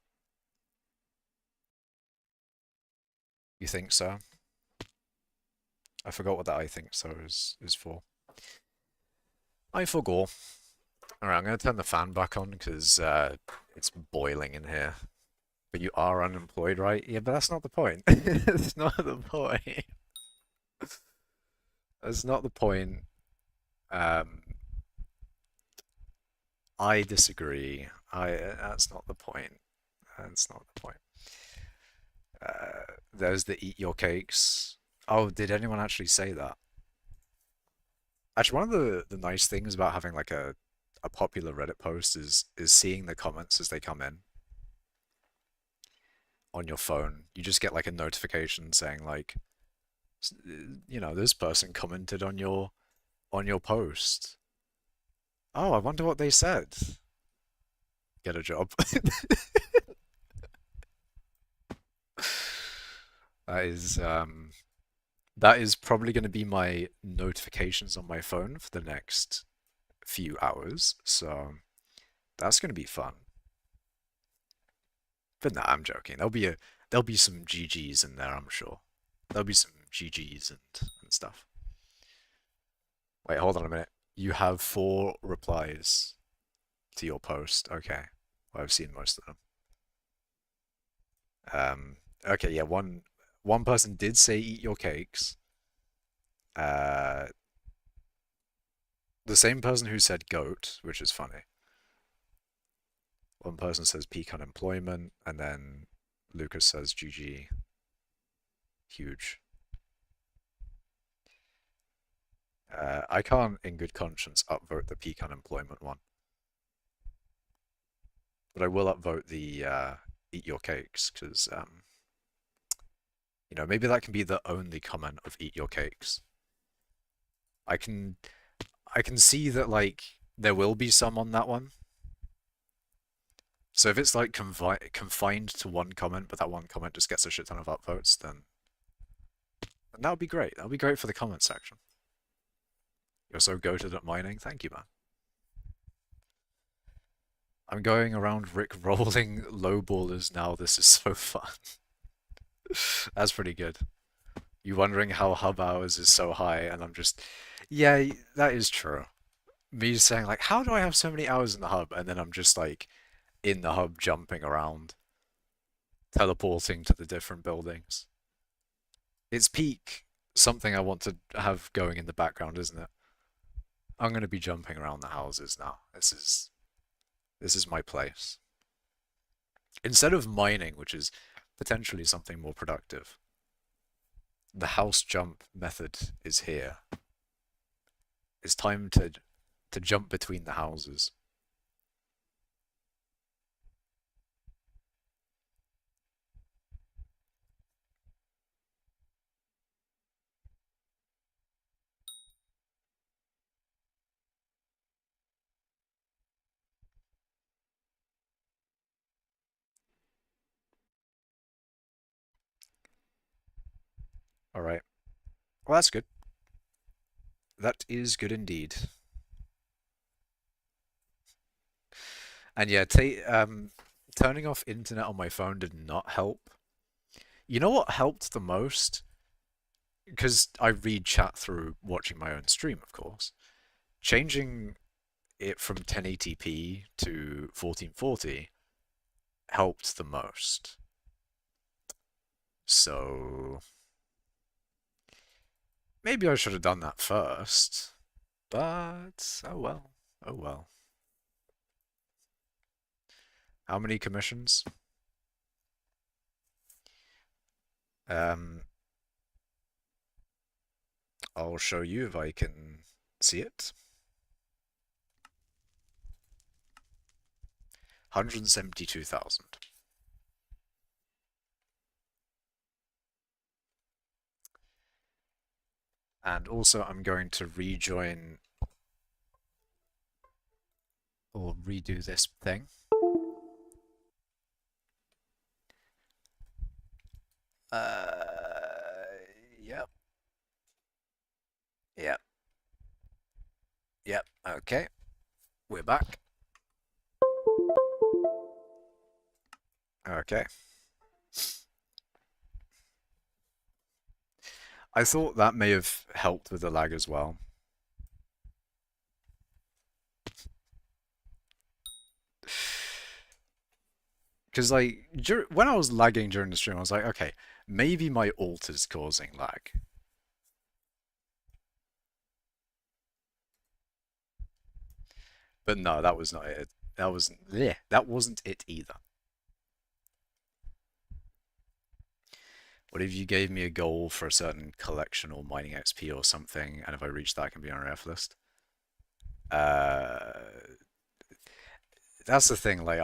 You think so? I forgot what that I think so is for. I forgot. Alright, I'm gonna turn the fan back on because it's boiling in here. But you are unemployed, right? Yeah, but that's not the point. That's not the point. That's not the point. Um, I disagree. That's not the point. That's not the point. There's the eat your cakes. Oh, did anyone actually say that? Actually, one of the nice things about having like a popular Reddit post is seeing the comments as they come in on your phone. You just get like a notification saying like, this person commented on your post. Oh, I wonder what they said. Get a job. That is that is probably going to be my notifications on my phone for the next few hours. So that's going to be fun. But nah, I'm joking. There'll be some GGs in there, I'm sure. There'll be some GGs and stuff. Wait, hold on a minute. You have 4 replies to your post. Okay. Well, I've seen most of them. Okay, yeah, one person did say eat your cakes. Uh, the same person who said goat, which is funny. One person says peak unemployment, and then Lucas says GG. Huge. I can't, in good conscience, upvote the peak unemployment one, but I will upvote the eat your cakes because maybe that can be the only comment of eat your cakes. I can I can see that like there will be some on that one. So if it's like confined to one comment, but that one comment just gets a shit ton of upvotes, then that would be great. That would be great for the comment section. You're so goated at mining. Thank you, man. I'm going around Rick rolling lowballers now. This is so fun. That's pretty good. You wondering how hub hours is so high, and I'm just, yeah, that is true. Me saying like, how do I have so many hours in the hub, and then I'm just like in the hub jumping around, teleporting to the different buildings. It's peak something I want to have going in the background, isn't it? I'm going to be jumping around the houses now. This is my place. Instead of mining, which is potentially something more productive, the house jump method is here. It's time to jump between the houses. All right. Well, that's good. That is good indeed. And yeah, turning off internet on my phone did not help. You know what helped the most? Because I read chat through watching my own stream, of course. Changing it from 1080p to 1440 helped the most. So maybe I should have done that first. But oh well. Oh well. How many commissions? Um, I'll show you if I can see it. 172,000. And also I'm going to rejoin or redo this thing. Yep. Yep. Yep. Okay. We're back. Okay. I thought that may have helped with the lag as well. Because, like, when I was lagging during the stream, I was like, okay, maybe my alt is causing lag. But no, that was not it. That wasn't it either. What if you gave me a goal for a certain collection or mining XP or something, and if I reach that, I can be on a ref list? Uh, that's the thing. Like,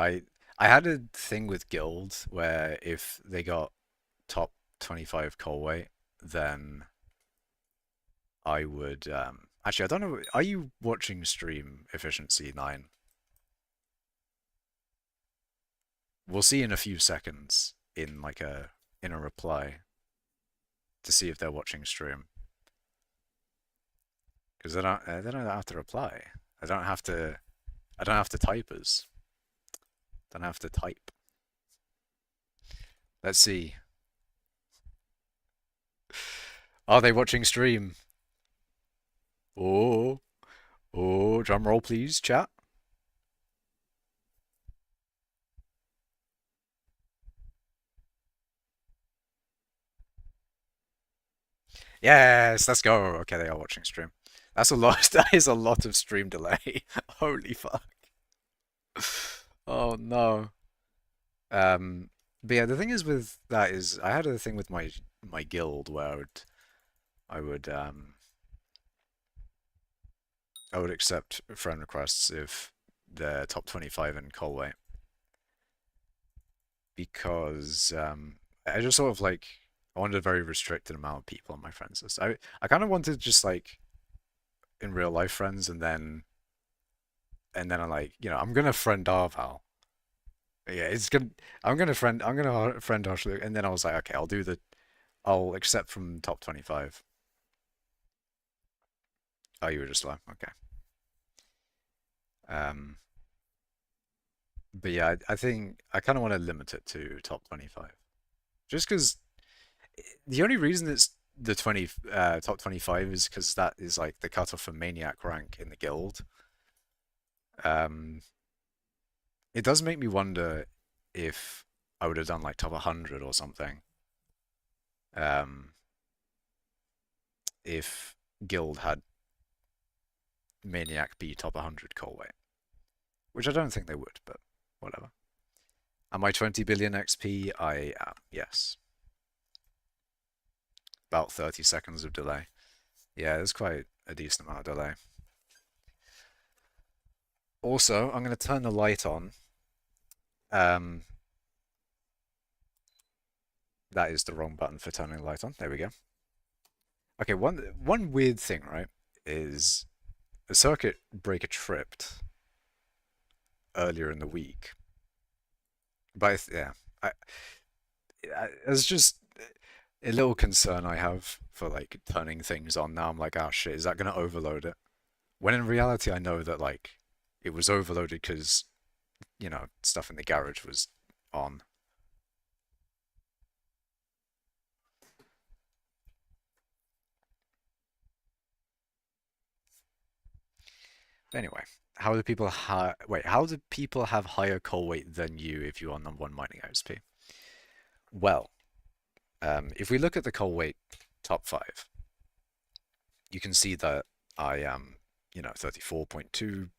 I had a thing with guild where if they got top 25 coal weight, then I would actually I don't know. Are you watching stream efficiency 9? We'll see in a few seconds in like a reply to see if they're watching stream because they don't have to reply. I don't have to type as. Don't have to type. Let's see. Are they watching stream? Oh, oh, drum roll please, chat. Yes, let's go. Okay, they are watching stream. That's a lot. That is a lot of stream delay. Holy fuck. Oh no. But yeah, the thing is with that is I had a thing with my guild where I would I would accept friend requests if they're top 25 in Colway because I just sort of like I wanted a very restricted amount of people on my friends list. I kind of wanted just like in real life friends and then I'm like, I'm gonna friend Darval. Yeah, it's gonna. I'm gonna friend Hush Luke, and then I was like, okay, I'll accept from top 25. Oh, you were just like, okay. Um, but yeah, I think I kind of want to limit it to top 25, just because the only reason it's the 20 top 25 is because that is like the cutoff for maniac rank in the guild. Um, it does make me wonder if I would have done like top 100 or something. Um, if guild had maniac be top 100 call weight, which I don't think they would, but whatever. Am I 20 billion XP? I am, yes. About 30 seconds of delay. Yeah, there's quite a decent amount of delay. Also, I'm going to turn the light on. Um, that is the wrong button for turning the light on. There we go. Okay, one weird thing, right, is a circuit breaker tripped earlier in the week. But yeah, I, it's just a little concern I have for like turning things on now. I'm like, oh shit, is that going to overload it? When in reality, I know that like it was overloaded because, stuff in the garage was on. Anyway, how do people have higher call weight than you if you're on number one mining OSP? Well, if we look at the call weight top five, you can see that I am, 34.2,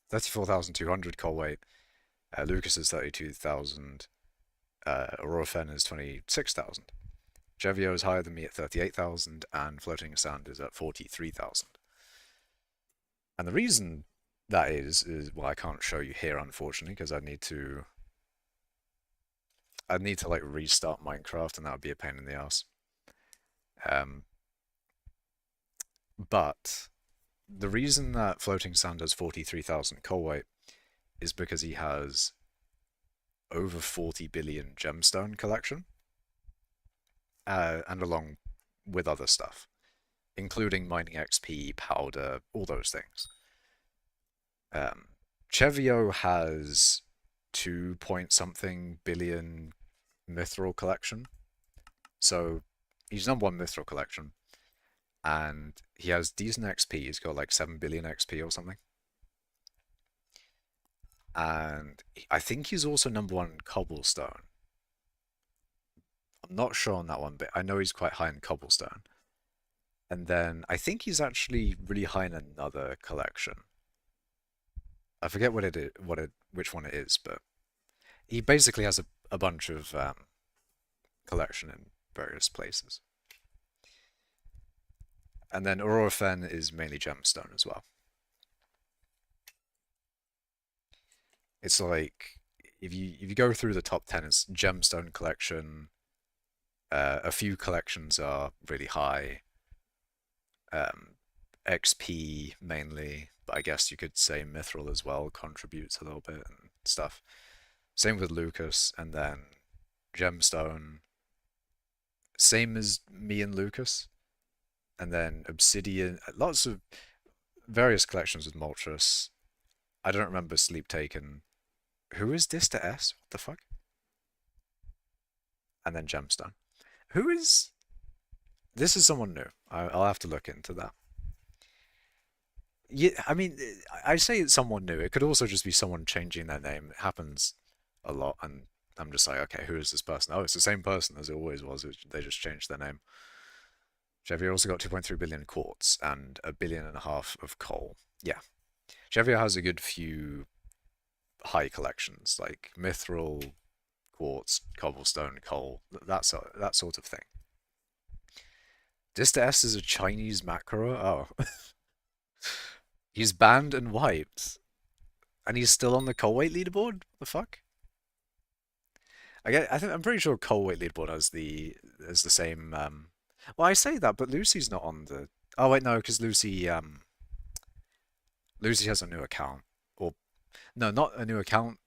34,200 call weight. Lucas is 32,000. Aurora Fen is 26,000. Jevio is higher than me at 38,000, and Floating Sand is at 43,000. And the reason that is well, I can't show you here unfortunately because I'd need to like restart Minecraft, and that would be a pain in the ass. Um, but the reason that Floating Sand has 43,000 coal weight is because he has over 40 billion gemstone collection, and along with other stuff, including mining XP, powder, all those things. Um, Chevio has 2 point something billion mithril collection. So he's number one mithril collection, and he has decent XP. He's got like 7 billion XP or something. And I think he's also number one in cobblestone. I'm not sure on that one, but I know he's quite high in cobblestone. And then I think he's actually really high in another collection. I forget which one it is, but he basically has a bunch of collection in various places. And then Aurora Fen is mainly gemstone as well. It's like if you go through the top 10, it's gemstone collection. A few collections are really high. XP mainly, but I guess you could say mithril as well contributes a little bit and stuff. Same with Lucas, and then gemstone. Same as me and Lucas, and then obsidian. Lots of various collections with Moltres. I don't remember Sleep Taken. Who is this to S? What the fuck? And then gemstone. Who is? This is someone new. I'll have to look into that. Yeah, I mean, I say it's someone new. It could also just be someone changing their name. It happens a lot, and I'm just like, okay, who is this person? Oh, it's the same person as it always was. They just changed their name. Chevier also got 2.3 billion quartz and a billion and a half of coal. Yeah, Chevier has a good few high collections like mithril, quartz, cobblestone, coal, that sort of thing. Dista S is a Chinese macro. Oh, he's banned and wiped, and he's still on the coal weight leaderboard. What the fuck? I'm pretty sure coal weight leaderboard has the same. Well, I say that, but Lucy's not on the. Oh wait, no, because Lucy has a new account, or no, not a new account.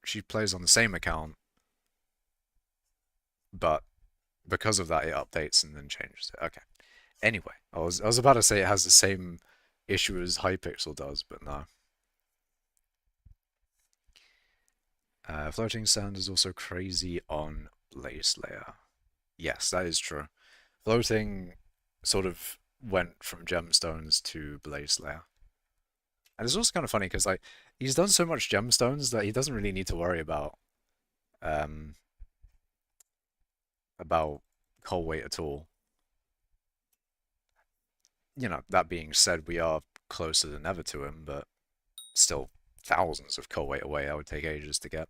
she plays on the same account, but because of that, it updates and then changes it. Okay. Anyway, I was about to say it has the same issue as Hypixel does, but no. Floating sand is also crazy on Blaze Layer. Yes, that is true. Floating sort of went from gemstones to Blaze Layer. And it's also kind of funny because like he's done so much gemstones that he doesn't really need to worry um about coal weight at all. You know, that being said, we are closer than ever to him, but still thousands of coal weight away. I would take ages to get.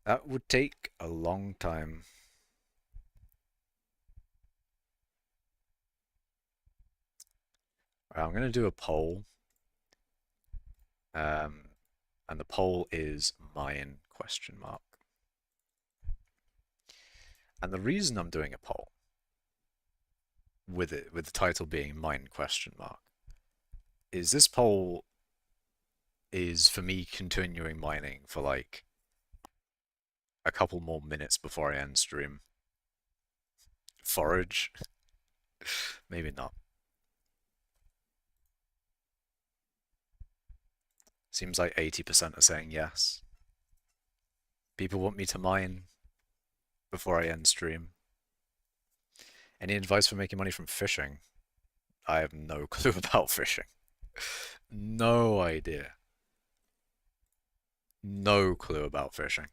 That would take a long time. Right, I'm gonna do a poll. Um, and the poll is mine question mark. And the reason I'm doing a poll with the title being mine question mark is this poll is for me continuing mining for like a couple more minutes before I end stream. Forage? Maybe not. Seems like 80% are saying yes. People want me to mine before I end stream. Any advice for making money from fishing? I have no clue about fishing. No idea. No clue about fishing.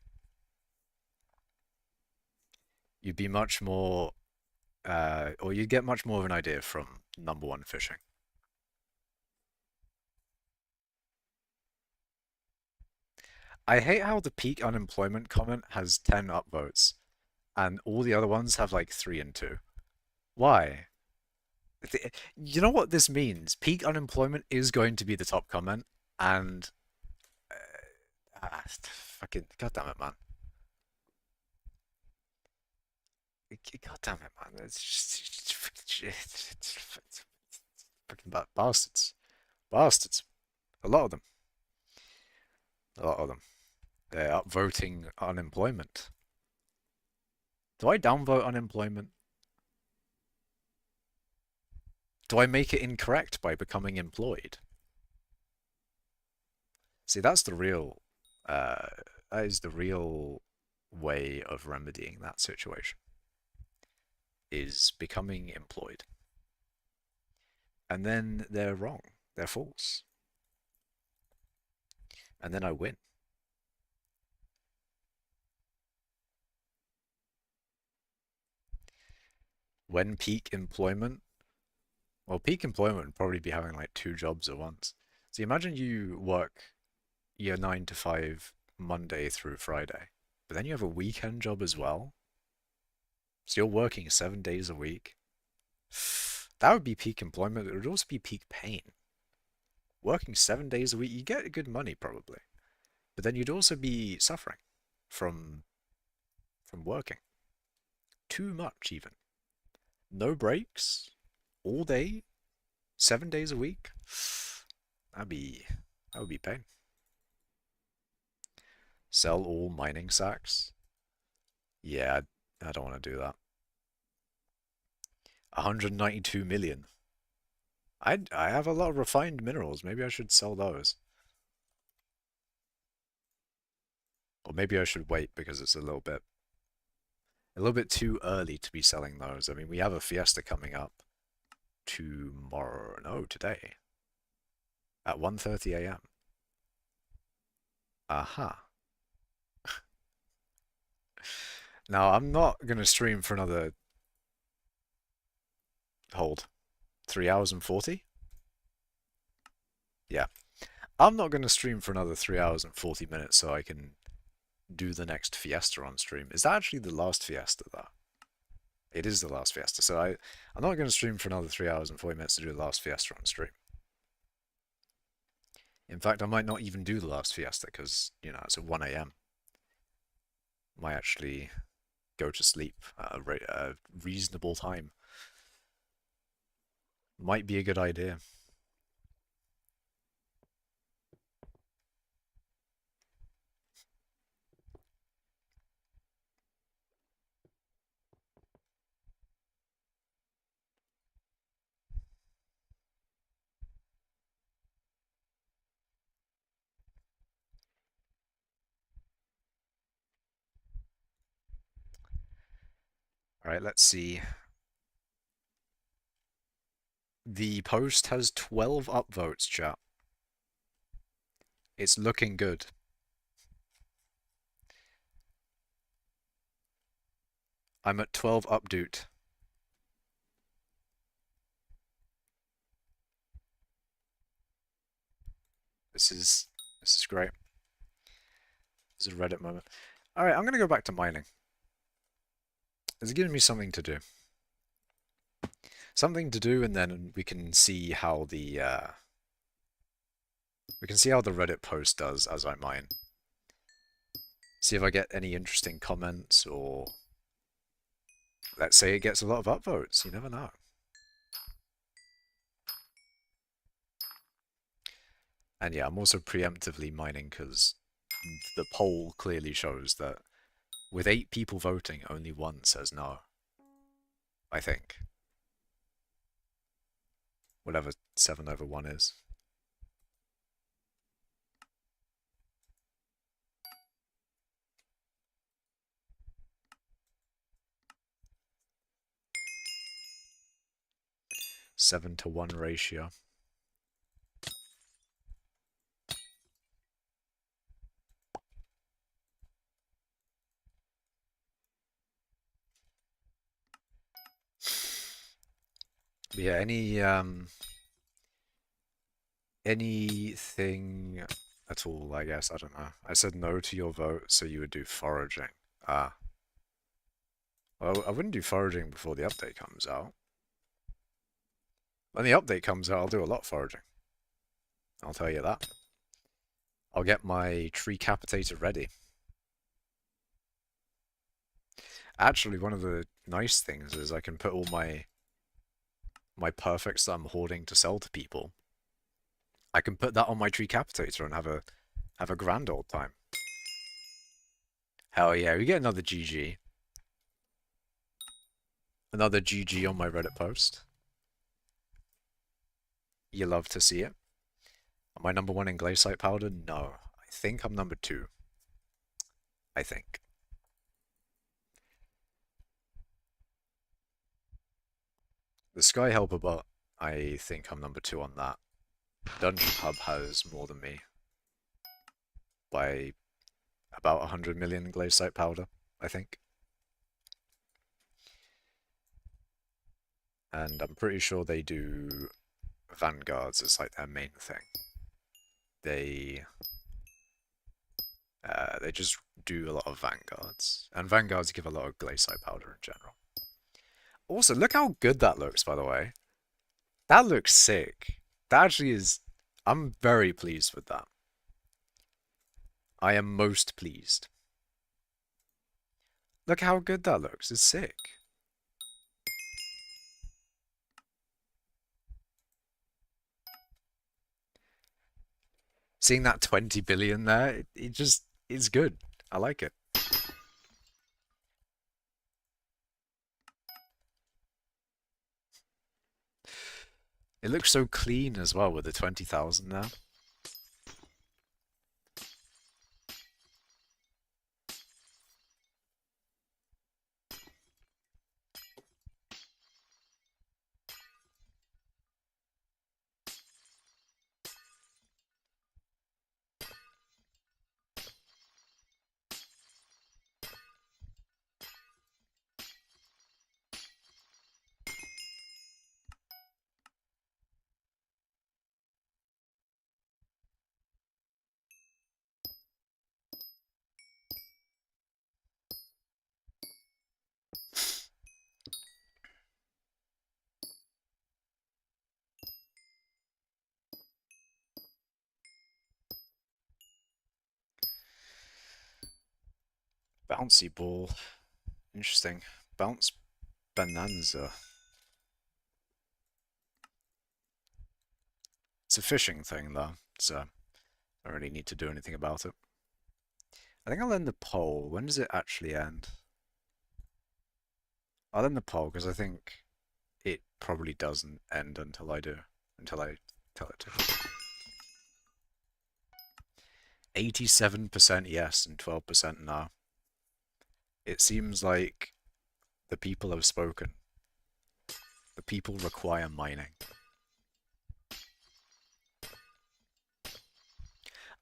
You'd be much more, or you'd get much more of an idea from number one fishing. I hate how the peak unemployment comment has 10 upvotes, and all the other ones have like 3 and 2. Why? You know what this means? Peak unemployment is going to be the top comment, and fucking goddamn it, man! Goddamn it, man! It's fucking bastards, bastards. A lot of them. A lot of them. They're upvoting unemployment. Do I downvote unemployment? Do I make it incorrect by becoming employed? See, that's the real, uh, that is the real way of remedying that situation, is becoming employed. And then they're wrong. They're false. And then I win. When peak employment, well, peak employment would probably be having like 2 jobs at once. So imagine you work your 9 to 5 Monday through Friday, but then you have a weekend job as well. So you're working 7 days a week. That would be peak employment. It would also be peak pain. Working 7 days a week, you get good money probably, but then you'd also be suffering from working too much even. No breaks, all day, 7 days a week. That'd be that would be pain. Sell all mining sacks. Yeah, I don't want to do that. 192 million. I have a lot of refined minerals. Maybe I should sell those. Or maybe I should wait because it's a little bit too early to be selling those. I mean, we have a fiesta coming up tomorrow. No, today. At 1:30 a.m. Aha. Now, I'm not going to stream for another, hold, 3 hours and 40? Yeah. I'm not going to stream for another 3 hours and 40 minutes so I can do the next fiesta on stream. Is that actually the last fiesta, though? It is the last fiesta, so I'm not going to stream for another 3 hours and 40 minutes to do the last fiesta on stream. In fact, I might not even do the last fiesta because, you know, it's at 1 a.m. Might actually go to sleep at a reasonable time. Might be a good idea. Alright, let's see. The post has 12 upvotes, chat. It's looking good. I'm at 12 updoot. This is great. This is a Reddit moment. Alright, I'm gonna go back to mining. It's giving me something to do. Something to do, and then we can see how the Reddit post does as I mine. See if I get any interesting comments, or let's say it gets a lot of upvotes. You never know. And yeah, I'm also preemptively mining because the poll clearly shows that with 8 people voting, only 1 says no. I think. Whatever 7/1 is. Seven to 1 ratio. But yeah, anything at all, I guess, I don't know. I said no to your vote, so you would do foraging. Ah. Well, I wouldn't do foraging before the update comes out. When the update comes out, I'll do a lot of foraging. I'll tell you that. I'll get my tree capitator ready. Actually, one of the nice things is I can put all my perfects that I'm hoarding to sell to people. I can put that on my tree capitator and have a grand old time. Hell yeah, we get another GG. Another GG on my Reddit post. You love to see it. Am I number 1 in glaciite powder? No. I think I'm number 2. I think. The Sky Helper bot, I think I'm number 2 on that. Dungeon Hub has more than me. By about 100 million glaciite powder, I think. And I'm pretty sure they do vanguards as like their main thing. They just do a lot of vanguards, and vanguards give a lot of glaciite powder in general. Also, look how good that looks, by the way. That looks sick. That actually is. I'm very pleased with that. I am most pleased. Look how good that looks. It's sick. Seeing that 20 billion there, it just is good. I like it. It looks so clean as well with the 20,000 now. Bouncy ball. Interesting. Bounce bonanza. It's a fishing thing, though, so I don't really need to do anything about it. I think I'll end the poll. When does it actually end? I'll end the poll because I think it probably doesn't end until I do. Until I tell it to. 87% yes and 12% no. It seems like The people have spoken. The people require mining.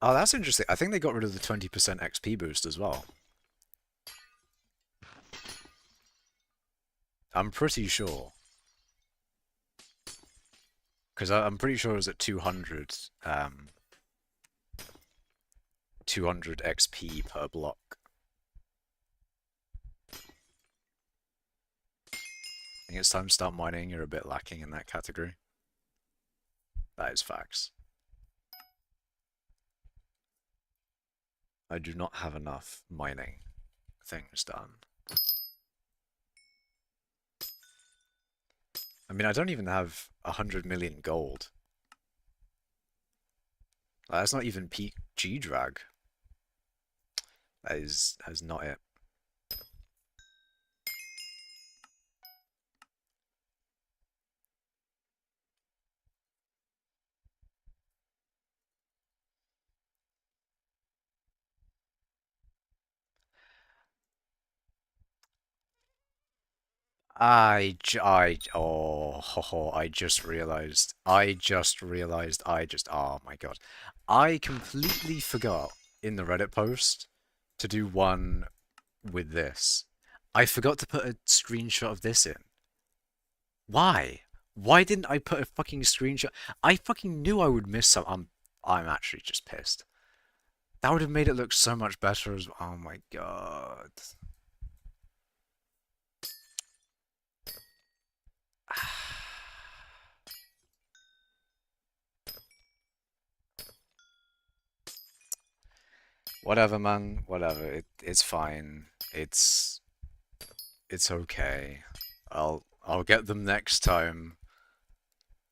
Oh, that's interesting. I think they got rid of the 20% XP boost as well. I'm pretty sure. Because I'm pretty sure it was at 200 XP per block. I think it's time to start mining. You're a bit lacking in that category. That is facts. I do not have enough mining things done. I mean, I don't even have 100 million gold. That's not even peak G-Drag. That's not it. I just realized. Oh my god. I completely forgot in the Reddit post to do one with this. I forgot to put a screenshot of this in. Why? Why didn't I put a fucking screenshot? I fucking knew I would miss some. I'm actually just pissed. That would have made it look so much better as. Oh my god. Whatever, man. Whatever. It's fine. It's okay. I'll get them next time.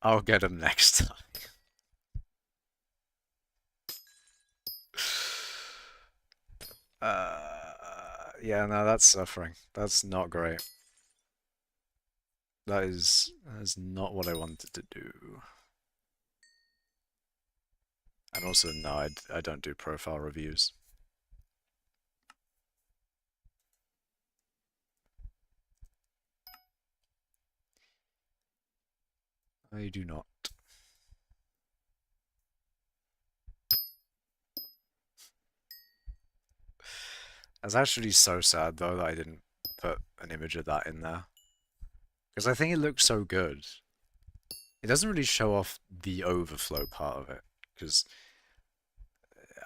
I'll get them next time. Yeah, no, that's suffering. That's not great. That is not what I wanted to do. And also, no, I don't do profile reviews. I do not. That's actually so sad, though, that I didn't put an image of that in there. Because I think it looks so good. It doesn't really show off the overflow part of it. Because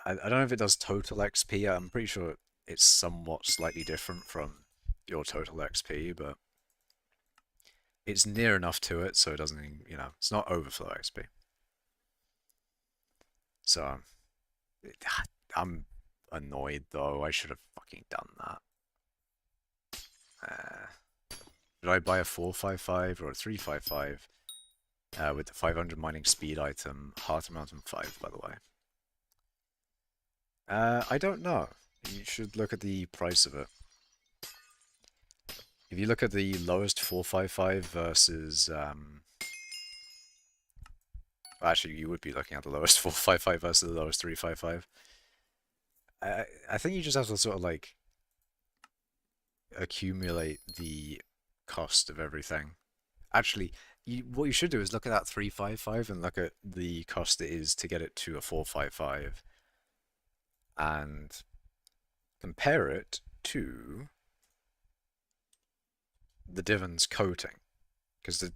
I don't know if it does total XP. I'm pretty sure it's somewhat slightly different from your total XP, but it's near enough to it, so it doesn't, it's not overflow XP. So, I'm annoyed though. I should have fucking done that. Did I buy a 455 or a 355 with the 500 mining speed item, Heart Mountain 5, by the way? I don't know. You should look at the price of it. If you look at the lowest 455 versus actually, you would be looking at the lowest 455 versus the lowest 355. I think you just have to sort of like accumulate the cost of everything. Actually, what you should do is look at that 355 and look at the cost it is to get it to a 455 and compare it to the divans coating. Because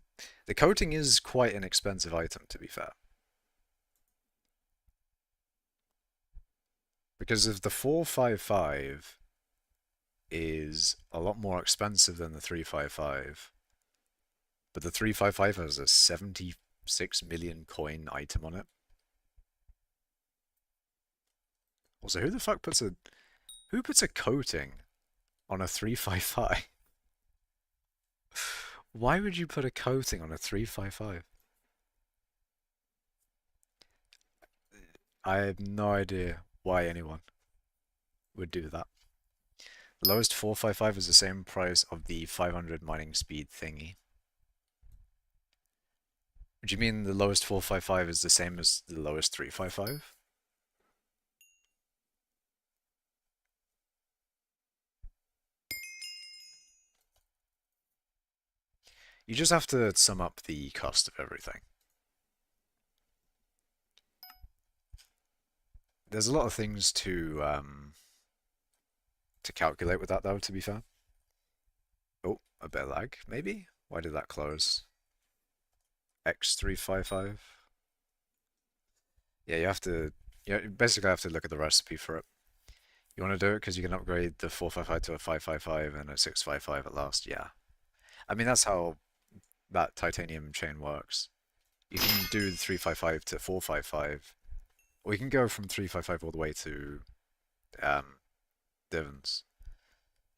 the coating is quite an expensive item, to be fair. Because if the 455 is a lot more expensive than the 355, but the 355 has a 76 million coin item on it. Also, who the fuck puts a coating on a 355? Why would you put a coating on a 355? I have no idea why anyone would do that. The lowest 455 is the same price of the 500 mining speed thingy. Do you mean the lowest 455 is the same as the lowest 355? You just have to sum up the cost of everything. There's a lot of things to calculate with that though, to be fair. Oh, a bit of lag, maybe? Why did that close? X355? Yeah, you basically have to look at the recipe for it. You want to do it because you can upgrade the 455 to a 555 and a 655 at last. Yeah. I mean, that's how that titanium chain works. You can do the 355 to 455, or you can go from 355 all the way to um, divans.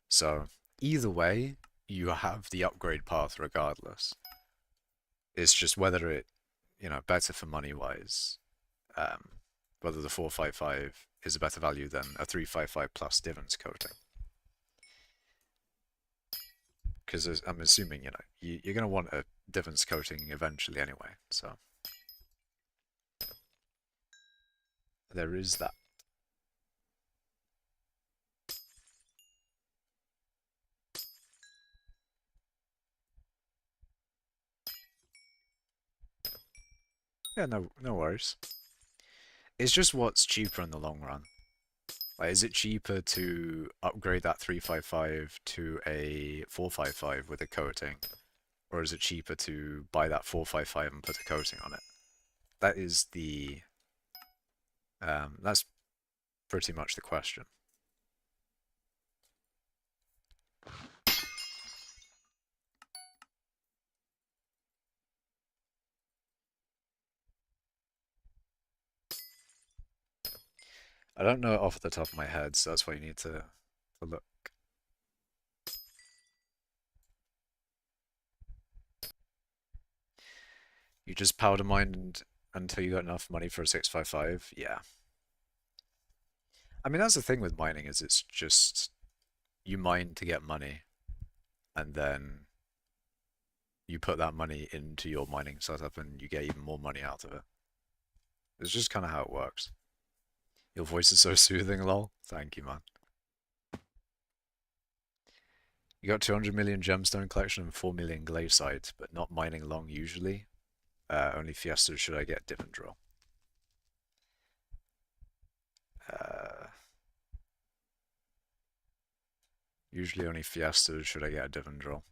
So either way, you have the upgrade path regardless. It's just whether better for money wise, um, whether the 455 is a better value than a 355 plus divans coating. Because I'm assuming, you're going to want a divans coating eventually anyway, so there is that. Yeah, no worries. It's just what's cheaper in the long run. Like, is it cheaper to upgrade that 355 to a 455 with a coating? Or is it cheaper to buy that 455 and put a coating on it? That is that's pretty much the question. I don't know it off the top of my head, so that's why you need to look. You just powder mined until you got enough money for a 655? Yeah. I mean, that's the thing with mining is it's just you mine to get money, and then you put that money into your mining setup and you get even more money out of it. It's just kind of how it works. Your voice is so soothing, lol. Thank you, man. You got 200 million gemstone collection and 4 million glaciite, but not mining long usually. Only Fiesta should I get div and drill. Uh, Usually only Fiesta should I get a div and drill.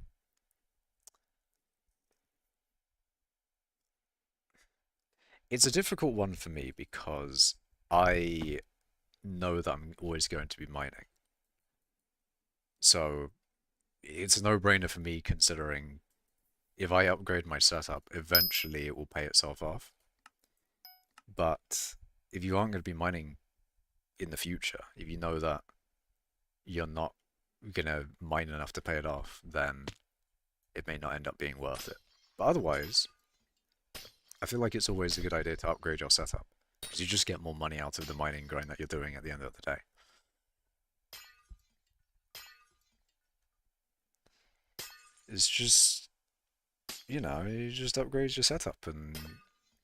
It's a difficult one for me because I know that I'm always going to be mining. So it's a no-brainer for me considering if I upgrade my setup, eventually it will pay itself off. But if you aren't going to be mining in the future, if you know that you're not going to mine enough to pay it off, then it may not end up being worth it. But otherwise, I feel like it's always a good idea to upgrade your setup because you just get more money out of the mining grind that you're doing at the end of the day. It's just, you just upgrade your setup and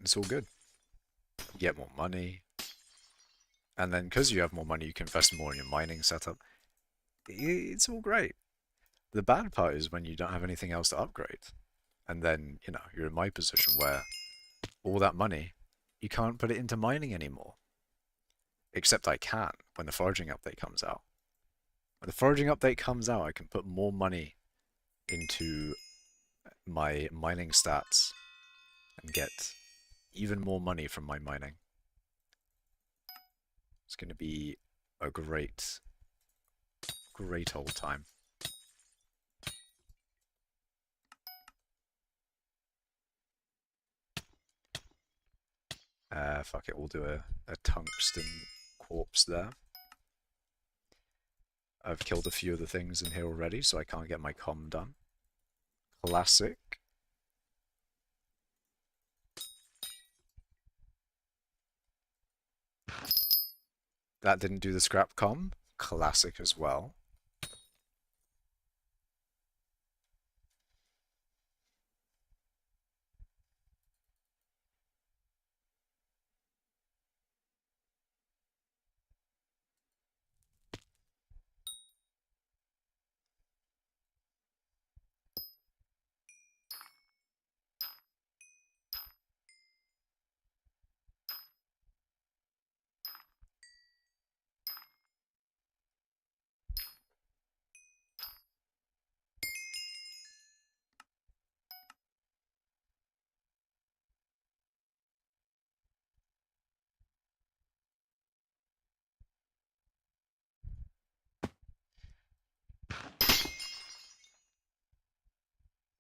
it's all good. You get more money. And then because you have more money, you can invest more in your mining setup. It's all great. The bad part is when you don't have anything else to upgrade. And then, you're in my position where all that money, you can't put it into mining anymore. Except I can when the foraging update comes out. When the foraging update comes out, I can put more money into my mining stats and get even more money from my mining. It's going to be a great old time. Fuck it, we'll do a tungsten corpse there. I've killed a few of the things in here already, so I can't get my comm done. Classic. That didn't do the scrap comm. Classic as well.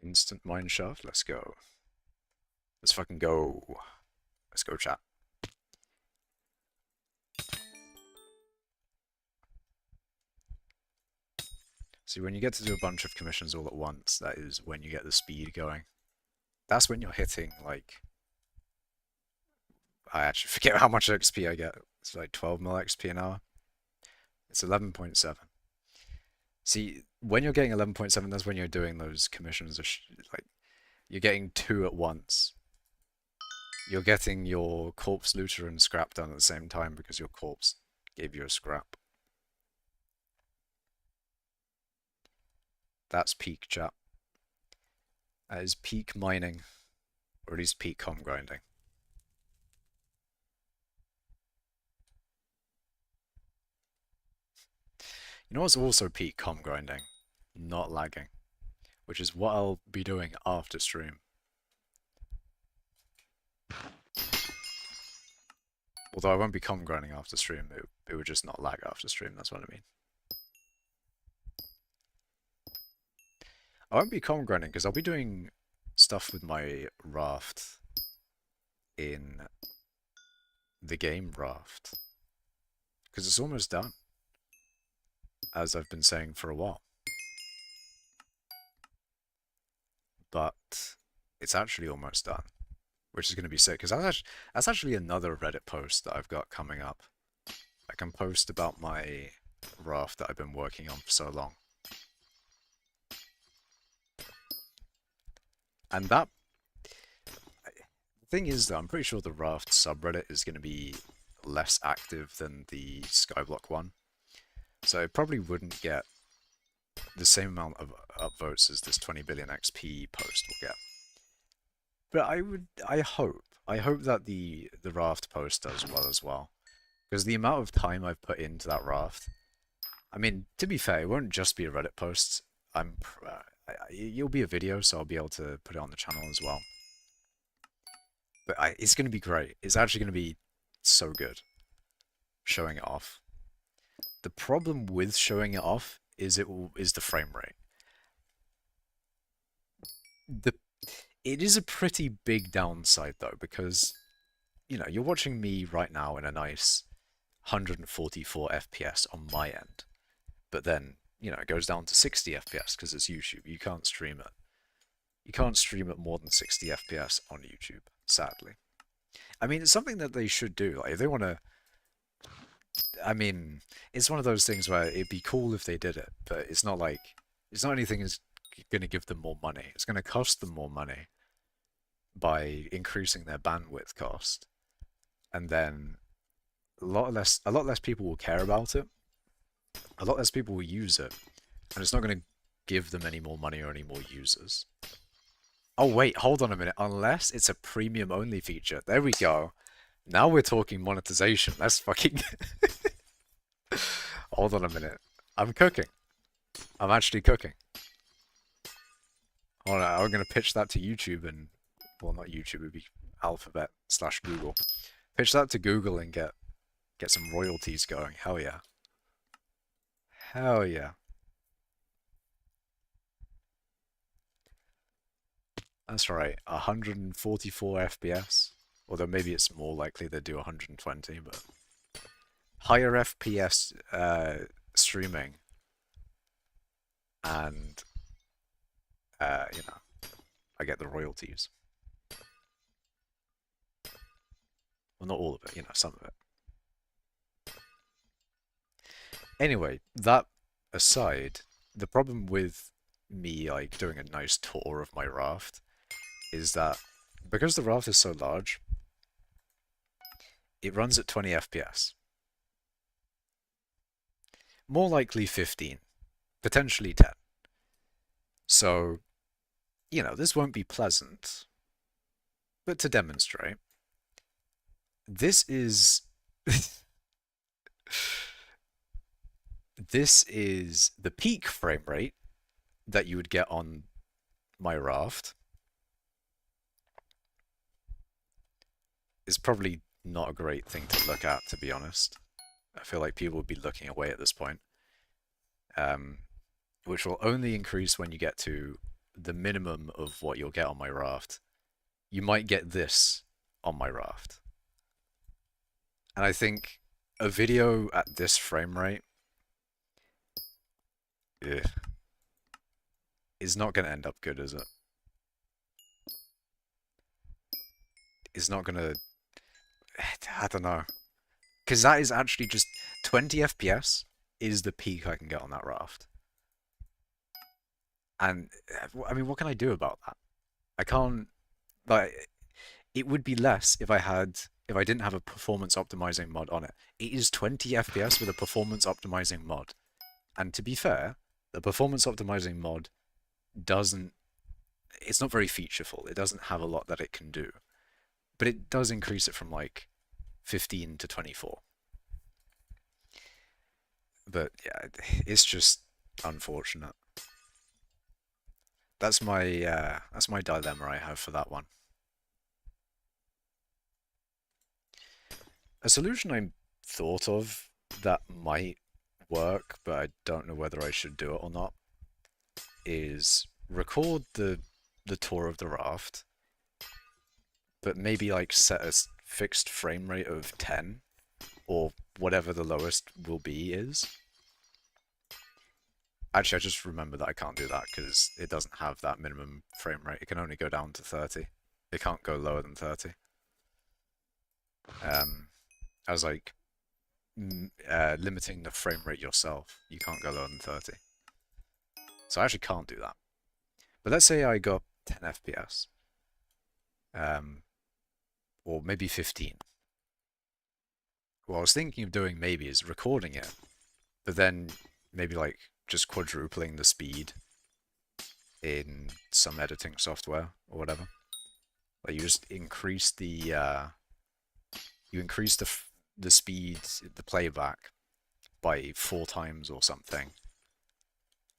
Instant mine shaft. Let's go. Let's fucking go. Let's go, chat. See, when you get to do a bunch of commissions all at once, that is when you get the speed going. That's when you're hitting, like... I actually forget how much XP I get. It's like 12 mil XP an hour. It's 11.7. See, when you're getting 11.7, that's when you're doing those commissions. Like, you're getting 2 at once. You're getting your corpse looter and scrap done at the same time because your corpse gave you a scrap. That's peak, chat. That is peak mining. Or at least peak com grinding. You know what's also peak com grinding? Not lagging. Which is what I'll be doing after stream. Although I won't be com grinding after stream, it would just not lag after stream, that's what I mean. I won't be com grinding because I'll be doing stuff with my raft in the game raft. Because it's almost done. As I've been saying for a while. But it's actually almost done. Which is going to be sick, because that's actually another Reddit post that I've got coming up. I can post about my raft that I've been working on for so long. And that... The thing is, though, I'm pretty sure the raft subreddit is going to be less active than the skyblock one. So it probably wouldn't get the same amount of upvotes as this 20 billion XP post will get. But I hope that the raft post does well as well. Because the amount of time I've put into that raft, I mean, to be fair, it won't just be a Reddit post. You'll be a video, so I'll be able to put it on the channel as well. But it's going to be great. It's actually going to be so good showing it off. The problem with showing it off is the frame rate. It is a pretty big downside though, because you know, you're watching me right now in a nice 144 FPS on my end. But then, you know, it goes down to 60 FPS because it's YouTube. You can't stream it. You can't stream at more than 60 FPS on YouTube, sadly. I mean, it's something that they should do. Like, if they want to... I mean, it's one of those things where it'd be cool if they did it, but it's not like... It's not anything that's going to give them more money. It's going to cost them more money by increasing their bandwidth cost. And then a lot less people will care about it. A lot less people will use it. And it's not going to give them any more money or any more users. Oh wait, hold on a minute. Unless it's a premium only feature. There we go. Now we're talking monetization. Let's fucking... Hold on a minute. I'm cooking. I'm actually cooking. Hold on, I'm going to pitch that to YouTube and... Well, not YouTube, it would be Alphabet/Google. Pitch that to Google and get some royalties going. Hell yeah. Hell yeah. That's right, 144 FPS. Although maybe it's more likely they do 120, but... Higher FPS streaming. And, you know, I get the royalties. Well, not all of it, you know, some of it. Anyway, that aside, the problem with me, like, doing a nice tour of my raft is that because the raft is so large, it runs at 20 FPS. More likely 15, potentially 10. So, you know, this won't be pleasant, but to demonstrate, this is... this is the peak frame rate that you would get on my raft. It's probably not a great thing to look at, to be honest. I feel like people would be looking away at this point. Which will only increase when you get to the minimum of what you'll get on my raft, you might get this on my raft. And I think a video at this frame rate, ugh, is not going to end up good, is it? It's not going to... I don't know. Because that is actually just 20 FPS is the peak I can get on that raft. And, I mean, what can I do about that? I can't... Like, it would be less if I didn't have a performance optimizing mod on it. It is 20 FPS with a performance optimizing mod. And to be fair, the performance optimizing mod doesn't... It's not very featureful. It doesn't have a lot that it can do. But it does increase it from like 15 to 24. But yeah, it's just unfortunate. That's my dilemma I have for that one. A solution I thought of that might work, but I don't know whether I should do it or not, is record the tour of the raft, but maybe like set a fixed frame rate of 10 or whatever the lowest will be is. Actually, I just remember that I can't do that because it doesn't have that minimum frame rate. It can only go down to 30. It can't go lower than 30. I was like, limiting the frame rate yourself. You can't go lower than 30. So I actually can't do that. But let's say I got 10 FPS. Or maybe 15. What I was thinking of doing maybe is recording it, but then maybe like just quadrupling the speed in some editing software or whatever. Like you just increase the the speed, the playback by 4 times or something,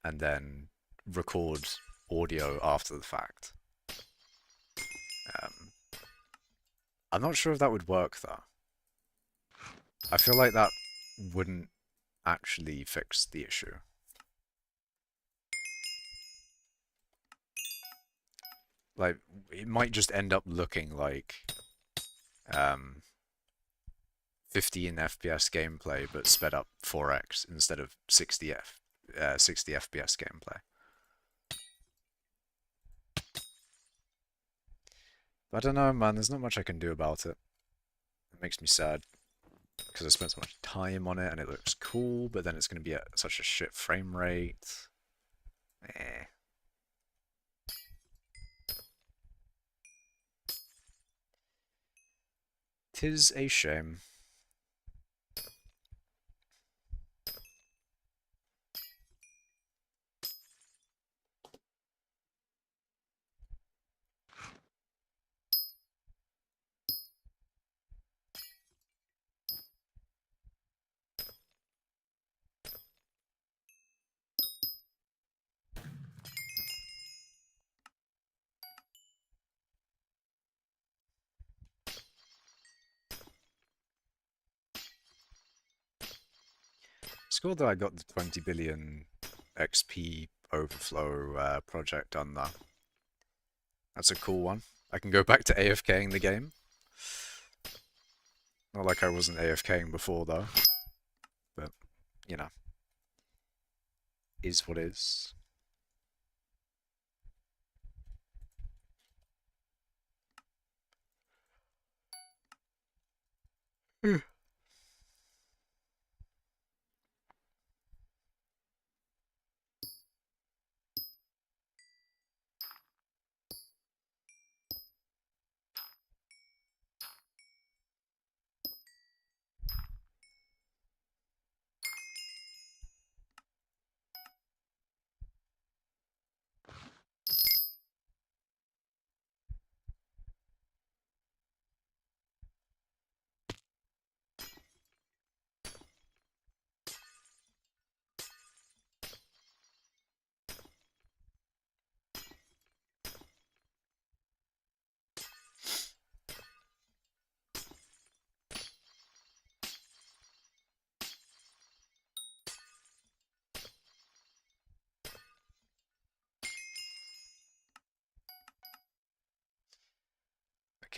and then record audio after the fact. I'm not sure if that would work though. I feel like that wouldn't actually fix the issue. Like, it might just end up looking like 15 FPS gameplay, but sped up 4x instead of 60 FPS gameplay. But I don't know, man. There's not much I can do about it. It makes me sad because I spent so much time on it and it looks cool, but then it's going to be at such a shit frame rate. Eh. 'Tis a shame. It's cool that I got the 20 billion XP overflow project done though. That's a cool one. I can go back to AFKing the game. Not like I wasn't AFKing before though. But, you know, is what is.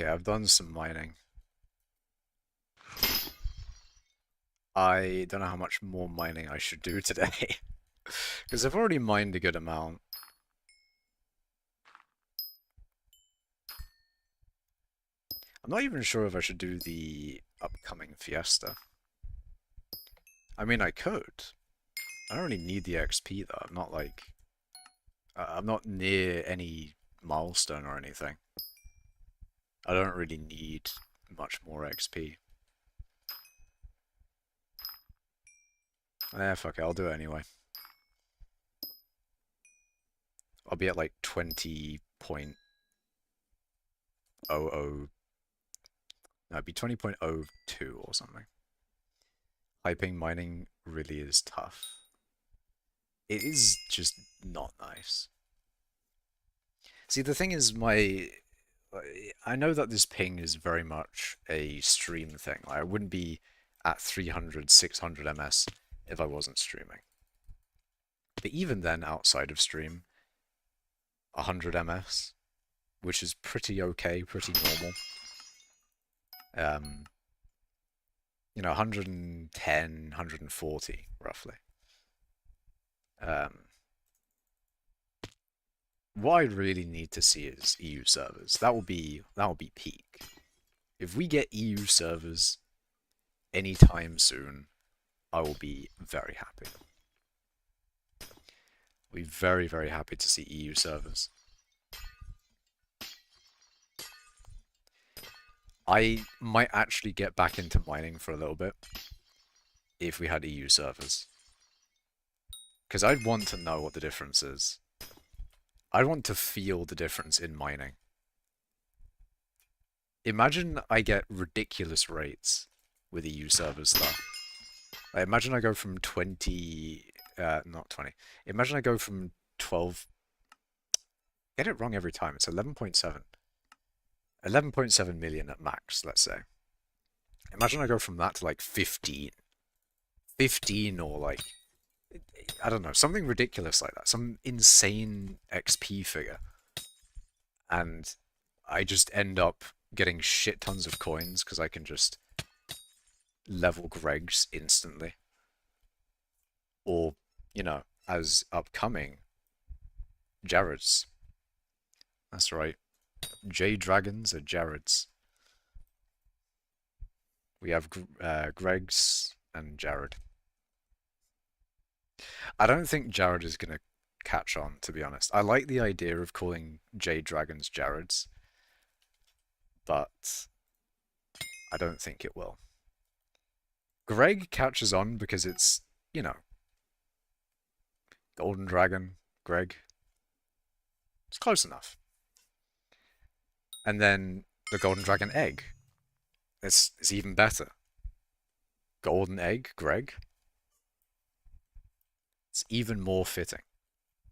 Okay, I've done some mining. I don't know how much more mining I should do today. Because I've already mined a good amount. I'm not even sure if I should do the upcoming fiesta. I mean, I could. I don't really need the XP though. I'm not like... I'm not near any milestone or anything. I don't really need much more XP. Eh, fuck it, I'll do it anyway. I'll be at like 20.00... No, it'd be 20.02 or something. Hyping mining really is tough. It is just not nice. See, the thing is, I know that this ping is very much a stream thing. Like, I wouldn't be at 300, 600 ms if I wasn't streaming. But even then, outside of stream, 100 ms, which is pretty okay, pretty normal. You know, 110, 140, roughly. What I really need to see is EU servers. That will be peak. If we get EU servers anytime soon, I will be very happy. I'll be very, very happy to see EU servers. I might actually get back into mining for a little bit if we had EU servers. Because I'd want to know what the difference is. I'd want to feel the difference in mining. Imagine I get ridiculous rates with EU servers though. Like, imagine I go from 20... not 20. Imagine I go from 12... Get it wrong every time. It's 11.7. 11.7 million at max, let's say. Imagine I go from that to like 15. 15 or like... I don't know, something ridiculous like that. Some insane XP figure. And I just end up getting shit tons of coins because I can just level Greg's instantly. Or, you know, as upcoming, Jared's. That's right. J-Dragons are Jared's. We have Greg's and Jared. I don't think Jared is going to catch on, to be honest. I like the idea of calling J-Dragons Jared's, but I don't think it will. Greg catches on because it's, you know, Golden Dragon, Greg. It's close enough. And then the Golden Dragon Egg. It's even better. Golden Egg, Greg. It's even more fitting.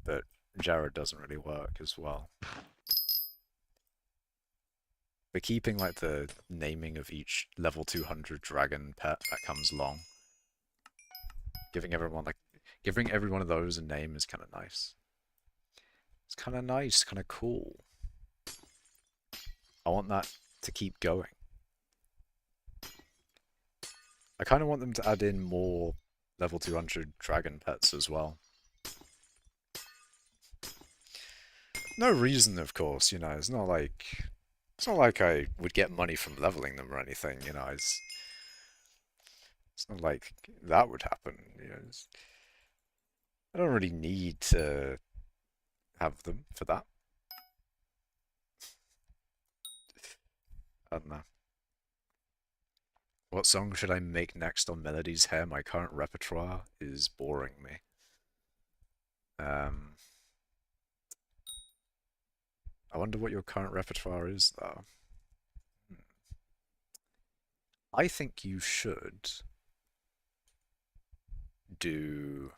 But Jared doesn't really work as well. We're keeping like the naming of each level 200 dragon pet that comes along. Giving every one of those a name is kind of nice. It's kind of nice, kind of cool. I want that to keep going. I kind of want them to add in more level 200 dragon pets as well. No reason, of course, you know, it's not like I would get money from leveling them or anything, you know, it's not like that would happen, you know. I don't really need to have them for that. I don't know. What song should I make next on Melody's Hair? My current repertoire is boring me. I wonder what your current repertoire is, though. I think you should do...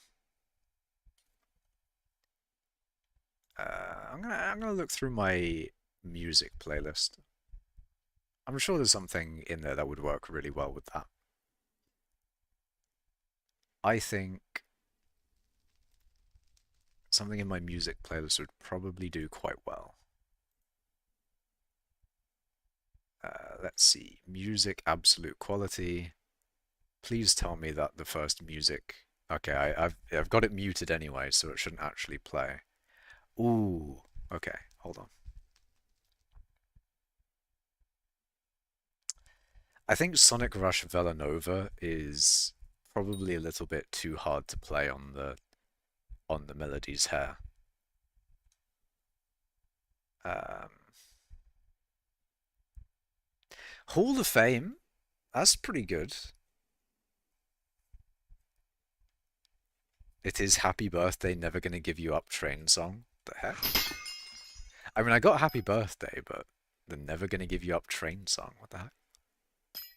I'm gonna look through my music playlist. I'm sure there's something in there that would work really well with that. I think something in my music playlist would probably do quite well. Let's see. Music, absolute quality. Please tell me that the first music. Okay, I've got it muted anyway, so it shouldn't actually play. Ooh. Okay, hold on. I think Sonic Rush Villanova is probably a little bit too hard to play on the melodies here. Um, Hall of Fame, that's pretty good. It is Happy Birthday, Never Gonna Give You Up train song. The heck? I mean, I got Happy Birthday, but the Never Gonna Give You Up train song. What the heck?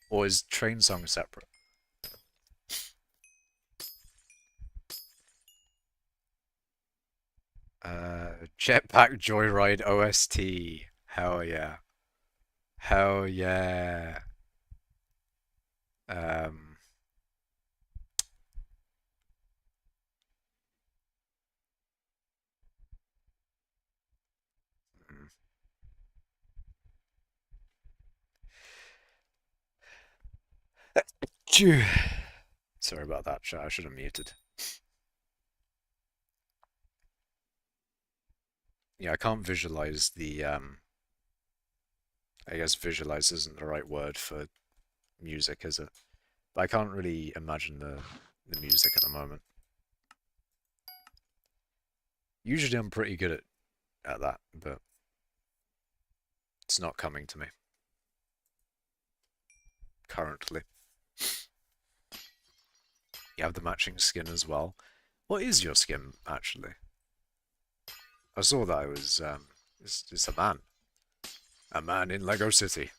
Or is train song separate? Jetpack Joyride OST. Hell yeah. Hell yeah. Um, mm. Phew. Sorry about that, chat. I should have muted. Yeah, I can't visualize the I guess visualize isn't the right word for music, is it? But I can't really imagine the music at the moment. Usually I'm pretty good at that, but it's not coming to me currently. You have the matching skin as well. What is your skin, actually? I saw that it was, it's a man. A man in Lego City.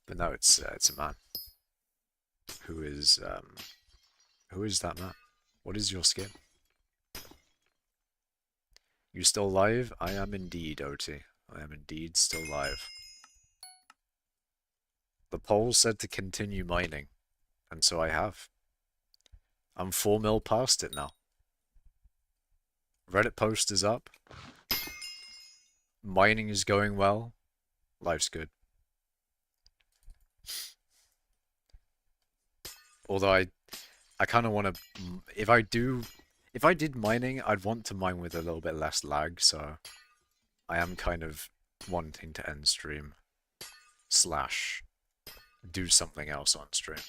But no, it's a man. Who who is that man? What is your skin? You still live? I am indeed, OT. I am indeed still live. The poll said to continue mining, and so I have. I'm 4 mil past it now. Reddit post is up. Mining is going well. Life's good. Although I kind of want to, if I did mining, I'd want to mine with a little bit less lag, so I am kind of wanting to end stream slash do something else on stream.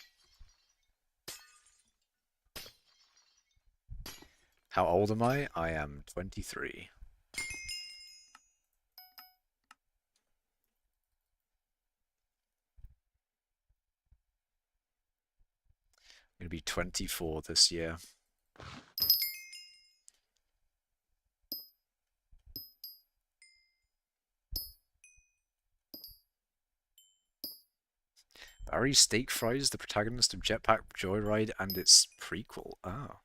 How old am I? I am 23. I'm gonna be 24 this year. Barry Steak Fries, the protagonist of Jetpack Joyride and its prequel. Oh,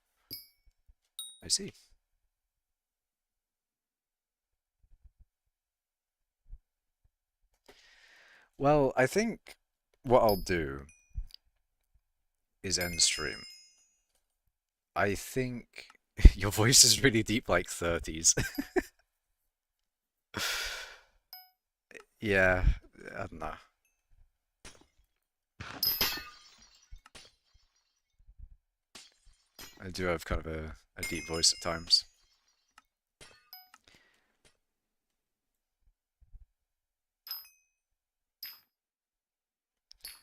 I see. Well, I think what I'll do is end stream. I think your voice is really deep, like 30s. Yeah, I don't know. I do have kind of a deep voice at times.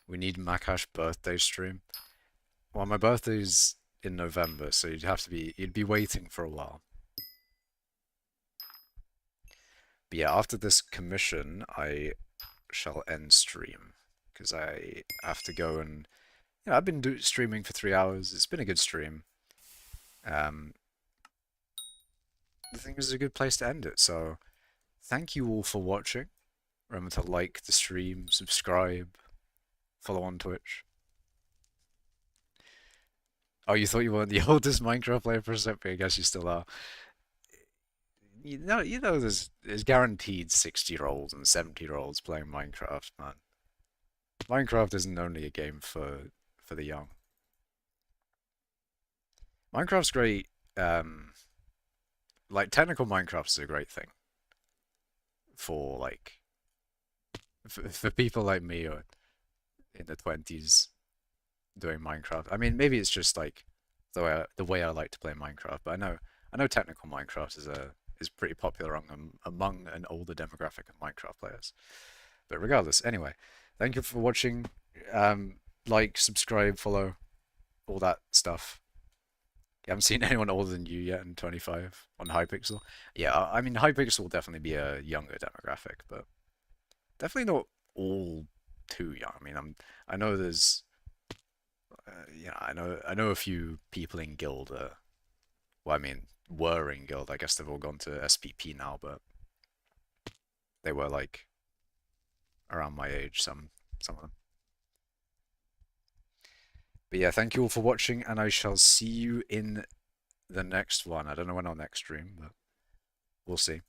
We need Makash birthday stream. Well, my birthday's in November, so you'd be waiting for a while. But yeah, after this commission, I shall end stream because I have to go and I've been streaming for 3 hours. It's been a good stream. I think this is a good place to end it. So thank you all for watching. Remember to like the stream, subscribe, follow on Twitch. Oh, you thought you weren't the oldest Minecraft player for a second, but I guess you still are. There's guaranteed 60-year-olds and 70-year-olds playing Minecraft, man. Minecraft isn't only a game for the young. Minecraft's great. Like technical Minecraft is a great thing for like For people like me or in the 20s doing Minecraft. I mean, maybe it's just like the way I like to play Minecraft, but I know technical Minecraft is pretty popular among an older demographic of Minecraft players. But regardless, anyway, thank you for watching. Like, subscribe, follow, all that stuff. You haven't seen anyone older than you yet in 25 on hypixel. Yeah, I mean, hypixel will definitely be a younger demographic, but definitely not all too young. I mean, I know there's I know a few people in guild. Well, I mean, were in guild. I guess they've all gone to SPP now, but they were like around my age. Some of them. But yeah, thank you all for watching, and I shall see you in the next one. I don't know when our next stream, but we'll see.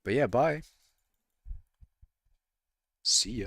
But yeah, bye. See ya.